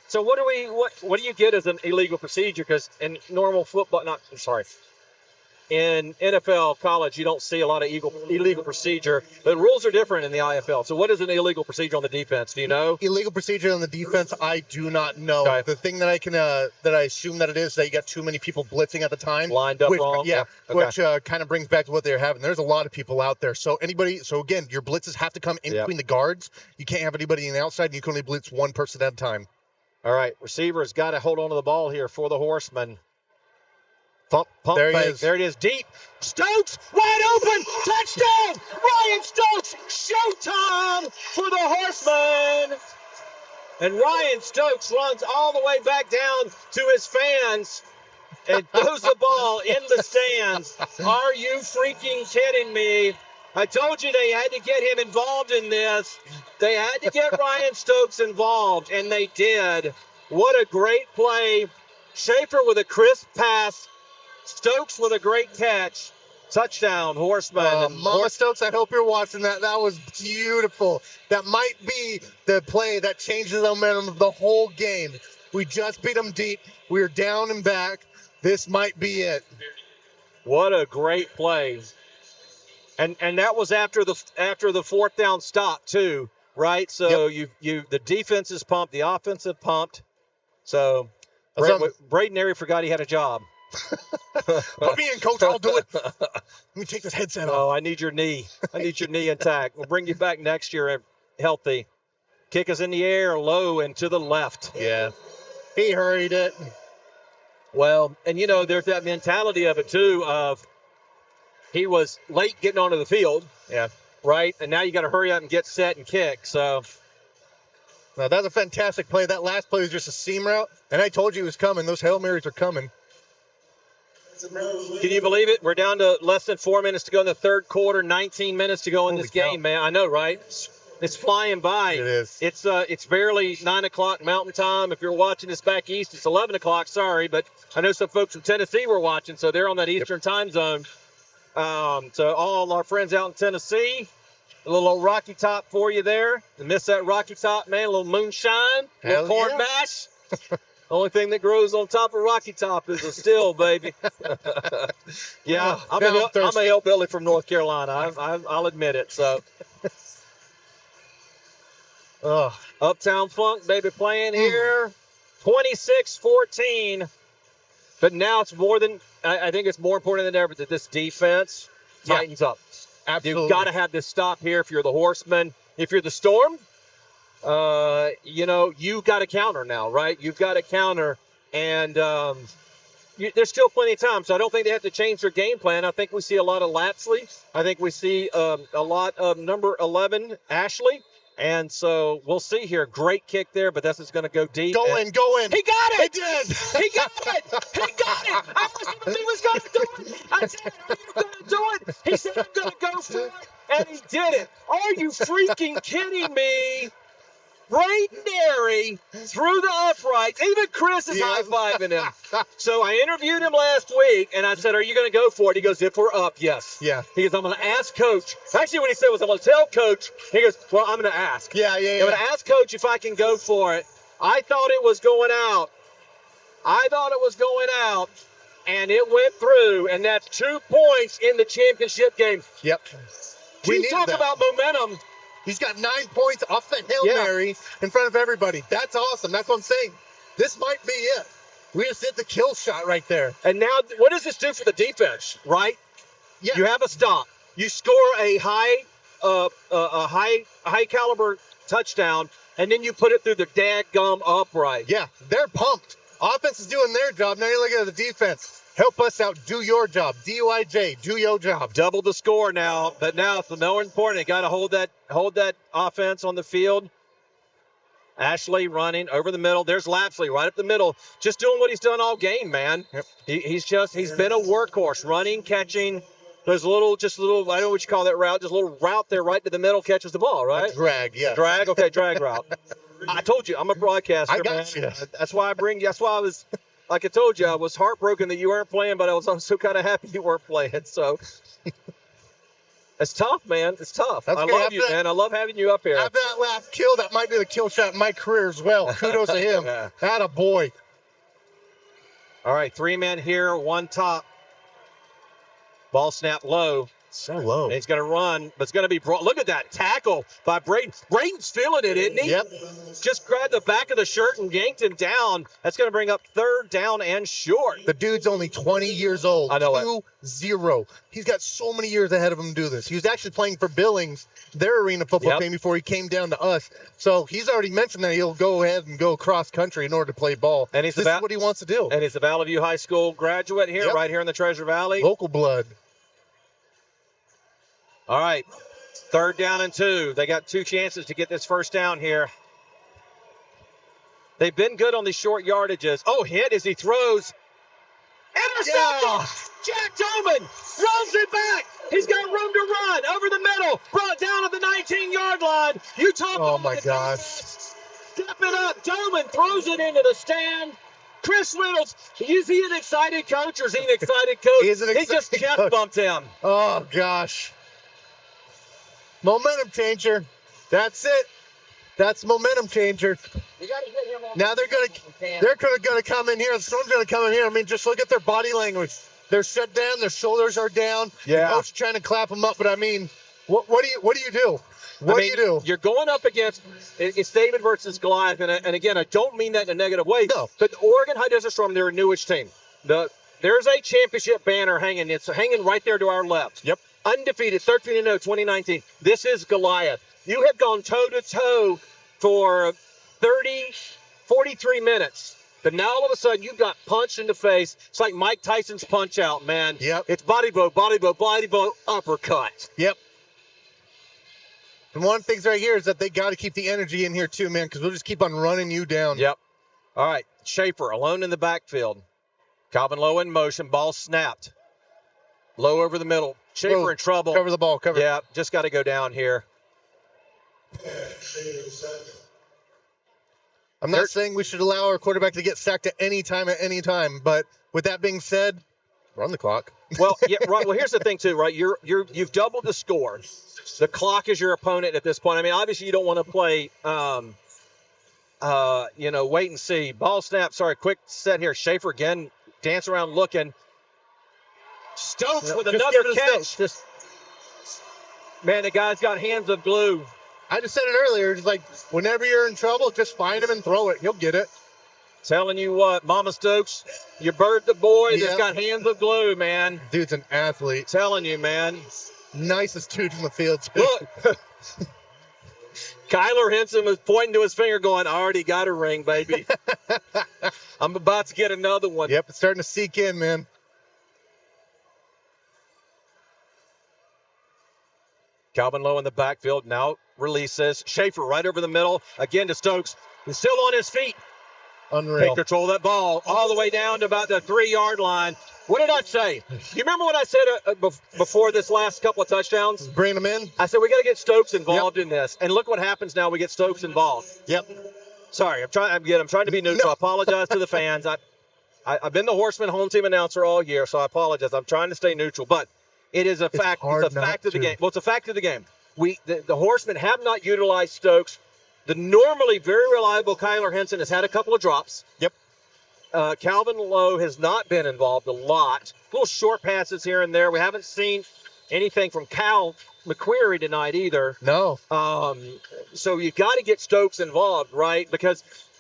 So what do you get as an illegal procedure? Because in normal football, in NFL, college, you don't see a lot of illegal procedure. The rules are different in the IFL. So what is an illegal procedure on the defense? Do you know? Illegal procedure on the defense, I do not know. Okay. The thing that I assume that it is that you got too many people blitzing at the time. Lined up wrong. Yeah, okay. Which kind of brings back to what they're having. There's a lot of people out there. So again, your blitzes have to come in between the guards. You can't have anybody on the outside, and you can only blitz one person at a time. All right, receiver's got to hold on to the ball here for the Horsemen. Pump There he fake. is. There it is. Deep. Stokes, wide open. Touchdown. Ryan Stokes. Showtime for the Horsemen. And Ryan Stokes runs all the way back down to his fans and throws the ball in the stands. Are you freaking kidding me? I told you they had to get him involved in this. They had to get Ryan Stokes involved, and they did. What a great play. Schaefer with a crisp pass. Stokes with a great catch. Touchdown, Horsemen. Mama Stokes, I hope you're watching that. That was beautiful. That might be the play that changes the momentum of the whole game. We just beat them deep. We're down and back. This might be it. What a great play. And that was after the fourth down stop too, right? So you the defense is pumped, the offense is pumped. So Braden Airy forgot he had a job. Put me in, coach. I'll do it. Let me take this headset off. Oh, I need your knee. I need your knee intact. We'll bring you back next year healthy. Kick is in the air, low and to the left. Yeah. He hurried it. Well, and there's that mentality of it too of he was late getting onto the field. Yeah. Right? And now you got to hurry up and get set and kick. So now that's a fantastic play. That last play was just a seam route, and I told you it was coming. Those Hail Marys are coming. Can you believe it? We're down to less than 4 minutes to go in the third quarter, 19 minutes to go in this game, man. I know, right? It's flying by. It is. It's barely 9 o'clock Mountain Time. If you're watching this back east, it's 11 o'clock. Sorry, but I know some folks from Tennessee were watching, so they're on that Eastern time zone. So all our friends out in Tennessee, a little old Rocky Top for you there. You miss that Rocky Top, man. A little moonshine, a little corn mash. Only thing that grows on top of Rocky Top is a still, baby. Yeah, I'm a hillbilly from North Carolina. I'll admit it. So, Uptown Funk, baby, playing here, 26-14. But now it's more than I think it's more important than ever that this defense tightens up. Absolutely. You've got to have this stop here if you're the Horsemen. If you're the Storm, you've got to counter now, right? You've got to counter, and there's still plenty of time, so I don't think they have to change their game plan. I think we see a lot of Lapsley. I think we see a lot of number 11, Ashley. And so we'll see here. Great kick there, but this is going to go deep. Go in. He got it. He did. He got it. I asked him if he was going to do it. I said, are you going to do it? He said, I'm going to go for it. And he did it. Are you freaking kidding me? Braden Airy through the uprights. Even Chris is high-fiving him. So I interviewed him last week, and I said, are you going to go for it? He goes, if we're up, yes. Yeah. He goes, I'm going to ask Coach. Actually, what he said was, I'm going to tell Coach. He goes, well, I'm going to ask. Yeah. I'm going to ask Coach if I can go for it. I thought it was going out. And it went through, and that's 2 points in the championship game. Yep. We talk about momentum. He's got 9 points off the Hail Mary in front of everybody. That's awesome. That's what I'm saying. This might be it. We just hit the kill shot right there. And now, what does this do for the defense, right? Yeah. You have a stop. You score a high caliber touchdown, and then you put it through the dadgum upright. Yeah, they're pumped. Offense is doing their job. Now you're looking at the defense. Help us out. Do your job. DYJ, do your job. Double the score now, but now it's more important. You got to hold that offense on the field. Ashley running over the middle. There's Lapsley right up the middle, just doing what he's done all game, man. Yep. He's been a workhorse, running, catching. There's a little, I don't know what you call that route, just a little route there right to the middle, catches the ball, right? A drag, yeah. Drag, okay, drag route. I told you, I'm a broadcaster, I got man. you. That's why I was, like I told you, I was heartbroken that you weren't playing, but I was also kind of happy you weren't playing, so. It's tough, man. It's tough. I love you, man. I love having you up here. After that last kill, that might be the kill shot in my career as well. Kudos to him. Atta boy. All right, 3 men here, 1 top. Ball snap low. So low. And he's going to run, but it's going to be brought. Look at that tackle by Braden. Braden's feeling it, isn't he? Yep. Just grabbed the back of the shirt and yanked him down. That's going to bring up 3rd down and short. The dude's only 20 years old. I know 2-0. He's got so many years ahead of him to do this. He was actually playing for Billings, their arena football team, before he came down to us. So he's already mentioned that he'll go ahead and go cross country in order to play ball. And this is what he wants to do. And he's a Valley View High School graduate here, right here in the Treasure Valley. Local blood. All right, 3rd down and 2. They got 2 chances to get this first down here. They've been good on these short yardages. Oh, hit as he throws. Intercepted! Jack Doman runs it back. He's got room to run over the middle. Brought down at the 19-yard line. You talk Oh, my gosh. Step it up. Doman throws it into the stand. Chris Reynolds, is he an excited coach or is he an excited coach? He just chest bumped him. Oh, gosh. Momentum changer. That's it. That's momentum changer. You got to get him on. Now they're gonna come in here. The Storm's gonna come in here. I mean, just look at their body language. They're shut down. Their shoulders are down. Yeah. The coach trying to clap them up, but I mean, what do you do? What do you do? You're going up against it's David versus Goliath, and again, I don't mean that in a negative way. No. But the Oregon High Desert Storm, they're a newish team. There's a championship banner hanging. It's hanging right there to our left. Yep. Undefeated, 13-0, 2019. This is Goliath. You have gone toe-to-toe for 43 minutes. But now all of a sudden you've got punched in the face. It's like Mike Tyson's punch out, man. Yep. It's body blow, uppercut. Yep. And one of the things right here is that they got to keep the energy in here too, man, because we'll just keep on running you down. Yep. All right. Schaefer alone in the backfield. Calvin Lowe in motion. Ball snapped. Low over the middle. Schaefer in trouble. Cover the ball. Cover. Yeah, just got to go down here. I'm not saying we should allow our quarterback to get sacked at any time, but with that being said, run the clock. Well, yeah, right. Well, here's the thing too, right? You've doubled the score. The clock is your opponent at this point. I mean, obviously you don't want to play, wait and see. Ball snap. Sorry, quick set here. Schaefer again, dance around looking. Stokes with another catch. Man, the guy's got hands of glue. I just said it earlier. Just like whenever you're in trouble, just find him and throw it. He'll get it. Telling you what, Mama Stokes, you bird the boy that's got hands of glue, man. Dude's an athlete. Telling you, man. Nicest dude in the field, too. Look. Kyler Henson was pointing to his finger going, I already got a ring, baby. I'm about to get another one. Yep, it's starting to seek in, man. Calvin Lowe in the backfield now releases. Schaefer right over the middle. Again to Stokes. He's still on his feet. Unreal. Take control of that ball all the way down to about the 3-yard line. What did I say? You remember what I said before this last couple of touchdowns? Bring them in. I said we got to get Stokes involved in this. And look what happens now. We get Stokes involved. Yep. Sorry, I'm trying to be neutral. I apologize to the fans. I've been the Horsemen home team announcer all year, so I apologize. I'm trying to stay neutral, but it is a fact. It's a fact of the game. Well, it's a fact of the game. The Horsemen have not utilized Stokes. The normally very reliable Kyler Henson has had a couple of drops. Yep. Calvin Lowe has not been involved a lot. Little short passes here and there. We haven't seen anything from Cal McQuarrie tonight either. No. So you got to get Stokes involved, right? And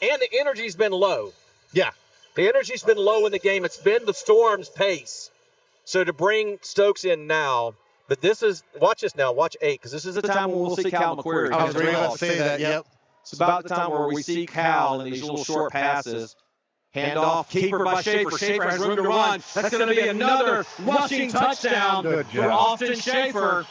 the energy's been low. Yeah. The energy's been low in the game. It's been the Storm's pace. So to bring Stokes in now, but watch this now, watch 8, because this is the time when we'll see Cal McQuarrie. I was ready to say that, yep. It's about the time where we see Cal in these little short passes. Hand off, keeper by Schaefer. Schaefer has room to run. That's going to be another rushing touchdown for Austin Schaefer.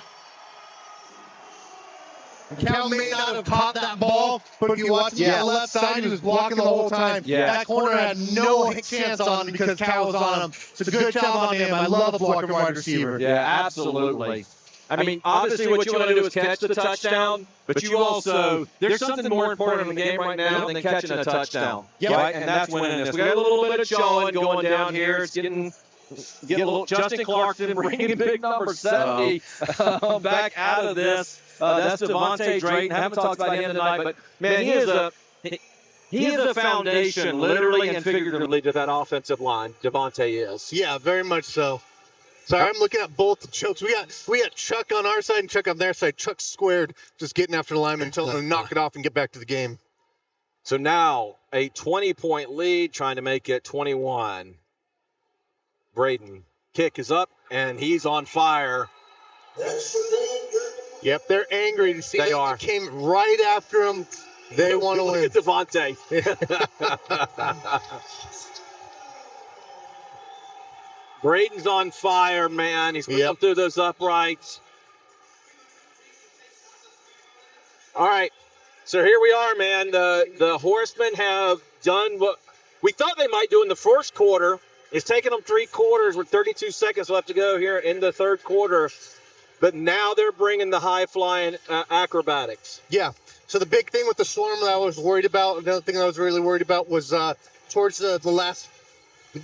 Cal may not have caught that ball, but if you watch the left side, he was blocking the whole time. Yeah. That corner had no chance on him because Cal was on him. It's a good job on him. I love a blocking wide receiver. Yeah, absolutely. I mean, obviously what you want to do is catch the touchdown, but you also, there's something more important in the game right now than catching a touchdown. Yep. Right? And that's winning this. We got a little bit of showing going down here. It's getting a little Justin Clarkson bringing big number 70 back out of this. That's Devontae Drayton. Haven't talked about him tonight, but man, he is a foundation, literally and figuratively, to that offensive line. Devontae is. Yeah, very much so. Sorry, I'm looking at both the chokes. We got Chuck on our side and Chuck on their side. Chuck squared, just getting after the lineman, telling him to knock it off and get back to the game. So now a 20-point lead, trying to make it 21. Braden kick is up, and he's on fire. Yep, they're angry. See, they are. Came right after him. They want to win. Look at Devontae. Braden's on fire, man. He's going through those uprights. All right. So here we are, man. The Horsemen have done what we thought they might do in the first quarter. It's taken them 3 quarters with 32 seconds left to go here in the third quarter. But now they're bringing the high-flying acrobatics. Yeah. So the big thing with the Storm that I was worried about, another thing I was really worried about was towards the last,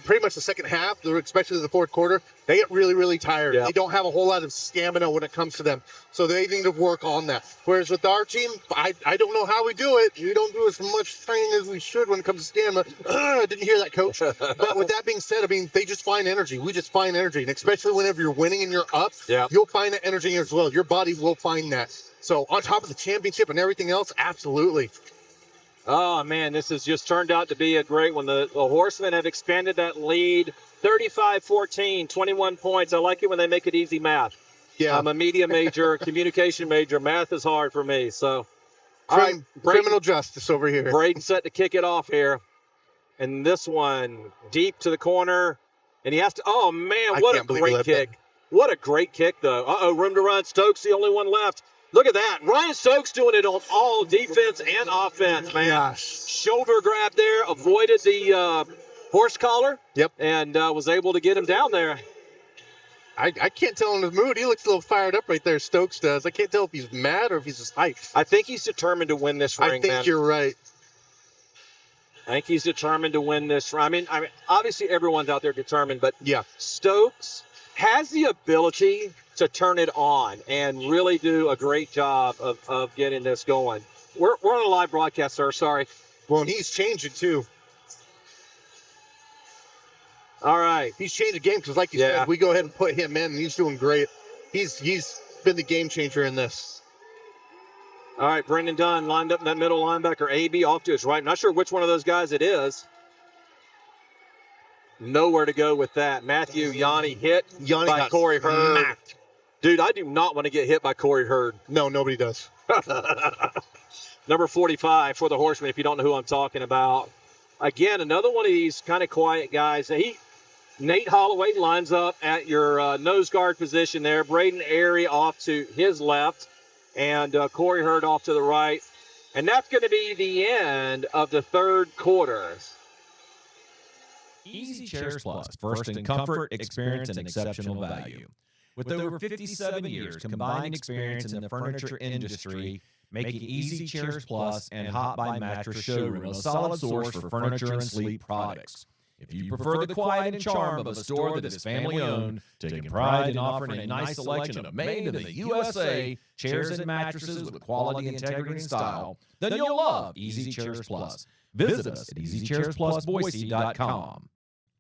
pretty much the second half, especially the fourth quarter, they get really, really tired. Yep. They don't have a whole lot of stamina when it comes to them. So they need to work on that. Whereas with our team, I don't know how we do it. We don't do as much training as we should when it comes to stamina. I didn't hear that, Coach. But with that being said, I mean, they just find energy. We just find energy. And especially whenever you're winning and you're up, you'll find that energy as well. Your body will find that. So on top of the championship and everything else, absolutely. Oh, man, this has just turned out to be a great one. The Horsemen have expanded that lead 35-14, 21 points. I like it when they make it easy math. Yeah. I'm a media major, communication major. Math is hard for me. So, all right, criminal justice over here. Braden set to kick it off here. And this one deep to the corner. And he has to, oh, man, what a great kick. What a great kick, though. Uh-oh, room to run. Stokes, the only one left. Look at that. Ryan Stokes doing it on all defense and offense, man. Gosh. Shoulder grab there, avoided the horse collar. Yep. And was able to get him down there. I can't tell in his mood. He looks a little fired up right there, Stokes does. I can't tell if he's mad or if he's just hyped. I think he's determined to win this ring, I think you're right. I think he's determined to win this ring. I mean, obviously everyone's out there determined, but Stokes has the ability to turn it on and really do a great job of getting this going. We're on a live broadcast, sir. Sorry. Well, and he's changing, too. All right. He's changed the game because, like you said, we go ahead and put him in, and he's doing great. He's been the game changer in this. All right, Brendan Dunn lined up in that middle linebacker. AB off to his right. Not sure which one of those guys it is. Nowhere to go with that. Matthew Yanni hit by Corey Hurd. Smacked. Dude, I do not want to get hit by Corey Hurd. No, nobody does. Number 45 for the Horsemen, if you don't know who I'm talking about. Again, another one of these kind of quiet guys. Nate Holloway lines up at your nose guard position there. Braden Airy off to his left. And Corey Hurd off to the right. And that's going to be the end of the third quarter. Easy Chairs Plus, first in comfort, experience, and exceptional value. With over 57 years combined experience in the furniture industry, make Easy Chairs Plus and Hot Buy Mattress Showroom a solid source for furniture and sleep products. If you prefer the quiet and charm of a store that is family-owned, taking pride in offering a nice selection of made in the USA chairs and mattresses with quality, integrity, and style, then you'll love Easy Chairs Plus. Visit us at EasyChairsPlusBoise.com.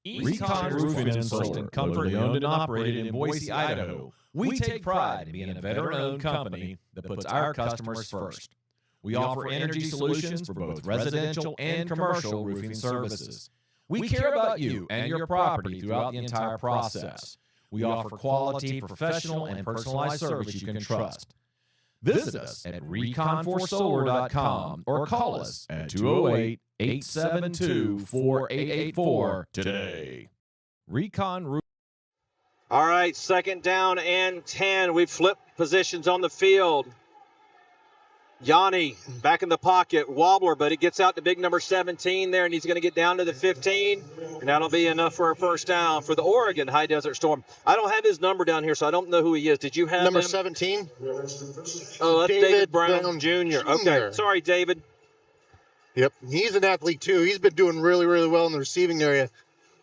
Recon Roofing and Solar, locally owned and operated in Boise, Idaho. We take pride in being a veteran-owned company that puts our customers first. We offer energy solutions for both residential and commercial roofing services. We care about you and your property throughout the entire process. We offer quality, professional, and personalized service you can trust. Visit us at recon4solar.com or call us at 208-872-4884 today. Recon Roof. All right, second down and 10. We've flipped positions on the field. Yanni back in the pocket, wobbler, but he gets out to big number 17 there, and he's going to get down to the 15, and that'll be enough for a first down for the Oregon High Desert Storm. I don't have his number down here, so I don't know who he is. Did you have number him? 17? Oh, that's David Brown Jr. Okay, sorry, David. Yep, he's an athlete, too. He's been doing really, really well in the receiving area.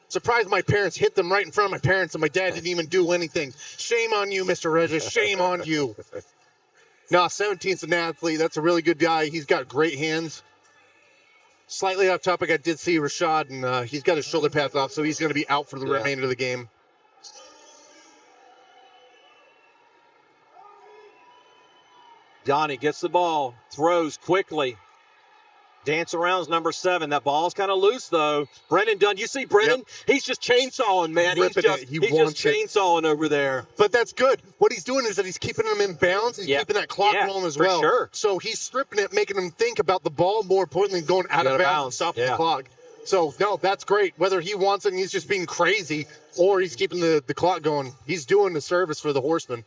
Surprised my parents hit them right in front of my parents, and my dad didn't even do anything. Shame on you, Mr. Regis. Shame on you. No, 17's an athlete. That's a really good guy. He's got great hands. Slightly off topic, I did see Rashad, and he's got his shoulder pads off, so he's going to be out for the remainder of the game. Yanni gets the ball, throws quickly. Dance around's number 7. That ball's kind of loose, though. Brennan Dunn, you see Brennan? Yep. He's just chainsawing, man. He's just chainsawing over there. But that's good. What he's doing is that he's keeping him in bounds and keeping that clock rolling as well. Sure. So he's stripping it, making him think about the ball, more importantly, going out of bounds and stopping the clock. So, no, that's great. Whether he wants it and he's just being crazy or he's keeping the clock going, he's doing the service for the Horsemen.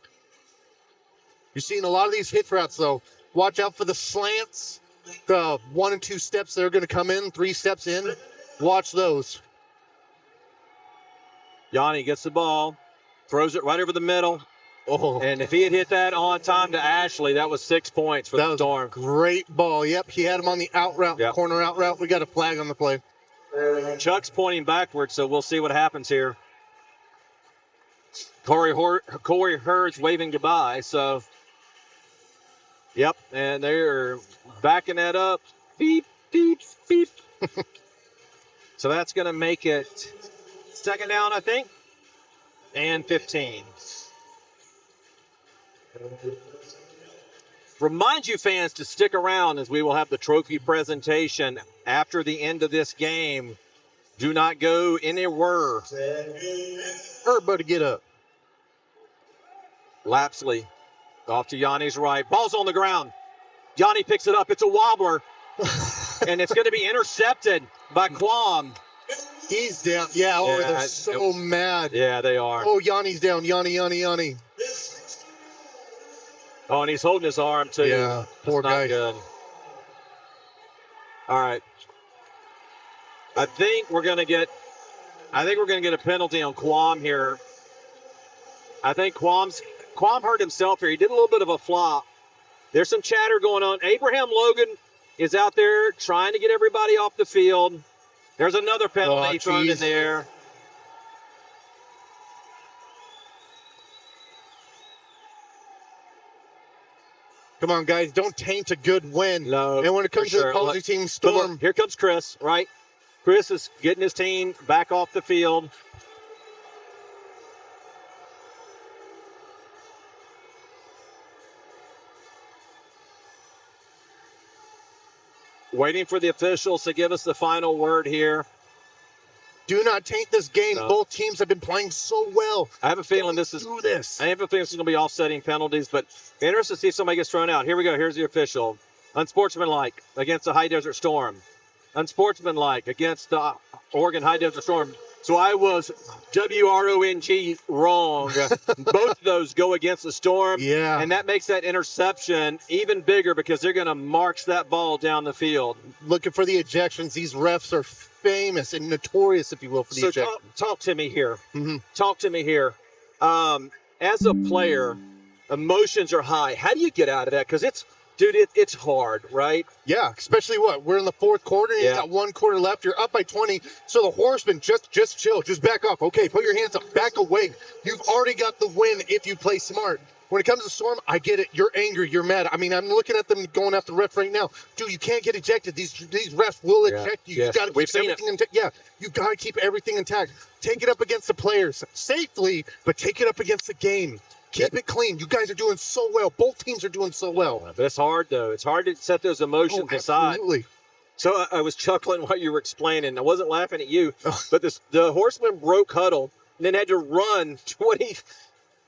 You're seeing a lot of these hitch routes, though. Watch out for the slants. The 1 and 2 steps that are going to come in, 3 steps in. Watch those. Yanni gets the ball, throws it right over the middle. Oh. And if he had hit that on time to Ashley, that was 6 points for the Storm. Great ball. Yep, he had him on the out route, corner out route. We got a flag on the play. Chuck's pointing backwards, so we'll see what happens here. Corey Hurd's waving goodbye, so... Yep, and they're backing that up. Beep, beep, beep. So that's going to make it 2nd down, I think, and 15. Remind you fans to stick around as we will have the trophy presentation after the end of this game. Do not go anywhere. Everybody get up. Lapsley. Off to Yanni's right. Ball's on the ground. Yanni picks it up. It's a wobbler. And it's going to be intercepted by Quam. He's down. Yeah, they're so mad. Yeah, they are. Oh, Yanni's down. Yanni. Oh, and he's holding his arm, too. Yeah, poor guy. Not good. All right. I think we're going to get a penalty on Quam here. I think Quam hurt himself here. He did a little bit of a flop. There's some chatter going on. Abraham Logan is out there trying to get everybody off the field. There's another penalty thrown in there. Come on, guys. Don't taint a good win. No. And when it comes to the opposing team, Storm. Here comes Chris, right? Chris is getting his team back off the field. Waiting for the officials to give us the final word here. Do not taint this game. No. Both teams have been playing so well. I have a feeling this is going to be offsetting penalties, but interested to see if somebody gets thrown out. Here we go. Here's the official. Unsportsmanlike against the High Desert Storm. Unsportsmanlike against the Oregon High Desert Storm. So I was WRONG wrong. Both of those go against the Storm. Yeah. And that makes that interception even bigger because they're going to march that ball down the field. Looking for the ejections. These refs are famous and notorious, if you will, for the ejections. Talk to me here. Mm-hmm. Talk to me here. As a player, emotions are high. How do you get out of that? Because it's hard, right? Yeah, especially we're in the 4th quarter, and you got 1 quarter left. You're up by 20. So the Horsemen, just chill, just back off. Okay, put your hands up, back away. You've already got the win if you play smart. When it comes to Storm, I get it. You're angry. You're mad. I mean, I'm looking at them going after the ref right now. Dude, you can't get ejected. These refs will eject you. Yes. You got to keep everything intact. Yeah, you got to keep everything intact. Take it up against the players safely, but take it up against the game. Keep it clean. You guys are doing so well. Both teams are doing so well. But it's hard, though. It's hard to set those emotions aside. Absolutely. So I was chuckling while you were explaining. I wasn't laughing at you, but the Horsemen broke huddle and then had to run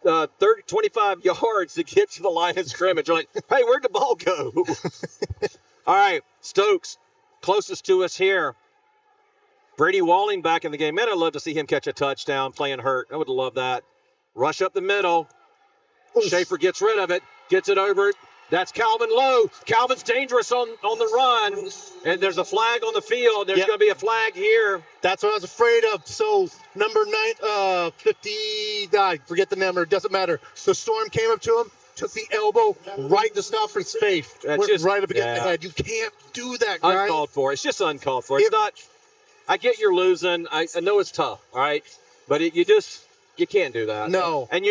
25 yards to get to the line of scrimmage. You're like, hey, where'd the ball go? All right, Stokes, closest to us here. Brady Walling back in the game. Man, I'd love to see him catch a touchdown playing hurt. I would love that. Rush up the middle. Schaefer gets rid of it, gets it over. That's Calvin Lowe. Calvin's dangerous on the run, and there's a flag on the field. There's going to be a flag here. That's what I was afraid of. So number 50, I forget the number. Doesn't matter. The Storm came up to him, took the elbow right to stop his face. Went right up against the head. You can't do that, guys. Uncalled for. It's just uncalled for. It's not. I get you're losing. I know it's tough. All right, but you can't do that. No. And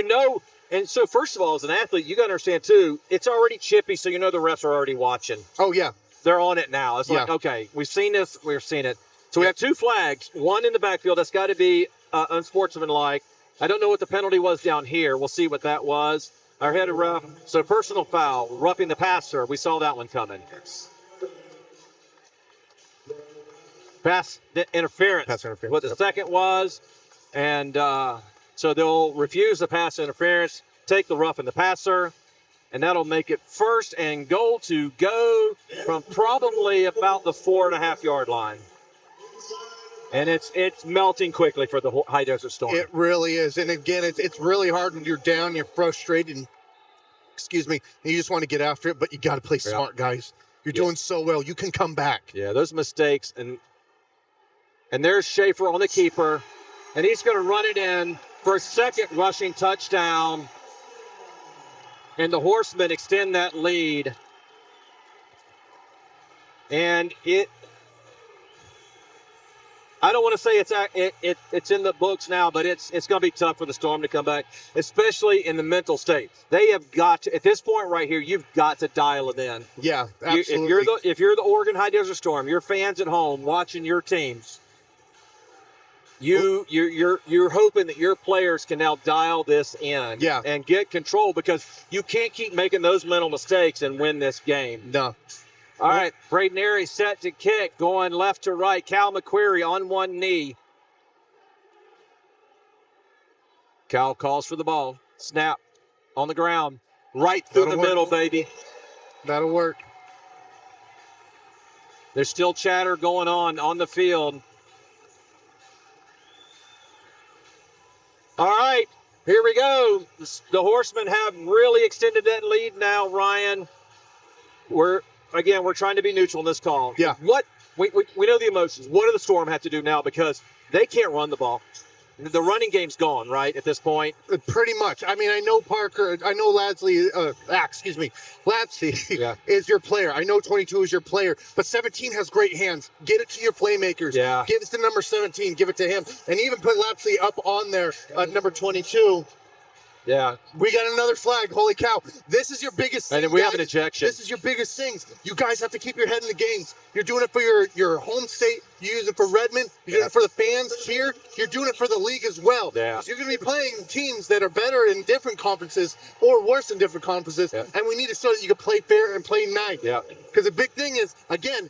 And so, first of all, as an athlete, you got to understand, too, it's already chippy, so you know the refs are already watching. Oh, yeah. They're on it now. It's like, okay, we've seen this, we've seen it. So we have 2 flags, one in the backfield. That's got to be unsportsmanlike. I don't know what the penalty was down here. We'll see what that was. Our head of rough. So personal foul, roughing the passer. We saw that one coming. Pass interference. Pass interference. What the second was. And so they'll refuse the pass interference, take the roughing the passer, and that'll make it 1st and goal to go from probably about the 4.5-yard line. And it's melting quickly for the High Desert Storm. It really is. And again, it's really hard when you're down, you're frustrated, and and you just want to get after it, but you got to play smart, guys. You're doing so well. You can come back. Yeah, those mistakes. And there's Schaefer on the keeper, and he's going to run it in for a second rushing touchdown. And the Horsemen extend that lead. And I don't want to say it's in the books now, but it's going to be tough for the Storm to come back, especially in the mental state. They have got to, at this point right here, you've got to dial it in. Yeah, absolutely. If you're the Oregon High Desert Storm, your fans at home watching your teams, you're hoping that your players can now dial this in and get control, because you can't keep making those mental mistakes and win this game. No. All right, Braden Airy set to kick, going left to right. Cal McQuarrie on one knee. Cal calls for the ball. Snap on the ground. Right through the middle, baby. That'll work. There's still chatter going on the field. All right, here we go. The Horsemen have really extended that lead now, Ryan. We're trying to be neutral in this call. Yeah. What we know the emotions. What do the Storm have to do now, because they can't run the ball? The running game's gone, right, at this point? Pretty much. I mean, I know Ladsley is your player. I know 22 is your player, but 17 has great hands. Get it to your playmakers. Yeah. Give it to number 17. Give it to him. And even put Ladsley up on there at number 22. Yeah. We got another flag. Holy cow. This is your biggest thing. And we have an ejection. This is your biggest things. You guys have to keep your head in the games. You're doing it for your home state. You use it for Redmond. You're doing it for the fans here. You're doing it for the league as well. Yeah. You're going to be playing teams that are better in different conferences or worse in different conferences. Yeah. And we need to show that you can play fair and play nice. Yeah. Because the big thing is, again,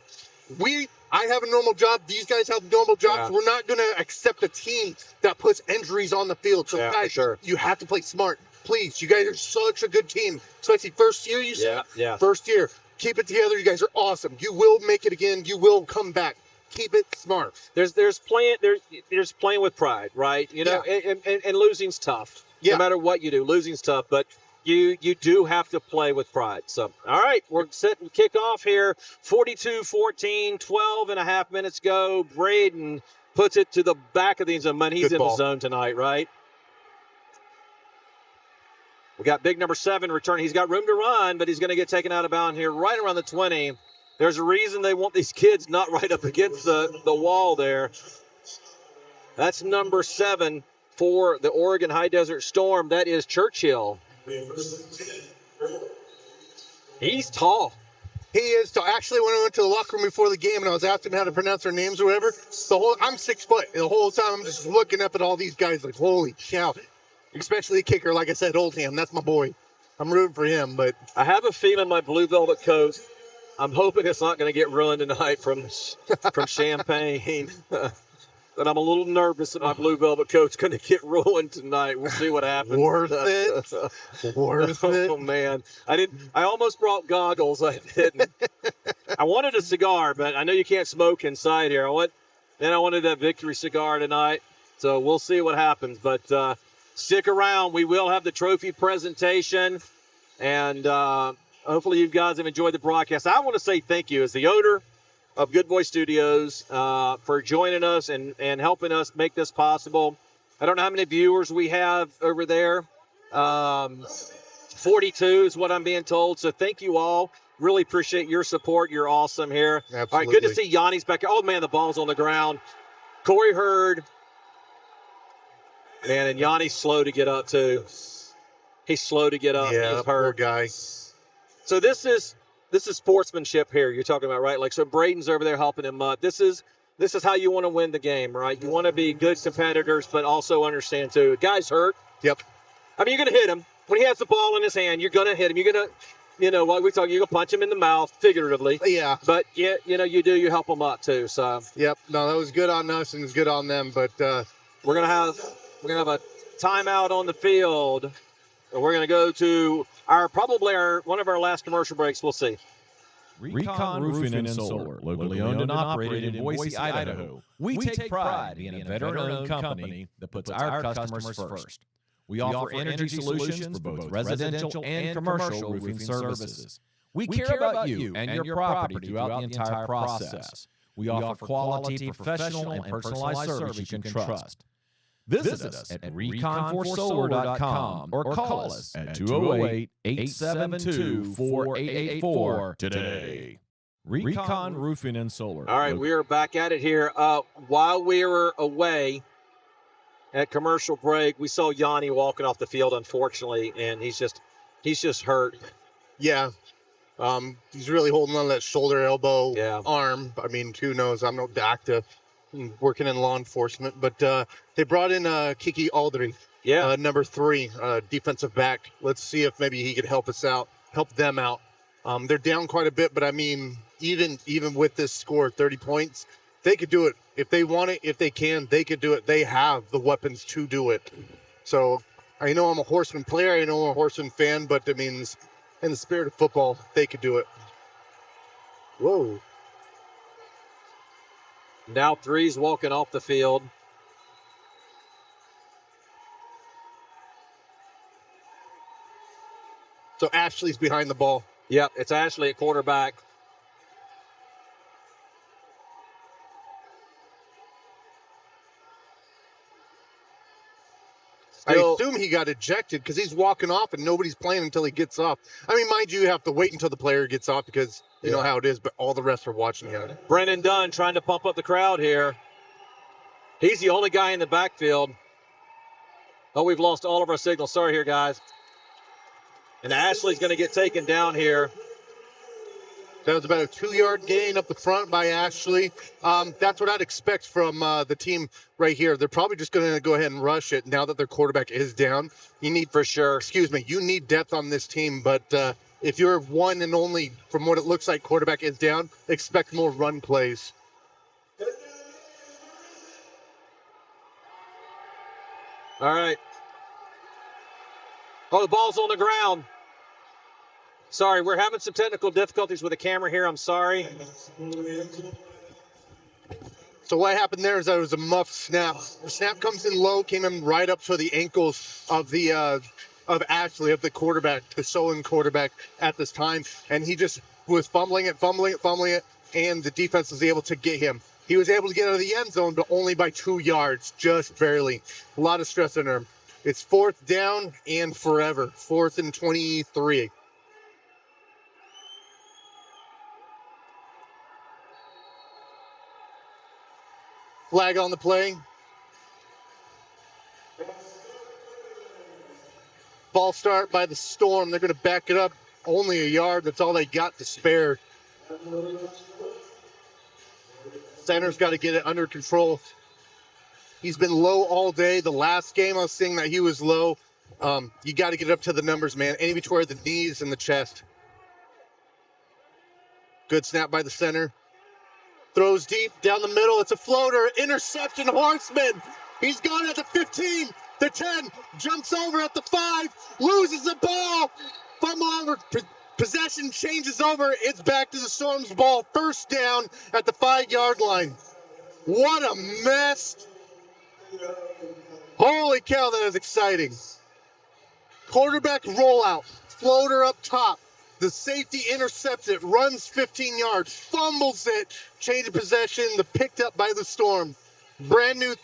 I have a normal job. These guys have normal jobs. Yeah. We're not going to accept a team that puts injuries on the field. So, guys, you have to play smart. Please, you guys are such a good team. Especially first year, you said? Yeah. First year. Keep it together. You guys are awesome. You will make it again. You will come back. Keep it smart. There's playing with pride, right? You know, and losing's tough. Yeah. No matter what you do, losing's tough, but you do have to play with pride. So, all right, we're setting kickoff here. 42-14, 12 and a half minutes go. Braden puts it to the back of the end zone. Man, he's in the zone tonight, right? We got big number 7 returning. He's got room to run, but he's going to get taken out of bounds here right around the 20. There's a reason they want these kids not right up against the wall there. That's number 7 for the Oregon High Desert Storm. That is Churchill. He's tall. He is tall. Actually, when I went to the locker room before the game and I was asking how to pronounce their names or whatever, I'm 6 foot. The whole time I'm just looking up at all these guys like, holy cow. Especially the kicker, like I said, Oldham. That's my boy. I'm rooting for him, but I have a feeling my blue velvet coat, I'm hoping it's not going to get ruined tonight from Champaign. But I'm a little nervous that my blue velvet coat's going to get ruined tonight. We'll see what happens. Worth it. Worth it. Oh man, I almost brought goggles. I didn't. I wanted a cigar, but I know you can't smoke inside here. I wanted that victory cigar tonight. So we'll see what happens. But stick around. We will have the trophy presentation, and hopefully you guys have enjoyed the broadcast. I want to say thank you as the owner of Good BOI Studios for joining us and helping us make this possible. I don't know how many viewers we have over there. 42 is what I'm being told. So thank you all. Really appreciate your support. You're awesome here. Absolutely. All right, good to see Yanni's back here. Oh, man, the ball's on the ground. Corey Hurd. Man, and Yanni's slow to get up, too. He's slow to get up. Yeah, He's poor hurt. guy. So this is sportsmanship here you're talking about, right? Like, so Braden's over there helping him up. This is how you want to win the game, right? You want to be good competitors, but also understand, too. The guy's hurt. Yep. I mean, you're going to hit him. when he has the ball in his hand, you're going to hit him. You're going to, what we talk, you're going to punch him in the mouth, figuratively. Yeah. But, you help him up, too. So. Yep. No, that was good on us and it was good on them. But we're going to have a timeout on the field. And we're going to go to one of our last commercial breaks. We'll see. Recon Roofing and Solar, locally owned and operated in Boise, Idaho. We take pride being a veteran-owned company that puts our customers first. We offer energy solutions for both residential and commercial roofing services. We care about you and your property throughout the entire process. We offer quality, professional, and personalized service you can trust. Visit us at reconforsolar.com or call us at 208-872-4884 today. Recon Roofing and Solar. All right, we are back at it here. While we were away at commercial break, we saw Yanni walking off the field, unfortunately, and he's just hurt. Yeah. He's really holding on to that shoulder, elbow, arm. I mean, who knows? I'm no doctor. Working in law enforcement, but they brought in Kiki Aldry, number 3, defensive back. Let's see if maybe he could help them out. They're down quite a bit, but I mean, even with this score, 30 points, they could do it. If they want it, if they can, they could do it. They have the weapons to do it. So I know I'm a Horseman player, I know I'm a Horseman fan, but I mean, in the spirit of football, they could do it. Whoa. Now 3's walking off the field. So Ashley's behind the ball. Yep, it's Ashley at quarterback. I assume he got ejected because he's walking off and nobody's playing until he gets off. I mean, mind you have to wait until the player gets off because you know how it is, but all the rest are watching him. Brennan Dunn trying to pump up the crowd here. He's the only guy in the backfield. Oh, we've lost all of our signals. Sorry here, guys. And Ashley's going to get taken down here. That was about a 2-yard gain up the front by Ashley. That's what I'd expect from the team right here. They're probably just going to go ahead and rush it now that their quarterback is down. You need depth on this team, but if you're one and only, from what it looks like, quarterback is down, expect more run plays. All right. Oh, the ball's on the ground. Sorry, we're having some technical difficulties with the camera here. I'm sorry. So what happened there is that it was a muffed snap. The snap comes in low, came in right up to the ankles of Ashley, of the quarterback, the Solon quarterback at this time, and he just was fumbling it, and the defense was able to get him. He was able to get out of the end zone, but only by 2 yards, just barely. A lot of stress on him. It's 4th down and forever. 4th and 23. Flag on the play. Ball start by the Storm. They're going to back it up. Only a yard. That's all they got to spare. Center's got to get it under control. He's been low all day. The last game I was seeing that he was low. You got to get up to the numbers, man. In between the knees and the chest. Good snap by the center. Throws deep down the middle. It's a floater. Interception, Horseman. He's gone at the 15, the 10. Jumps over at the 5. Loses the ball. Fumble over. Possession changes over. It's back to the Storm's ball. First down at the 5-yard line. What a mess. Holy cow, that is exciting. Quarterback rollout. Floater up top. The safety intercepts it, runs 15 yards, fumbles it, change of possession, picked up by the Storm. Brand new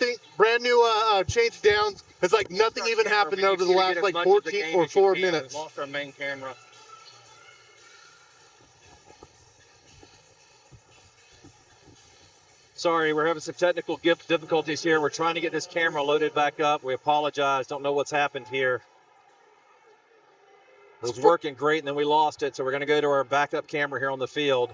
change downs. It's like nothing even happened over the last 14 or 4 minutes. We lost our main camera. Sorry, we're having some technical difficulties here. We're trying to get this camera loaded back up. We apologize. Don't know what's happened here. It was working great, and then we lost it, so we're going to go to our backup camera here on the field.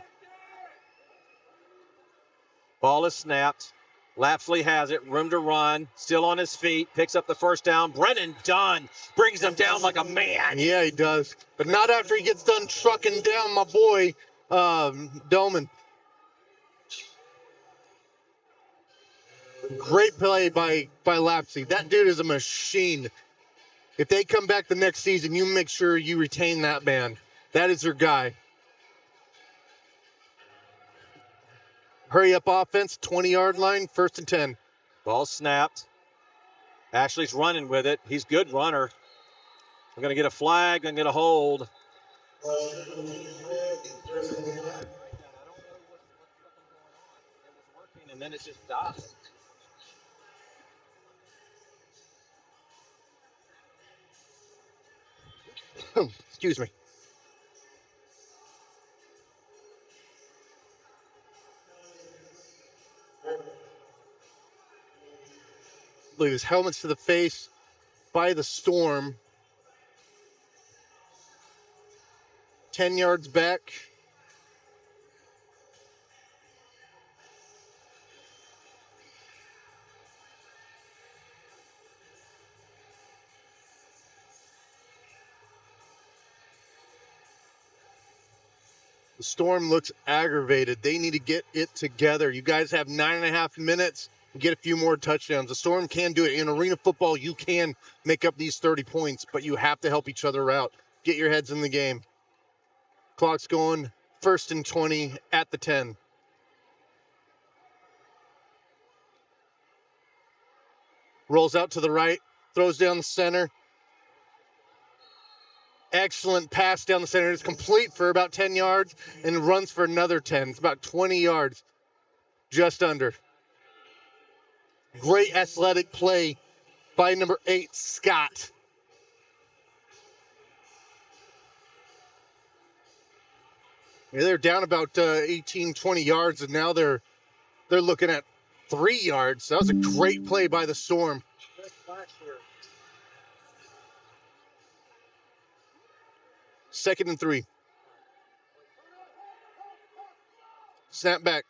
Ball is snapped. Lapsley has it, room to run, still on his feet, picks up the first down. Brennan Dunn brings him down like a man. Yeah, he does. But not after he gets done trucking down my boy, Doman. Great play by Lapsley. That dude is a machine. If they come back the next season, you make sure you retain that man. That is your guy. Hurry up offense, 20-yard line, 1st and 10. Ball snapped. Ashley's running with it. He's a good runner. We're going to get a flag, going to get a hold. I don't know what's going on. It was working, and then it just died. Excuse me. Look, his helmet's to the face by the Storm. 10 yards back. The Storm looks aggravated. They need to get it together. You guys have 9.5 minutes and get a few more touchdowns. The Storm can do it. In arena football, you can make up these 30 points, but you have to help each other out. Get your heads in the game. Clock's going, 1st and 20 at the 10. Rolls out to the right, throws down the center. Excellent pass down the center. It's complete for about 10 yards and runs for another 10. It's about 20 yards, just under. Great athletic play by number 8, Scott. Yeah, they're down about 18, 20 yards, and now they're looking at 3 yards. That was a great play by the Storm. 2nd and 3. Snap back.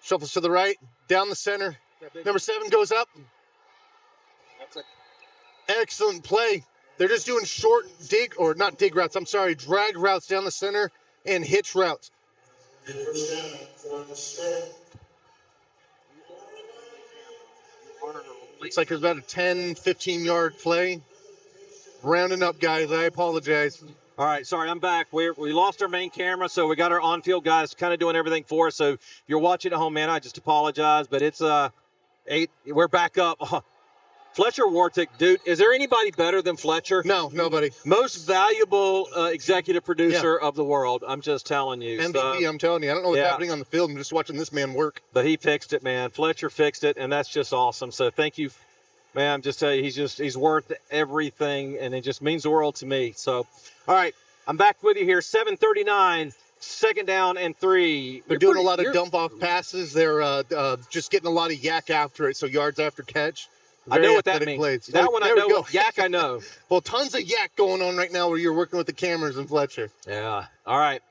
Shuffles to the right, down the center. Number 7 goes up. Excellent play. They're just doing short drag routes down the center and hitch routes. Looks like there's about a 10, 15-yard play. Rounding up, guys. I apologize. All right, sorry, I'm back. We lost our main camera, so we got our on-field guys kind of doing everything for us. So if you're watching at home, man, I just apologize. But it's 8. We're back up. Fletcher Wartick, dude, is there anybody better than Fletcher? No, nobody. Most valuable executive producer of the world. I'm just telling you. MVP, I'm telling you. I don't know what's happening on the field. I'm just watching this man work. But he fixed it, man. Fletcher fixed it, and that's just awesome. So thank you, man. I'm just telling you, he's worth everything, and it just means the world to me. So, all right, I'm back with you here. 7:39, 2nd down and 3. They're doing a lot of dump-off passes. They're just getting a lot of yak after it, so yards after catch. I know what that means. Plays. That one I know. Yak I know. Well, tons of yak going on right now where you're working with the cameras and Fletcher. Yeah. All right.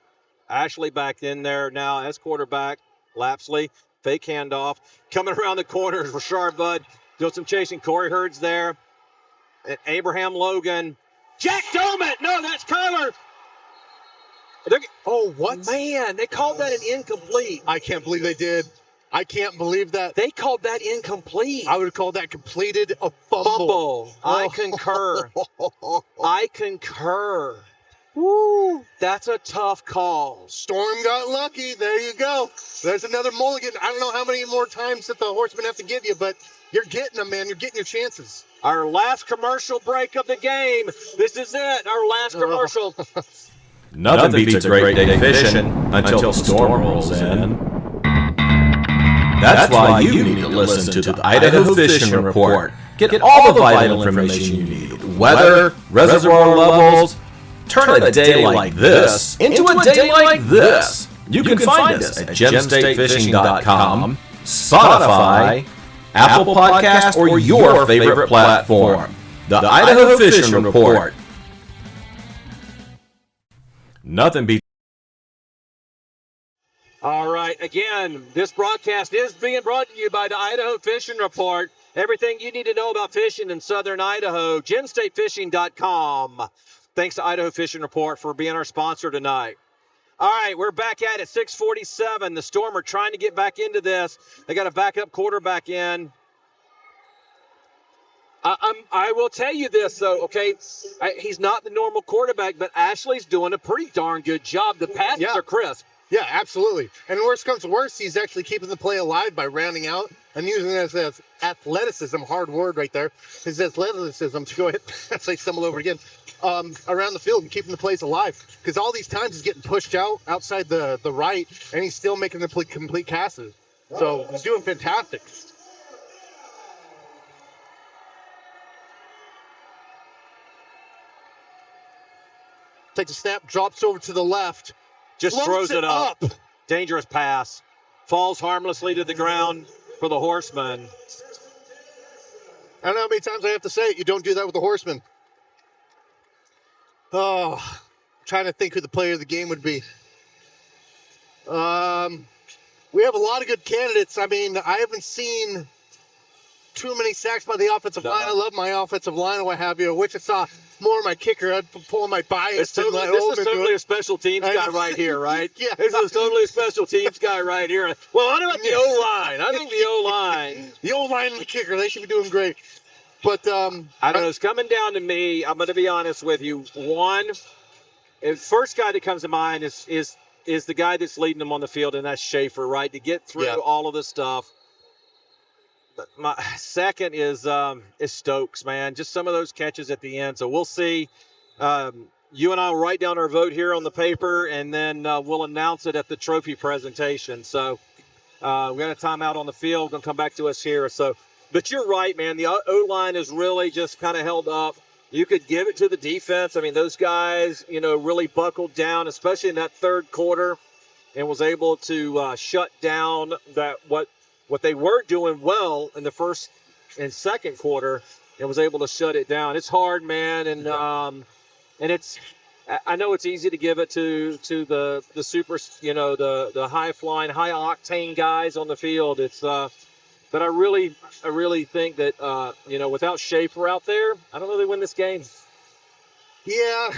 Ashley back in there now as quarterback. Lapsley, fake handoff. Coming around the corners, Rashard Budd doing some chasing. Corey Hurd's there. And Abraham Logan. Jack Doman! No, that's Kyler. Oh, what? Man, they called that an incomplete. I can't believe they did. I can't believe that. They called that incomplete. I would have called that completed a fumble. I concur. I concur. Woo, that's a tough call. Storm got lucky. There you go. There's another mulligan. I don't know how many more times that the Horsemen have to give you, but you're getting them, man. You're getting your chances. Our last commercial break of the game. This is it. Our last commercial. Nothing beats a great day fishing until the storm rolls in. That's why you need to listen to the Idaho Fishing Report. Get all the vital information you need. Weather, reservoir levels. Turn a day like this into a day like this. You can find us at gemstatefishing.com, Spotify, Apple Podcasts, or your favorite platform. The Idaho Fishing Report. Nothing beats. All right. Again, this broadcast is being brought to you by the Idaho Fishing Report. Everything you need to know about fishing in southern Idaho, GenStateFishing.com. Thanks to Idaho Fishing Report for being our sponsor tonight. All right, we're back at it, 6:47. The Storm are trying to get back into this. They got a backup quarterback in. I will tell you this, though, okay? He's not the normal quarterback, but Ashley's doing a pretty darn good job. The passes are crisp. Yeah, absolutely. And worst comes to worst, he's actually keeping the play alive by rounding out and using it as athleticism, hard word right there, his athleticism to go ahead, as I stumble over again, around the field and keeping the plays alive. Because all these times he's getting pushed outside the right, and he's still making the complete passes. So he's doing fantastic. Takes a snap, drops over to the left. Just throws it up. Dangerous pass. Falls harmlessly to the ground for the Horsemen. I don't know how many times I have to say it. You don't do that with the Horsemen. Oh, I'm trying to think who the player of the game would be. We have a lot of good candidates. I mean, I haven't seen too many sacks by the offensive line. I love my offensive line and what have you. Wichita, more my kicker. I'd pull my bias. This is totally a special teams guy right here, right? Yeah. This is totally a special teams guy right here. Well, what about the O-line? I think the O-line. The O-line and the kicker, they should be doing great. But I don't know. It's coming down to me. I'm going to be honest with you. One, the first guy that comes to mind is the guy that's leading them on the field, and that's Schaefer, right? To get through all of this stuff. My second is Stokes, man. Just some of those catches at the end. So we'll see. You and I will write down our vote here on the paper, and then we'll announce it at the trophy presentation. So we got a timeout on the field. Going to come back to us here. So, but you're right, man. The O-line is really just kind of held up. You could give it to the defense. I mean, those guys, really buckled down, especially in that third quarter, and was able to shut down what they were doing well in the first and second quarter, and was able to shut it down. It's hard, man, and it's. I know it's easy to give it to the super, the high flying, high octane guys on the field. It's but I really think that without Schaefer out there, I don't know they win this game. Yeah.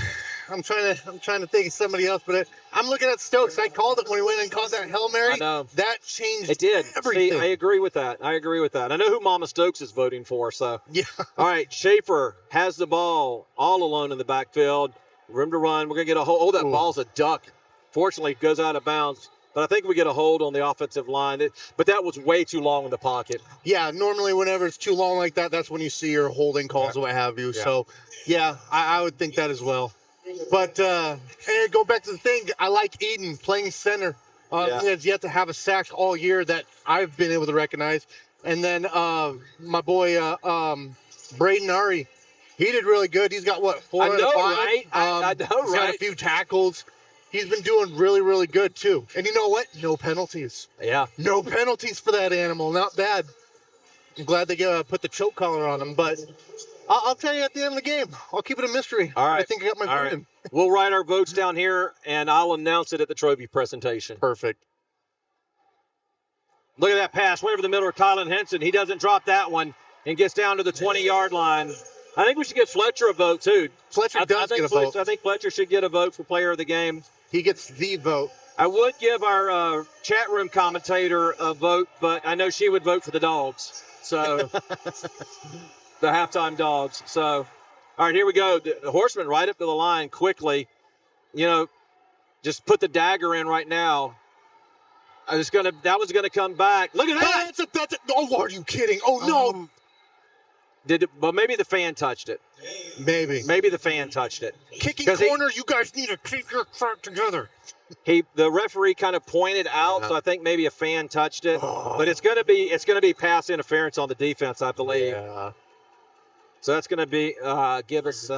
I'm trying to think of somebody else, but I'm looking at Stokes. I called it when he went and called that Hail Mary. I know. That changed See, everything. I agree with that. I know who Mama Stokes is voting for, so. Yeah. All right, Schaefer has the ball all alone in the backfield. Room to run. We're going to get a hold. Oh, that ball's a duck. Fortunately, it goes out of bounds. But I think we get a hold on the offensive line. But that was way too long in the pocket. Yeah, normally whenever it's too long like that, that's when you see your holding calls or what have you. Yeah. So, yeah, I would think that as well. But and go back to the thing, I like Eden playing center. He has yet to have a sack all year that I've been able to recognize. And then my boy Braden Ari, he did really good. He's got, 4 out of 5? Right? I know, He's got a few tackles. He's been doing really, really good, too. And you know what? No penalties. Yeah. No penalties for that animal. Not bad. I'm glad they put the choke collar on him, but I'll tell you at the end of the game. I'll keep it a mystery. All right. I think I got my vote in. We'll write our votes down here, and I'll announce it at the trophy presentation. Perfect. Look at that pass. Went over the middle of Kylan Henson. He doesn't drop that one and gets down to the 20-yard line. I think we should give Fletcher a vote, too. Fletcher does get a vote. I think Fletcher should get a vote for player of the game. He gets the vote. I would give our chat room commentator a vote, but I know she would vote for the Dogs. So, the halftime Dogs. So, all right, here we go. The Horsemen right up to the line quickly. Just put the dagger in right now. That was gonna come back. Look at that! Oh, are you kidding? Oh no! Well, maybe the fan touched it. Maybe the fan touched it. Kicking corner, you guys need to keep your crap together. The referee kind of pointed out, so I think maybe a fan touched it. But it's gonna be pass interference on the defense, I believe. Yeah. So that's gonna be give us.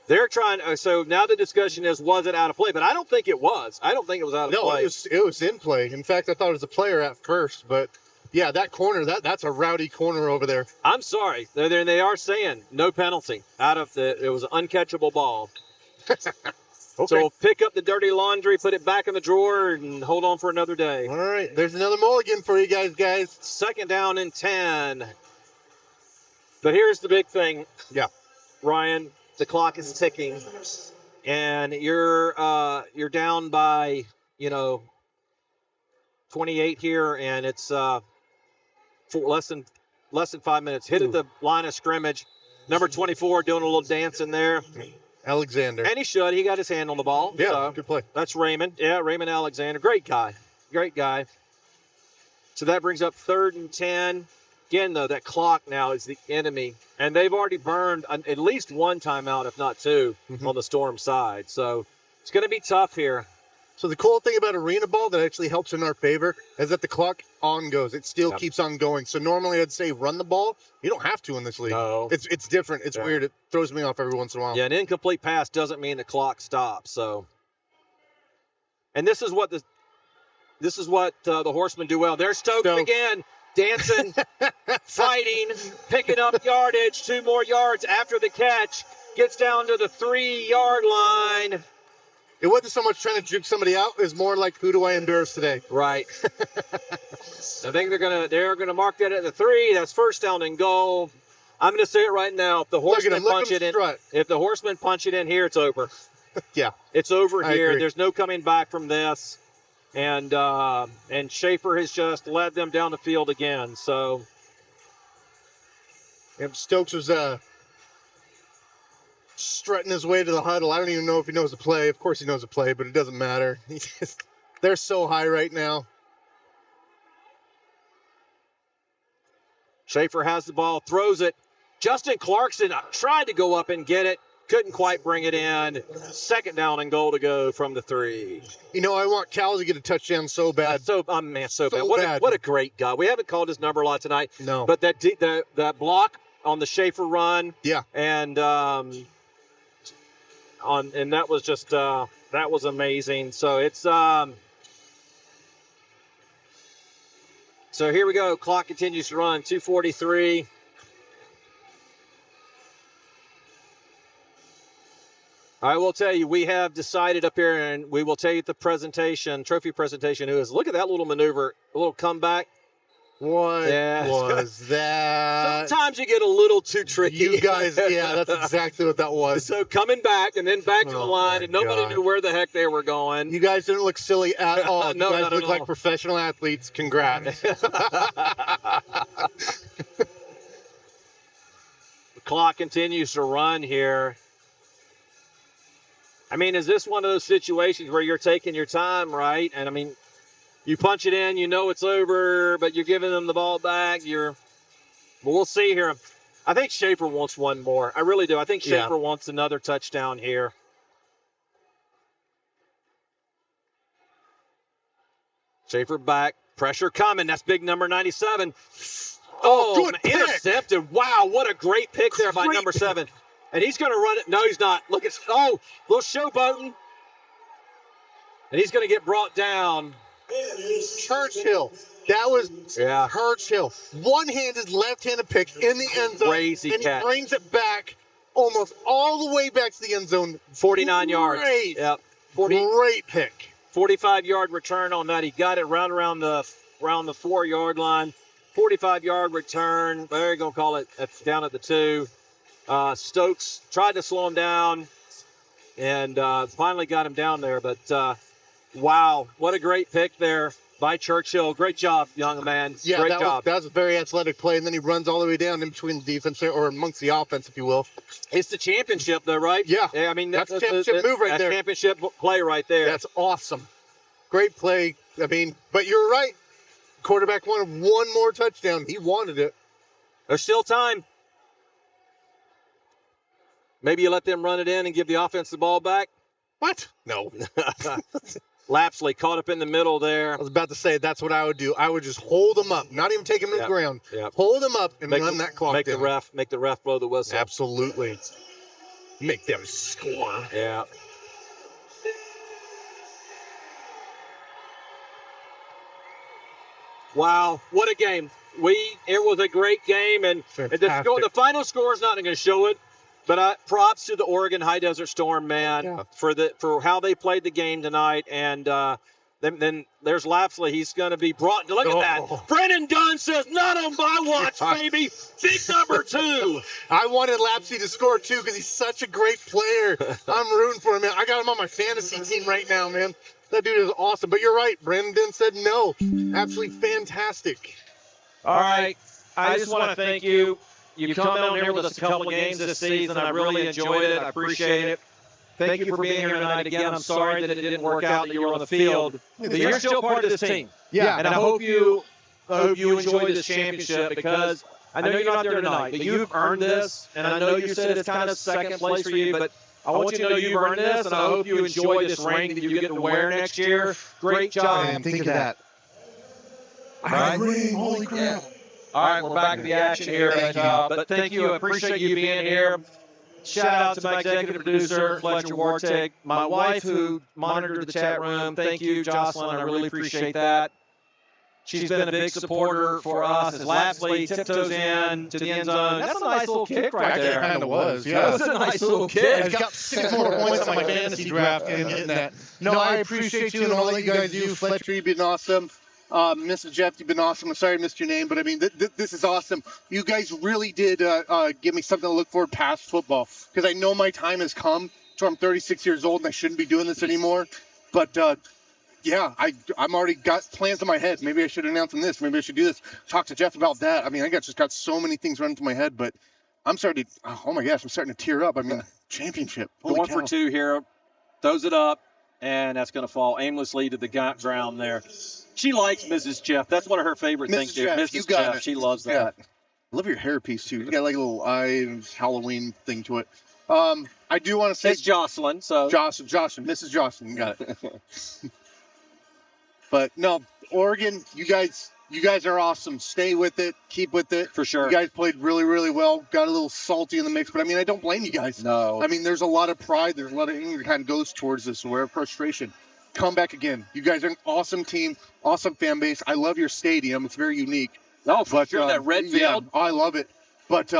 They're trying. So now the discussion is, was it out of play? But I don't think it was. I don't think it was out of play. No, it was in play. In fact, I thought it was a player at first, but. Yeah, that corner, that's a rowdy corner over there. I'm sorry. They are saying no penalty. It was an uncatchable ball. Okay. So pick up the dirty laundry, put it back in the drawer, and hold on for another day. All right. There's another mulligan for you guys. Second down and 10. But here's the big thing. Yeah. Ryan, the clock is ticking, and you're down by 28 here, and it's for less than 5 minutes. Hit at the line of scrimmage. Number 24 doing a little dance in there. Alexander. And he should. He got his hand on the ball. Yeah, so good play. That's Raymond. Yeah, Raymond Alexander. Great guy. So that brings up 3rd and 10. Again, though, that clock now is the enemy. And they've already burned at least one timeout, if not two, on the Storm side. So it's going to be tough here. So the cool thing about arena ball that actually helps in our favor is that the clock on goes. It still keeps on going. So normally I'd say run the ball. You don't have to in this league. No. It's different. It's weird. It throws me off every once in a while. Yeah, an incomplete pass doesn't mean the clock stops. So, and this is what the Horsemen do well. There's Stokes again, dancing, fighting, picking up yardage, 2 more yards after the catch. Gets down to the 3-yard line. It wasn't so much trying to juke somebody out. It was more like, who do I embarrass today? Right. I think they're gonna mark that at the 3. That's first down and goal. I'm gonna say it right now. If the Horsemen punch it in, if the Horsemen punch it in here, it's over. Yeah, it's over I here. agree. There's no coming back from this. And Schaefer has just led them down the field again. So Stokes was strutting his way to the huddle. I don't even know if he knows the play. Of course he knows the play, but it doesn't matter. They're so high right now. Schaefer has the ball, throws it. Justin Clarkson tried to go up and get it. Couldn't quite bring it in. Second down and goal to go from the 3. I want Cal to get a touchdown so bad. So bad. What a great guy. We haven't called his number a lot tonight. No. But that block on the Schaefer run. Yeah. And that was just that was amazing. So it's so here we go. Clock continues to run. 2:43. I will tell you, we have decided up here, and we will tell you at the trophy presentation, look at that little maneuver, a little comeback. What was that? Sometimes you get a little too tricky. You guys, that's exactly what that was. So coming back and then back to the line, and nobody knew where the heck they were going. You guys didn't look silly at all. No, you guys look like professional athletes. Congrats. The clock continues to run here. I mean, is this one of those situations where you're taking your time, right? And I mean, you punch it in, it's over, but you're giving them the ball back. We'll see here. I think Schaefer wants one more. I really do. I think Schaefer wants another touchdown here. Schaefer back. Pressure coming. That's big number 97. Oh, good intercepted. Pick. Wow, what a great pick there by number 7. And he's going to run it. No, he's not. Look at, little showboating. And he's going to get brought down. Churchill. That was Churchill. One-handed, left-handed pick in the end zone. Crazy and catch. He brings it back almost all the way back to the end zone. 49 yards. Yep. Great pick. 45-yard return on that. He got it around the 4-yard line. 45-yard return. They're going to call it down at the 2. Stokes tried to slow him down and finally got him down there. But, wow, what a great pick there by Churchill. Great job, young man. Yeah, Great job. That was a very athletic play, and then he runs all the way down in between the defense or amongst the offense, if you will. It's the championship, though, right? Yeah. I mean, that's a championship move right there. Championship play right there. That's awesome. Great play. I mean, but you're right. Quarterback wanted one more touchdown. He wanted it. There's still time. Maybe you let them run it in and give the offense the ball back? What? No. Lapsley caught up in the middle there. I was about to say that's what I would do. I would just hold him up, not even take him to the ground. Yep. Hold him up and run that clock down. Make the ref blow the whistle. Absolutely. Make them score. Yeah. Wow, what a game. It was a great game, and the final score is not going to show it. But props to the Oregon High Desert Storm, man, for how they played the game tonight. And then there's Lapsley. He's going to be brought. Look at that. Brennan Dunn says, not on my watch, baby. Big number 2. I wanted Lapsley to score, too, because he's such a great player. I'm rooting for him, man. I got him on my fantasy team right now, man. That dude is awesome. But you're right. Brennan Dunn said no. Absolutely fantastic. All right. I just want to thank you. You've come out here with us a couple of games this season. I really enjoyed it. I appreciate it. Thank you for being here tonight. Again, I'm sorry that it didn't work out, that you were on the field. But you're still part of this team. Yeah. And I hope you enjoy this championship, because I know you're not there tonight, but you've earned this. And I know you said it's kind of second place for you, but I want you to know you've earned this, and I hope you enjoy this ring that you get to wear next year. Great job. Man, think of that. I agree. Holy crap. All right, we're back to the action here. But thank you. I appreciate you being here. Shout out to my executive producer, Fletcher Wartig, my wife who monitored the chat room. Thank you, Jocelyn. I really appreciate that. She's been a big supporter for us as Lapsley tiptoes in to the end zone. That's a nice little kick right there. It kind of was, yeah. That was a nice little kick. I got 6 more points on my fantasy draft and getting that. No, I appreciate you and all that you guys do. Fletcher, you've been awesome. Mrs. Jeff, you've been awesome. I'm sorry I missed your name, but I mean, this is awesome. You guys really did give me something to look forward past football, because I know my time has come. So I'm 36 years old and I shouldn't be doing this anymore. But yeah, I'm already got plans in my head. Maybe I should announce them this. Maybe I should do this. Talk to Jeff about that. I mean, I just got so many things running through my head, but I'm starting to. Oh my gosh, I'm starting to tear up. I mean, championship. Holy 1 cow. for 2 here. Throws it up, and that's going to fall aimlessly to the ground there. She likes Mrs. Jeff. That's one of her favorite things, dude. Mrs. Jeff. She loves that. Yeah. I love your hairpiece, too. You got like a little Halloween thing to it. I do want to say. It's Jocelyn, so. Jocelyn, Mrs. Jocelyn, got it. But no, Oregon, you guys are awesome. Stay with it. Keep with it. For sure. You guys played really, really well. Got a little salty in the mix, but I mean, I don't blame you guys. No. I mean, there's a lot of pride. There's a lot of anger that kind of goes towards this, or frustration. Come back again. You guys are an awesome team, awesome fan base. I love your stadium. It's very unique. Oh, for sure, that red field. Yeah, I love it. But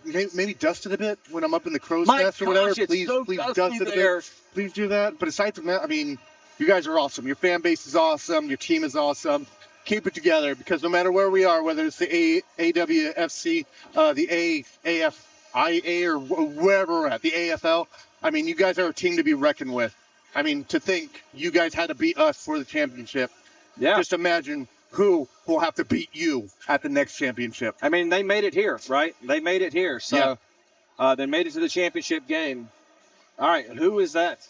maybe dust it a bit when I'm up in the crow's nest or whatever. Please dust it a bit. Please do that. But aside from that, I mean, you guys are awesome. Your fan base is awesome. Your team is awesome. Keep it together, because no matter where we are, whether it's the AWFC, the AFIA, or wherever we're at, the AFL, I mean, you guys are a team to be reckoned with. I mean, to think you guys had to beat us for the championship. Yeah. Just imagine who will have to beat you at the next championship. I mean, they made it here, right? They made it here. So they made it to the championship game. All right, who is that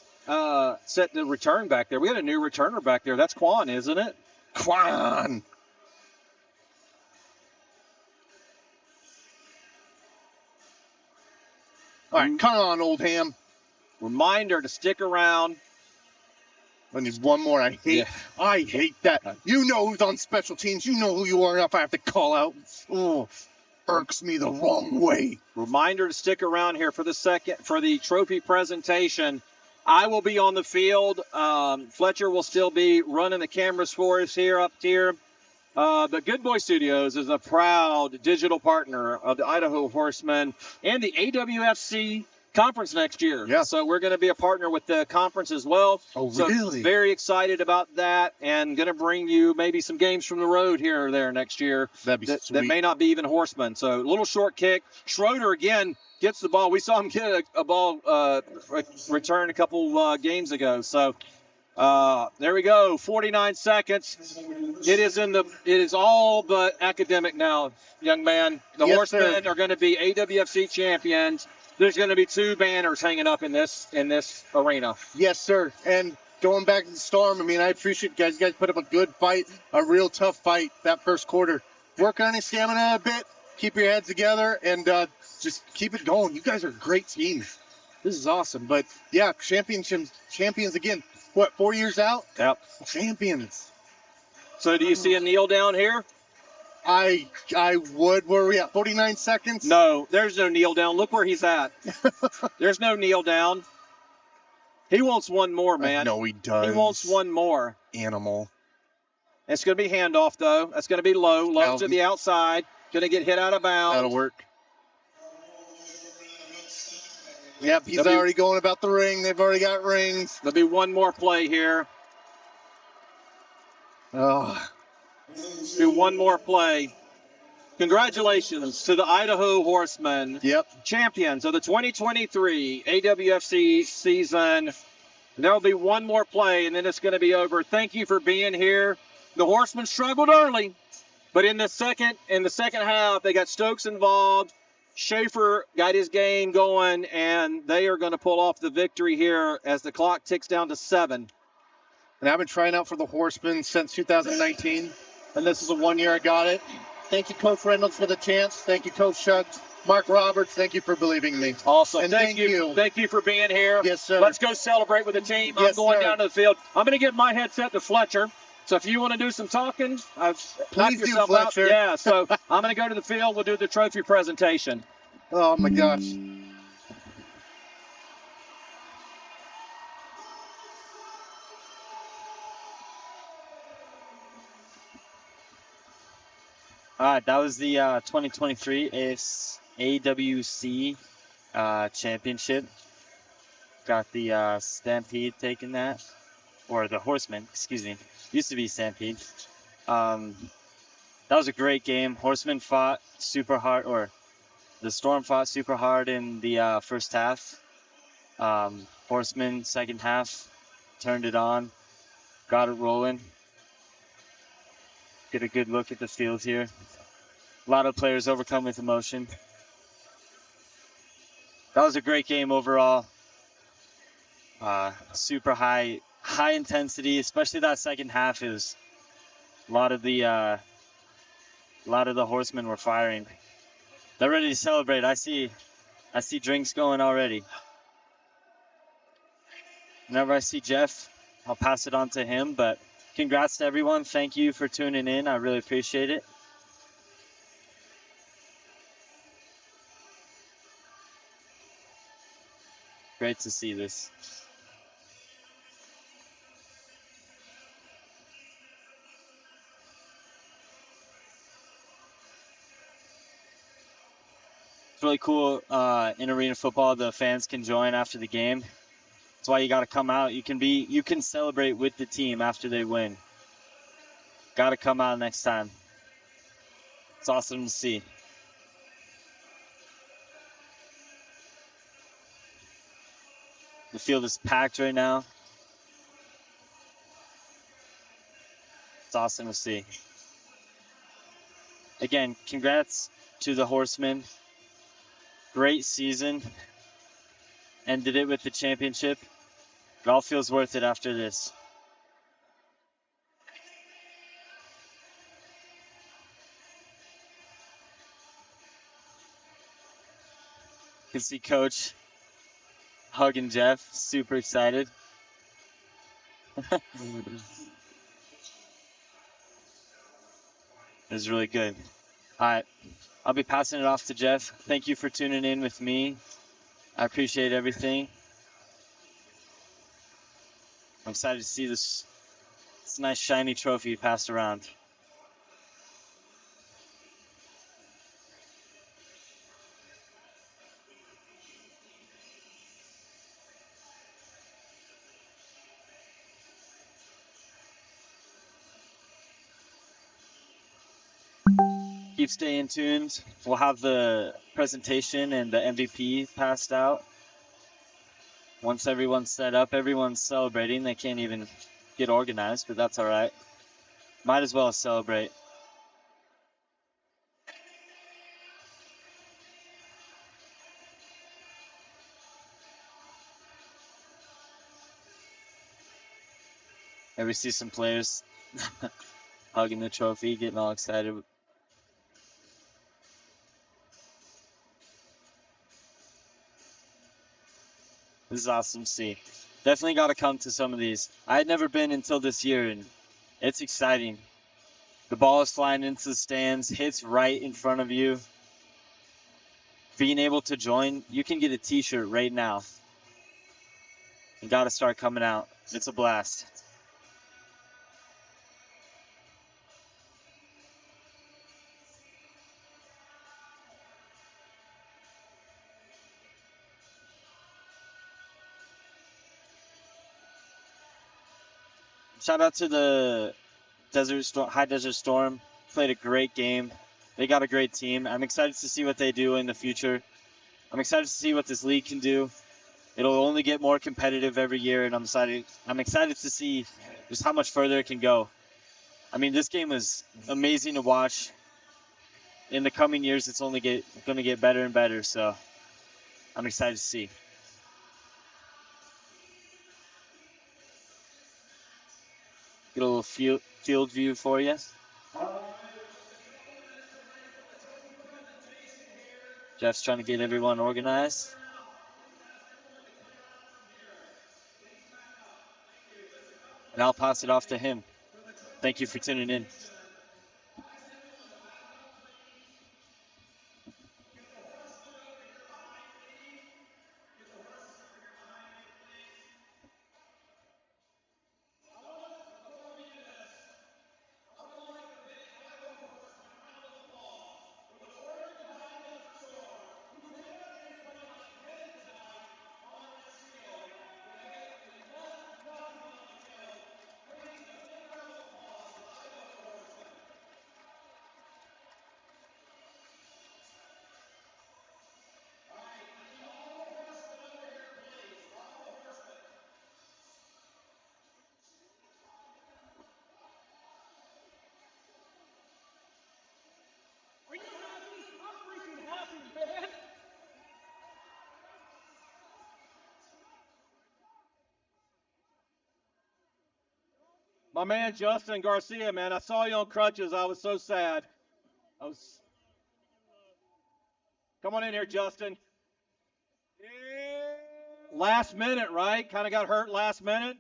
set to return back there? We got a new returner back there. That's Quan, isn't it? Quan. All right, come on, old ham. Reminder to stick around. I need one more. I hate that. You know who's on special teams. You know who you are. If I have to call out, irks me the wrong way. Reminder to stick around here for the trophy presentation. I will be on the field. Fletcher will still be running the cameras for us here up here. The Good BOI Studios is a proud digital partner of the Idaho Horsemen and the AWFC conference next year. Yeah. So we're going to be a partner with the conference as well. Oh, so really? Very excited about that, and going to bring you maybe some games from the road here or there next year. That'd be sweet. That may not be even Horsemen. So a little short kick. Schroeder again gets the ball. We saw him get a ball return a couple games ago. So there we go. 49 seconds. It is all but academic now, young man. The Horsemen are going to be AWFC champions. There's going to be 2 banners hanging up in this arena. Yes, sir. And going back to the Storm, I mean, I appreciate you guys. You guys put up a good fight, a real tough fight that first quarter. Work on your stamina a bit. Keep your heads together and just keep it going. You guys are a great team. This is awesome. But, yeah, champions again. What, 4 years out? Yep. Champions. So do you see a kneel down here? I would. Where are we at? 49 seconds? No, there's no kneel down. Look where he's at. There's no kneel down. He wants one more, man. No, he does. He wants one more. Animal. It's going to be handoff, though. That's going to be low to the outside. Going to get hit out of bounds. That'll work. Yep, he's already going about the ring. They've already got rings. There'll be one more play here. Oh. Do one more play. Congratulations to the Idaho Horsemen. Yep. Champions of the 2023 AWFC season. There'll be one more play, and then it's going to be over. Thank you for being here. The Horsemen struggled early, but in the second half, they got Stokes involved. Schaefer got his game going, and they are going to pull off the victory here as the clock ticks down to 7. And I've been trying out for the Horsemen since 2019, and this is the 1 year I got it. Thank you, Coach Reynolds, for the chance. Thank you, Coach Shucks. Mark Roberts, thank you for believing in me. Awesome. And thank you. Thank you for being here. Yes, sir. Let's go celebrate with the team. Yes, I'm going sir. down to the field. I'm going to give my headset to Fletcher. So if you want to do some talking, Please do, yourself Fletcher. out. Yeah, so I'm going to go to the field. We'll do the trophy presentation. Oh, my gosh. All right, that was the 2023 AWC championship. Got the Stampede taking that, or the Horsemen, excuse me. Used to be Stampede. That was a great game. Horsemen fought super hard, or the Storm fought super hard in the first half. Horsemen, second half, turned it on, got it rolling. Get a good look at the field here. A lot of players overcome with emotion. That was a great game overall. Super high intensity, especially that second half. Is a lot of the Horsemen were firing. They're ready to celebrate. I see drinks going already. Whenever I see Jeff, I'll pass it on to him. But congrats to everyone. Thank you for tuning in. I really appreciate it. Great to see this. It's really cool in arena football. The fans can join after the game. That's why you got to come out. You can celebrate with the team after they win. Got to come out next time. It's awesome to see. The field is packed right now. It's awesome to see. Again, congrats to the Horsemen. Great season. Ended it with the championship. It all feels worth it after this. You can see Coach hugging Jeff, super excited. It was really good. All right, I'll be passing it off to Jeff. Thank you for tuning in with me. I appreciate everything. I'm excited to see this nice shiny trophy passed around. Keep staying tuned. We'll have the presentation and the MVP passed out. Once everyone's set up, everyone's celebrating. They can't even get organized, but that's all right. Might as well celebrate. There we see some players hugging the trophy, getting all excited. This is awesome to see. Definitely got to come to some of these. I had never been until this year, and it's exciting. The ball is flying into the stands, hits right in front of you. Being able to join, you can get a t-shirt right now. You got to start coming out. It's a blast. shout out to the High Desert Storm. Played a great game. They got a great team. I'm excited to see what they do in the future. I'm excited to see what this league can do. It'll only get more competitive every year, and I'm excited to see just how much further it can go. I mean, this game was amazing to watch. In the coming years, it's only going to get better and better, so I'm excited to see. Get a little field view for you. Jeff's trying to get everyone organized. And I'll pass it off to him. Thank you for tuning in. My man Justin Garcia, man, I saw you on crutches. I was so sad. Come on in here, Justin. Last minute, right? Kind of got hurt last minute.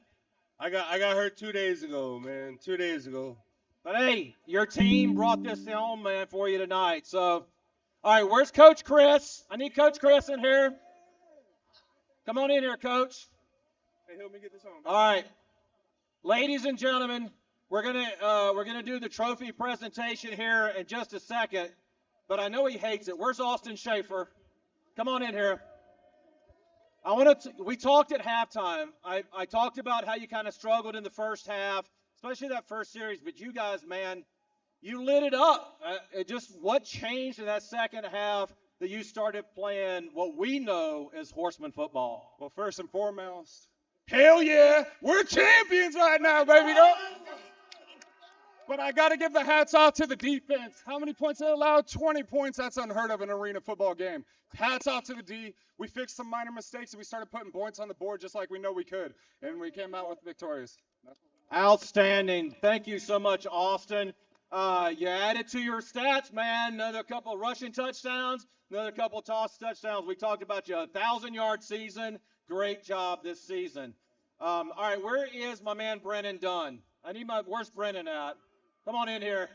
I got hurt 2 days ago, man. 2 days ago. But hey, your team brought this home, man, for you tonight. So, all right, where's Coach Chris? I need Coach Chris in here. Come on in here, Coach. Hey, help me get this on. All right. Ladies and gentlemen, we're gonna do the trophy presentation here in just a second, but I know he hates it. Where's Austin Schaefer? Come on in here. We talked at halftime. I talked about how you kind of struggled in the first half, especially that first series. But you guys, man, you lit it up. What changed in that second half that you started playing what we know as Horseman football? Well, first and foremost, hell yeah, we're champions right now, baby. But I got to give the hats off to the defense. How many points they allowed? 20 points. That's unheard of in an arena football game. Hats off to the D. We fixed some minor mistakes, and we started putting points on the board just like we know we could. And we came out with victorious. Outstanding. Thank you so much, Austin. You added to your stats, man. Another couple rushing touchdowns, another couple toss touchdowns. We talked about you, 1,000-yard season. Great job this season. All right, where is my man Brennan Dunn? Where's Brennan at? Come on in here.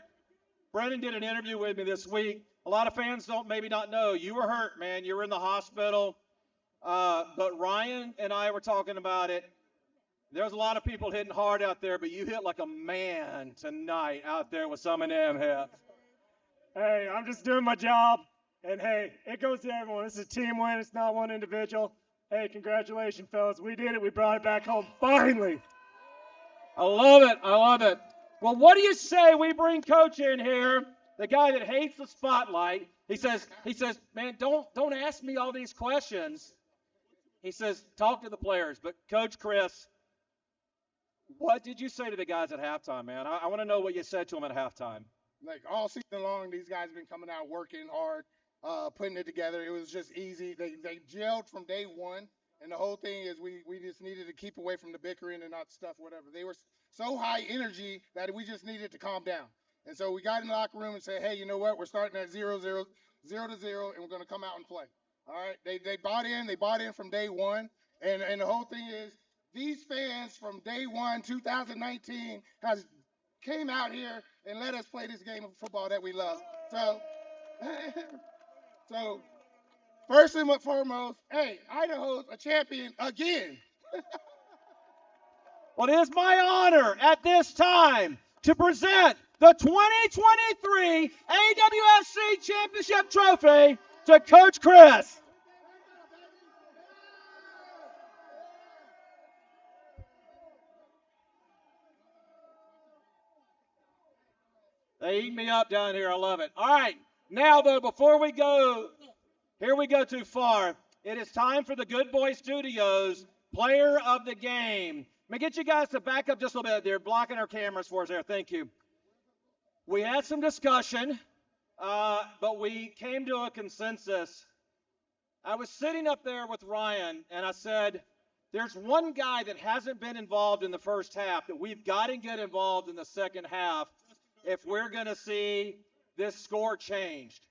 Brennan did an interview with me this week. A lot of fans maybe not know. You were hurt, man. You were in the hospital. But Ryan and I were talking about it. There's a lot of people hitting hard out there, but you hit like a man tonight out there with some of them hits. Hey, I'm just doing my job. And, hey, it goes to everyone. This is a team win. It's not one individual. Hey, congratulations, fellas. We did it. We brought it back home finally. I love it. I love it. Well, what do you say we bring Coach in here, the guy that hates the spotlight? He says, man, don't ask me all these questions. He says, talk to the players. But, Coach Chris, what did you say to the guys at halftime, man? I want to know what you said to them at halftime. Like, all season long, these guys have been coming out working hard, putting it together. It was just easy. They gelled from day one. And the whole thing is we just needed to keep away from the bickering and not stuff, whatever. They were so high energy that we just needed to calm down. And so we got in the locker room and said, hey, you know what? We're starting at 0-0, 0-0, and we're going to come out and play. All right? They bought in. They bought in from day one. And the whole thing is these fans from day one, 2019, came out here and let us play this game of football that we love. So first and foremost, hey, Idaho's a champion again. Well, it is my honor at this time to present the 2023 AWFC Championship Trophy to Coach Chris. They eat me up down here. I love it. All right. Now, though, before we go, here we go too far. It is time for the Good BOI Studios Player of the Game. Let me get you guys to back up just a little bit. They're blocking our cameras for us there. Thank you. We had some discussion, but we came to a consensus. I was sitting up there with Ryan, and I said, there's one guy that hasn't been involved in the first half that we've got to get involved in the second half if we're going to see this score changed.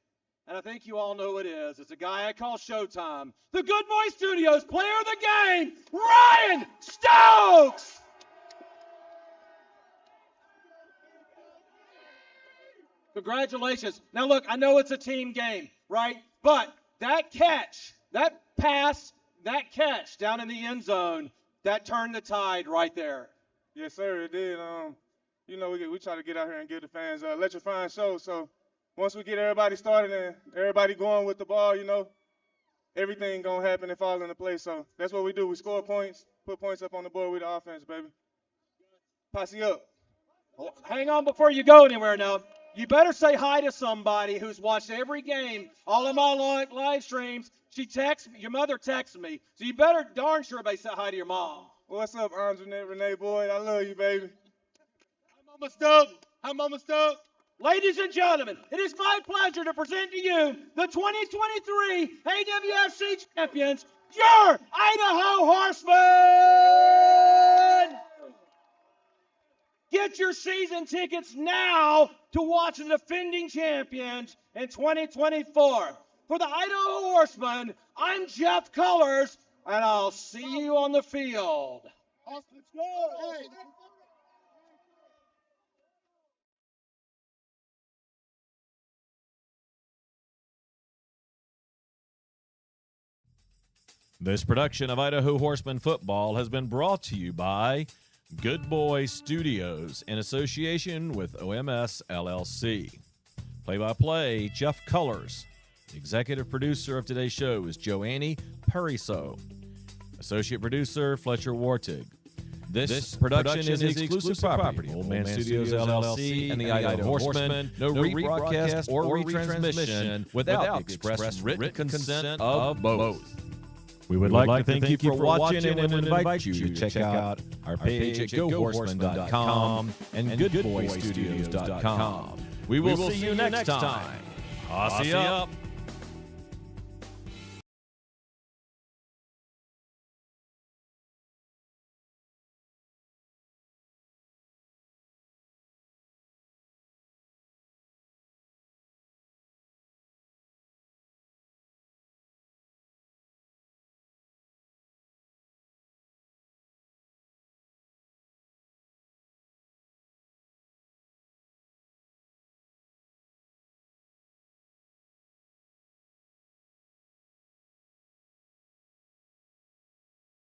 And I think you all know who it is. It's a guy I call Showtime. The Good BOI Studios Player of the Game, Ryan Stokes! Congratulations. Now, look, I know it's a team game, right? But that catch, that pass, that catch down in the end zone, that turned the tide right there. Yes, sir, it did. You know, we try to get out here and give the fans an electrifying show. So once we get everybody started and everybody going with the ball, you know, everything going to happen and fall into place. So that's what we do. We score points, put points up on the board with the offense, baby. Posse up. Well, hang on before you go anywhere now. You better say hi to somebody who's watched every game, all of my live streams. Your mother texts me. So you better darn sure say hi to your mom. What's up, Renee Boyd? I love you, baby. Hi, Mama Stokes. Ladies and gentlemen, it is my pleasure to present to you the 2023 AWFC champions, your Idaho Horsemen! Get your season tickets now to watch the defending champions in 2024. For the Idaho Horsemen, I'm Jeff Colors, and I'll see you on the field. Let's go. Hey. This production of Idaho Horsemen Football has been brought to you by Good BOI Studios in association with OMS LLC. Play-by-play, Jeff Colors. The executive producer of today's show is Joannie Pariso. Associate producer, Fletcher Wartig. This production is the exclusive property of Old Man Studios LLC and the Idaho Horsemen. No rebroadcast or retransmission without the express written consent of both. We would like to thank you for watching and we invite you to check out our page at gohorsemen.com and goodboystudios.com. We will see you next time. Posse up.